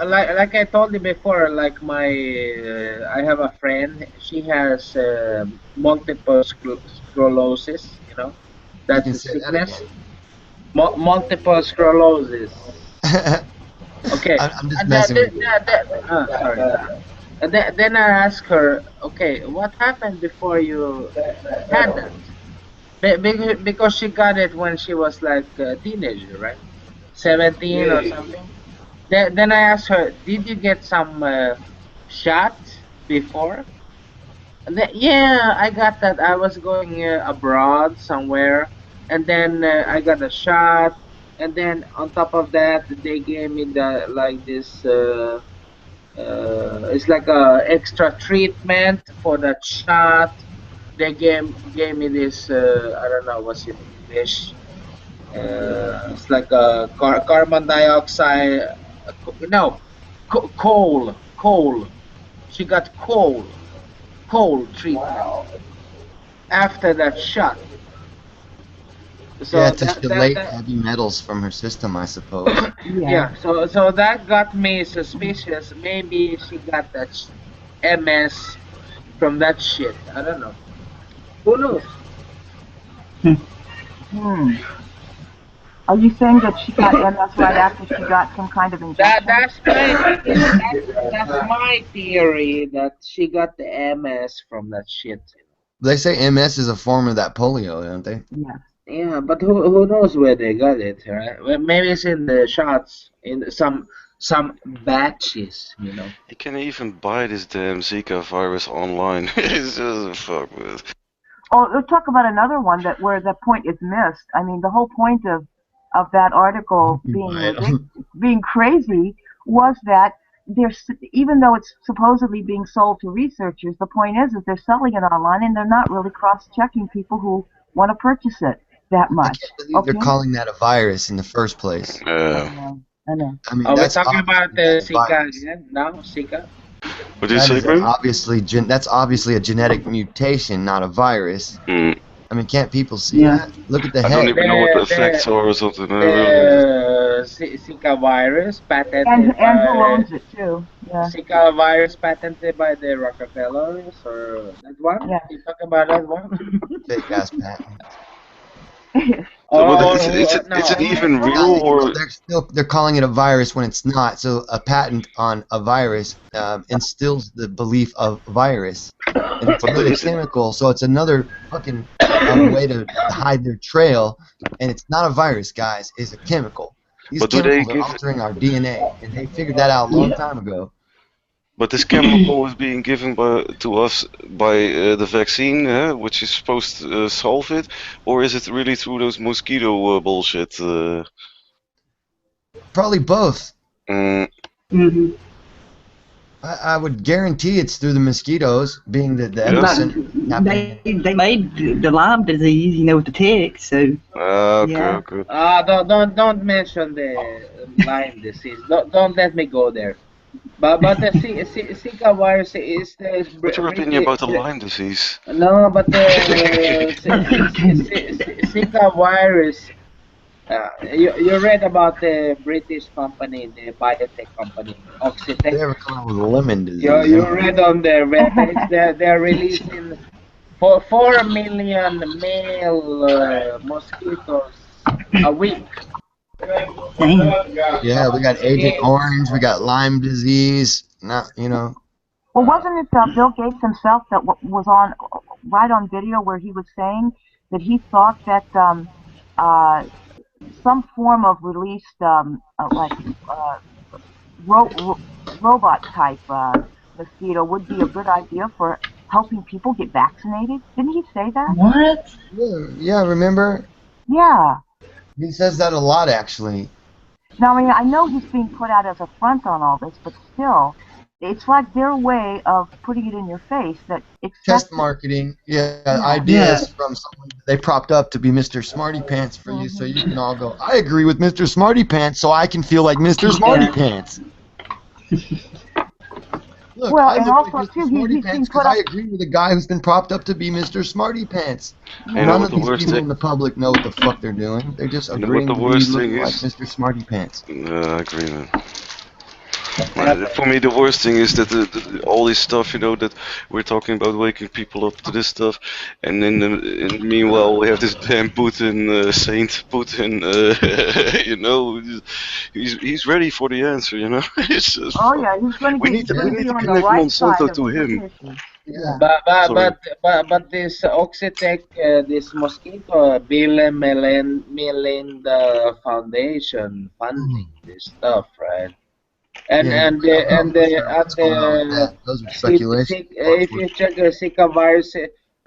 like I told you before, like I have a friend. She has multiple sclerosis. You know, You that's can a say that sickness. again. Multiple sclerosis. Okay, I'm just and messing with you. sorry. And then I asked her, okay, what happened before you had that? Because she got it when she was like a teenager, right? 17 or something. Then I asked her, did you get some shots before? And then, yeah, I got that. I was going abroad somewhere, and then I got a shot. And then on top of that, they gave me the like this. It's like a extra treatment for that shot. They gave me this. I don't know what's in English. It's like a carbon dioxide. No, coal. She got coal treatment after that shot. Yeah, So to chelate heavy metals from her system, I suppose. yeah. So that got me suspicious. Maybe she got that MS from that shit. I don't know. Who knows? Hmm. Are you saying that she got MS right after she got some kind of injection? That's my theory that she got the MS from that shit. They say MS is a form of that polio, don't they? Yeah. Yeah, but who knows where they got it, right? Well, maybe it's in the shots, in some batches, you know. you can even buy this damn Zika virus online. It's just fuck with. Oh, let's talk about another one that where the point is missed. I mean, the whole point of that article being crazy was that there's even though it's supposedly being sold to researchers, the point is that they're selling it online and they're not really cross-checking people who want to purchase it that I much. can't believe they're calling that a virus in the first place. I know. I mean, Are we that's talking about obviously not a Zika virus. again? No, Zika. What did you That say, is Grim? that's obviously a genetic mutation, not a virus. Hmm. I mean, can't people see that? Look at the I don't head. even know what the effects are or something. Zika virus patented And by who owns it too? Yeah. Zika virus patented by the Rockefellers or that one? Yeah. You talking about that one? Fake ass patent. But No. is it even Yeah, real or? they're calling it a virus when it's not. So a patent on a virus instills the belief of virus, and it's But made a is it? chemical. So it's another fucking way to hide their trail. And it's not a virus, guys. It's a chemical. These But do they chemicals are give? altering our DNA, and they figured that out a long time ago. But this chemical is being given to us by the vaccine, which is supposed to solve it, or is it really through those mosquito bullshit? Probably both. Mm, I would guarantee it's through the mosquitoes, being the epicenter happening. They made the Lyme disease, with the ticks. So okay, yeah. okay. Don't mention the Lyme disease. Don't let me go there. But the Zika virus is the What's your opinion about the Lyme disease? no, but the Zika virus. You read about the British company, the biotech company, Oxitec. They ever come out with lemon disease? You read on their webpage they're releasing 4 million male mosquitoes a week. Yeah, we got Agent Orange, we got Lyme disease. Well, wasn't it Bill Gates himself that was on right on video where he was saying that he thought that some form of released robot type mosquito would be a good idea for helping people get vaccinated? Didn't he say that? What? Yeah, remember? Yeah. He says that a lot, actually. Now, I mean, I know he's being put out as a front on all this, but still, it's like their way of putting it in your face that it's Test marketing, ideas from someone they propped up to be Mr. Smarty Pants for you, so you can all go, I agree with Mr. Smarty Pants, so I can feel like Mr. Smarty Pants. Look, Well, I and look like also Mr. too, Smarty he's being Pants because put up. I agree with a guy who's been propped up to be Mr. Smarty Pants. You know None what of the these worst people thing? in the public know what the fuck they're doing. They're just You know what agreeing the to be worst thing looking like is? Mr. Smarty Pants. I agree, man. But For me, the worst thing is that all this stuff, that we're talking about waking people up to this stuff, and then meanwhile we have this damn Putin, Saint Putin, he's ready for the answer, It's just Oh fuck. yeah, he's going to We get. need He's to going we to need be to on the connect right side Monsanto of to this him. issue. Yeah. Sorry. but this Oxitec, this mosquito Bill and Melinda Foundation funding this stuff, right? And Yeah, and I the don't and know for the sure and what's going on with the that. Those are speculation if reports. you check the Zika virus,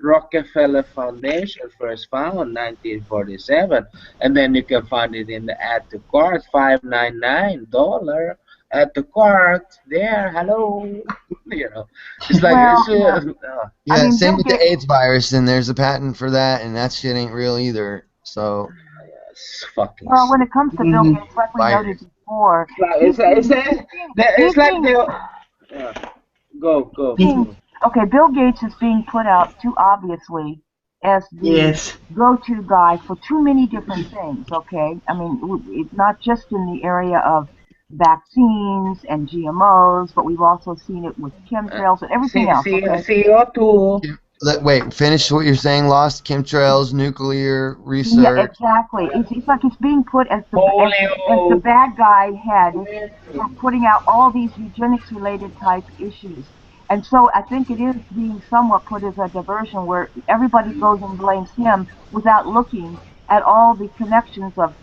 Rockefeller Foundation first found 1947, and then you can find it in the add to cart $599 add to cart there. Hello, it's like Well, it's yeah. I Yeah, mean, same Bill with the Gates. AIDS virus, and there's a patent for that, and that shit ain't real either. So, it's fucking Well, when it comes to Bill stupid. Gates, like we noted virus. before, It's like it's, he's it's like being the yeah. Go. being okay. Bill Gates is being put out too obviously as the Yes. go-to guy for too many different things. Okay, I mean, it's not just in the area of vaccines and GMOs, but we've also seen it with chemtrails and everything else. Okay. CO2. Wait, finish what you're saying. Lost chemtrails, nuclear Yeah, research. exactly. It's like it's being put as the Polio. bad guy head for putting out all these eugenics related type issues. And so I think it is being somewhat put as a diversion where everybody goes and blames him without looking at all the connections of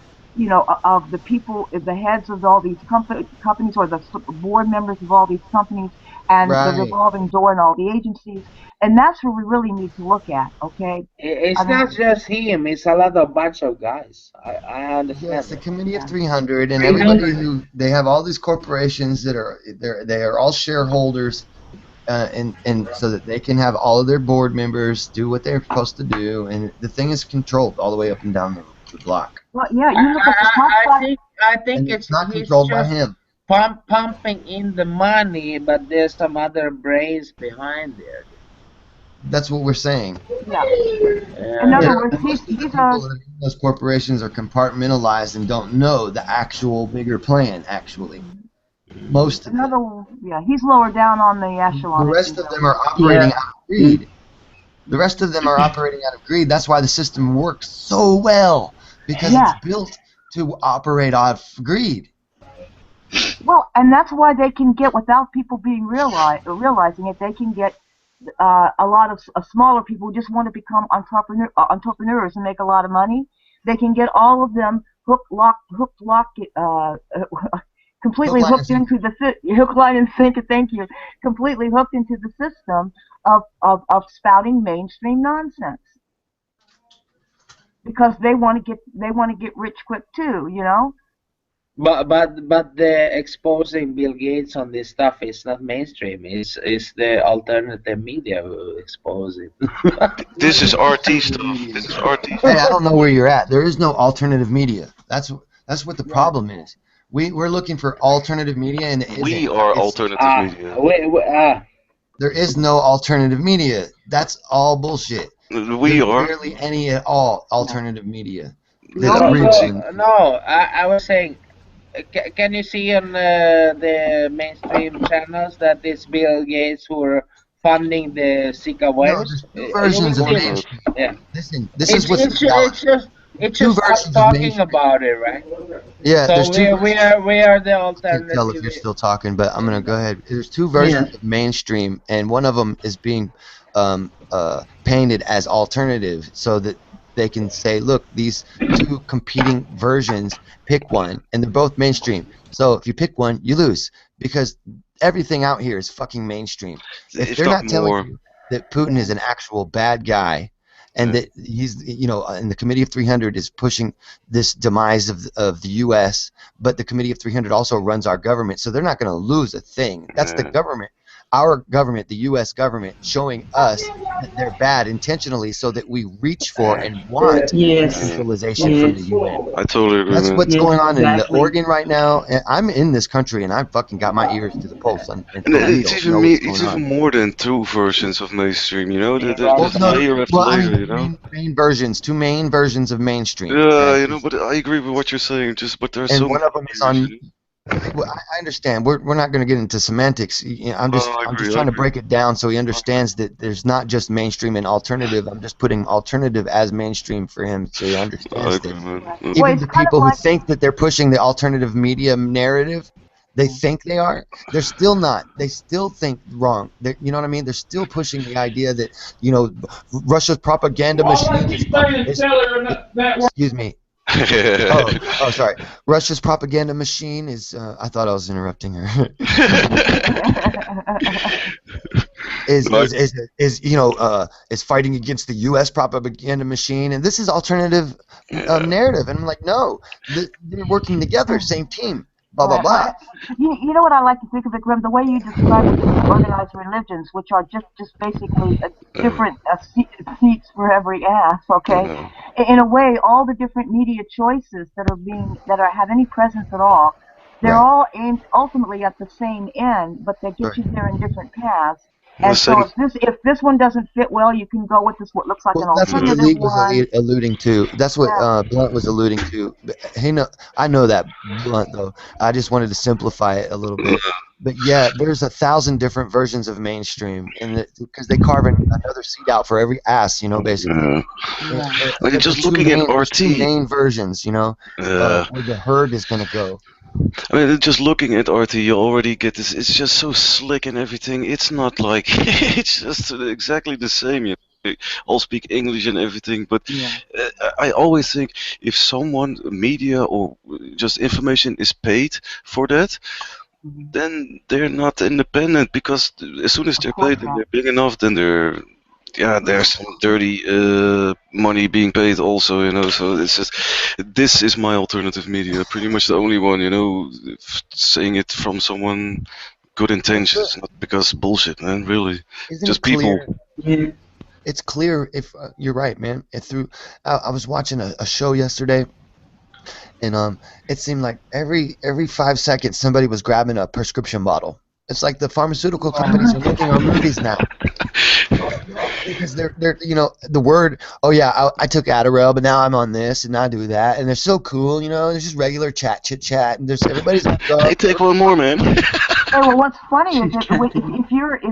of the people, the heads of all these companies or the board members of all these companies and the Right. revolving door and all the agencies. And that's what we really need to look at. Okay. I It's mean, not just him. It's a lot of bunch of guys. I Yes, understand the that. Committee of yeah. 300 and everybody 300. who they have all these corporations that they are all shareholders, and so that they can have all of their board members do what they're supposed to do, and the thing is controlled all the way up and down the block, Well, yeah, I, you look at the top I, I five. think I think and it's it's not he's controlled by just him. pumping in the money, but there's some other brains behind there. That's what we're saying. Yeah. In Yeah. other Yeah, words, most of the he's people a. that are in those corporations are compartmentalized and don't know the actual bigger plan. Actually, most of them. Yeah, he's lower down on the The echelon, if you rest of will. them are Yeah. operating out of greed. The rest of them are operating out of greed. That's why the system works so well, because Yeah. it's built to operate out of greed. Well, and that's why they can get, without people being realizing it, they can get a lot of smaller people who just want to become entrepreneurs and make a lot of money. They can get all of them Hook, completely line, and hooked sinker. into the hook, line, and sinker. Thank you. Completely hooked into the system of spouting mainstream nonsense because they want to get rich quick too. But the exposing Bill Gates on this stuff is not mainstream. It's the alternative media who expose it. This is RT stuff. This is RT Hey, I stuff. don't know where you're at. There is no alternative media. That's what the problem is. We're looking for alternative media, and it We isn't. are It's, alternative media. there is no alternative media. That's all bullshit. We There's are. barely any at all alternative media The that No, only agree with no, him. no. I was saying, can you see on the mainstream channels that it's Bill Gates who are funding the Zika No, virus? there's two You will versions of see Course it. not. mainstream. Yeah. Listen, this is what's the It's reality. just it's Two just us versions of talking mainstream. about it, right? Yeah, So there's two versions. we are the I can tell if alternative. you're still talking, but I'm gonna go ahead. There's two Yeah. versions of mainstream, and one of them is being painted as alternative, so that they can say, "Look, these two competing versions. Pick one, and they're both mainstream. So if you pick one, you lose because everything out here is fucking mainstream. If If they're not not telling more. you that Putin is an actual bad guy, and Yeah. that he's, and the Committee of 300 is pushing this demise of the U.S., but the Committee of 300 also runs our government, so they're not going to lose a thing. That's the Yeah. government our government, the U.S. government, showing us that they're bad intentionally, so that we reach for and want Yes. decentralization from the UN. I totally agree, That's man. what's Yes, going on in the exactly. Oregon right now. And I'm in this country, and I've fucking got my ears to the pulse, and And for it's real, even know what's going it's on. even more than two versions of mainstream. You know, Yeah, there's Well, just no, layer after well, I layer. mean, You know. two main versions of mainstream. Yeah, Okay, you know, but I agree with what you're saying. But there's and so one many of them is layers, on. you know? Well, I understand. We're not going to get into semantics. I'm just I agree. I trying to agree. break it down so he understands that there's not just mainstream and alternative. I'm just putting alternative as mainstream for him, so he I understands agree, this. man. Well, Even it's the kind of people who like think that they're pushing the alternative media narrative, they think they are. They're still not. They still think wrong. You know what I mean? They're still pushing the idea that Russia's propaganda machine is excuse me. Oh, sorry. Russia's propaganda machine is. I thought I was interrupting her. Right. Is fighting against the U.S. propaganda machine, and this is alternative narrative. And I'm like, no, they're working together, same team. Blah blah Right. blah. Well, you know what I like to think of it, Grim, the way you describe it, the organized religions, which are just basically different seats for every ass. Okay, Yeah. in a way, all the different media choices that have any presence at all, they're Right. all aimed ultimately at the same end, but they get Right. you there in different paths. The And so same. if this one doesn't fit well, you can go with this what looks like Well, an that's what alternative Elite was one. alluding to. That's what Yeah. Blunt was alluding to. But I know that Blunt though. I just wanted to simplify it a little bit. But yeah, there's 1,000 different versions of mainstream, and because they carve another seat out for every ass, basically. Yeah. Yeah. I mean, just looking at There's two RT. main versions, where the herd is gonna go. I mean, just looking at RT, you already get this. It's just so slick and everything. It's not like it's just exactly the same. You know? They all speak English and everything, but Yeah. I always think if someone, media or just information is paid for that, then they're not independent because as soon as Of they're course paid and not. they're big enough, then there's some dirty money being paid also, so it's just this is my alternative media, pretty much the only one, saying it from someone good intentions, not because bullshit, man, really. Isn't Just it clear? people. Yeah. It's clear if you're right, man. I was watching a show yesterday, and it seemed like every 5 seconds somebody was grabbing a prescription bottle. It's like the pharmaceutical companies are making our movies now because they're the word. Oh yeah, I took Adderall, but now I'm on this and I do that, and they're so cool. It's just regular chit chat, and there's everybody's on Hey, drugs. take one more, man. Hey, well, what's funny is that if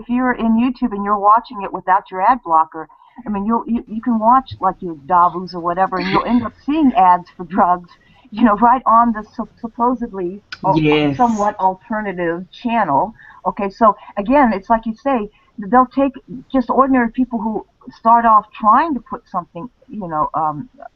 you're in YouTube and you're watching it without your ad blocker, I mean, you can watch like your Davus or whatever, and you'll end up seeing ads for drugs, right on the supposedly Yes. somewhat alternative channel. Okay, so again, it's like you say, they'll take just ordinary people who start off trying to put something,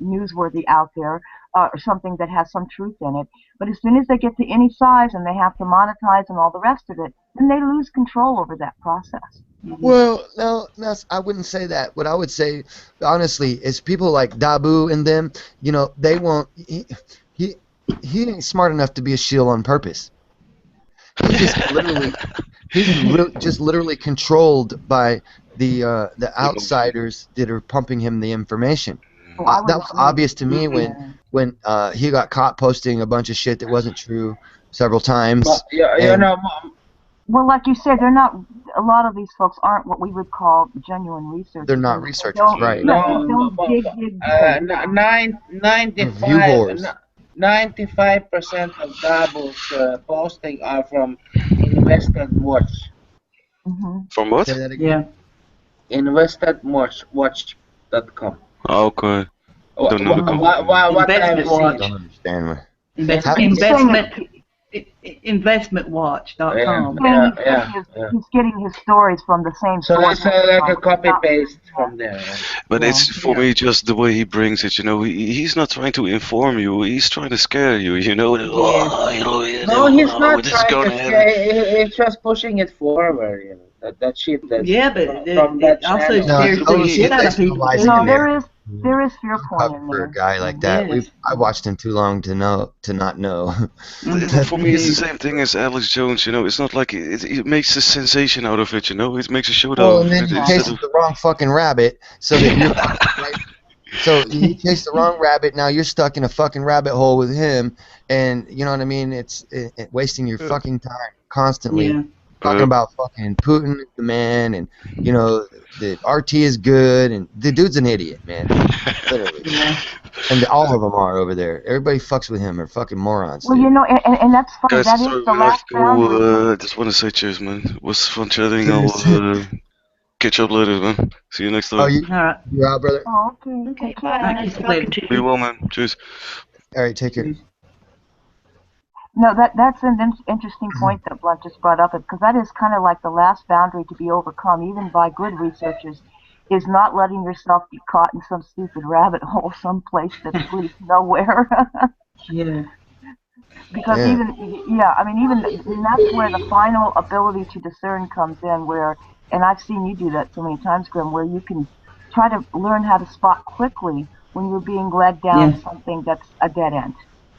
newsworthy out there, or something that has some truth in it. But as soon as they get to any size and they have to monetize and all the rest of it, then they lose control over that process. Well, no, I wouldn't say that. What I would say, honestly, is people like Dabu and them. They won't. He ain't smart enough to be a shield on purpose. He just literally, just literally controlled by the outsiders that are pumping him the information. Oh, I would That was agree. obvious to me when he got caught posting a bunch of shit that wasn't true several times. But and- Well, like you said, they're not. A lot of these folks aren't what we would call genuine researchers. They're not They researchers, don't- right? No, they don't dig. View whores. 95% of Dabu's posting are from InvestedWatch. From what? Say that again. Yeah. InvestedWatch.com. Okay. Don't know the company. What I have Investment Watch. seen. Don't understand. Investmentwatch.com. He's getting his stories from the same So source. it's like a copy paste from there. But Yeah. it's for me just the way he brings it. He's not trying to inform you. He's trying to scare you. No, he's not this is trying gonna to happen. say. He's just pushing it forward. That shit. Yeah, but from that it also channel. No, scares the it's shit out of people. sensationalizing too. No, in there is There is fear porn in For a there. guy like that, Yes. I watched him too long to not know. For me, it's the same thing as Alex Jones. It's not like it makes a sensation out of it. It makes a show out Well, of and then it he instead chases of. the wrong fucking rabbit, so that you're right. So you chase the wrong rabbit. Now you're stuck in a fucking rabbit hole with him, and you know what I mean. It's wasting your fucking time constantly Yeah. talking about fucking Putin is the man, and the RT is good, and the dude's an idiot, man, literally. Yeah. And all of them are over there. Everybody fucks with him. They're fucking morons, Well, dude. you know, and that's funny. Guys, That is sorry, the we have last to boundary. go. Just want to say cheers, man. It was fun chatting. I'll catch up later, man. See you next Oh, time. All right. you're out, brother. Oh, okay. Okay, Take bye. care. Nice Later. talking to Be you. well, man. Cheers. All right, take care. No, that's an interesting point that Blunt just brought up, because that is kind of like the last boundary to be overcome, even by good researchers, is not letting yourself be caught in some stupid rabbit hole someplace that leads nowhere. Yeah. Because Yeah. and that's where the final ability to discern comes in, where, and I've seen you do that so many times, Grim, where you can try to learn how to spot quickly when you're being led down Yeah. something that's a dead end.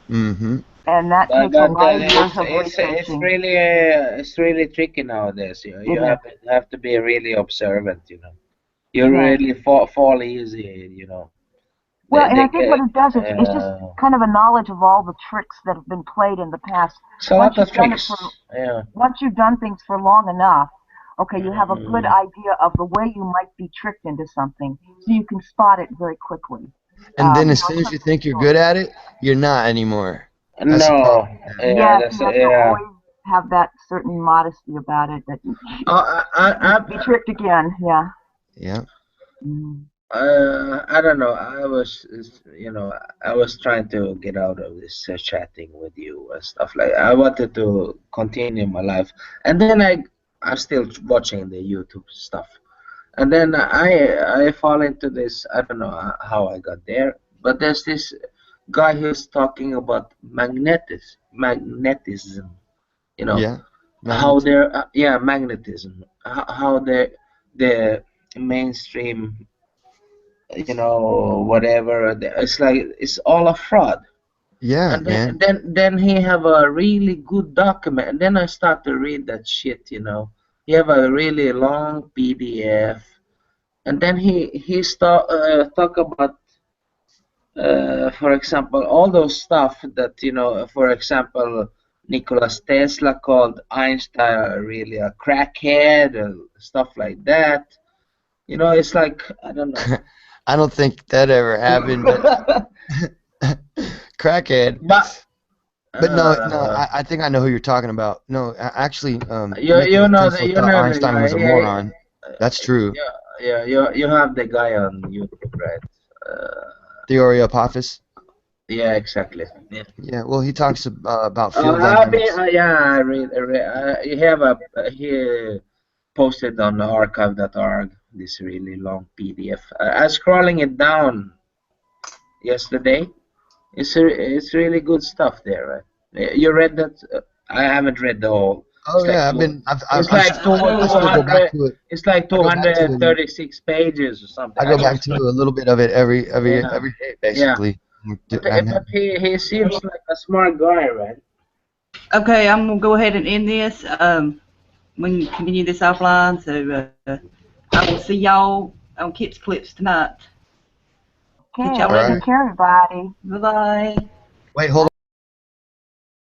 Mm-hmm. And that But takes a lot of years it's of it's researching. it's really tricky nowadays. You It is. have to be really observant. You Yeah. really fall easy. Well, and They I think what get it does, it's just kind of a knowledge of all the tricks that have been played in the past. it's a lot of tricks. Yeah. Once you've done things for long enough, okay, you have a good Mm. idea of the way you might be tricked into something, so you can spot it very quickly. And then as So soon it's as you a think you're story. good at it, you're not anymore. That's the No. problem. Yeah. Yes, you have to always have that certain modesty about it, that you be tricked again. Yeah. Yeah. Mm. I don't know. I was trying to get out of this chatting with you and stuff like. I wanted to continue my life, and then I'm still watching the YouTube stuff, and then I fall into this. I don't know how I got there, but there's this guy who's talking about magnetism. You know Yeah. how Magnetism. they're magnetism. How the mainstream, whatever. It's like it's all a fraud. Yeah, And man. then he have a really good document. And then I start to read that shit. He have a really long PDF. And then he start talk about, for example, all those stuff that, for example, Nikola Tesla called Einstein really a crackhead and stuff like that. It's like, I don't know. I don't think that ever happened, but crackhead. But no, I think I know who you're talking about. No, actually, you Nikola know Tesla you thought know the Einstein guy. was a moron. That's true. You have the guy on YouTube, right? Theory of Apophis. Yeah, exactly. Yeah. Yeah, well, he talks about field dynamics. I read. He posted on archive.org this really long PDF. I was scrolling it down yesterday. It's really good stuff there, right? You read that? I haven't read the whole. Oh yeah, It's like I still go back 200. to it. It's like I go back to it. 236 pages or something. I go back to a little bit of it every Yeah. day, basically. But he seems like a smart guy, right? Okay, I'm gonna go ahead and end this. We can continue this offline. So I will see y'all on Kit's Clips tonight. Okay, Catch y'all later. take care, everybody. Bye bye. Wait, hold on.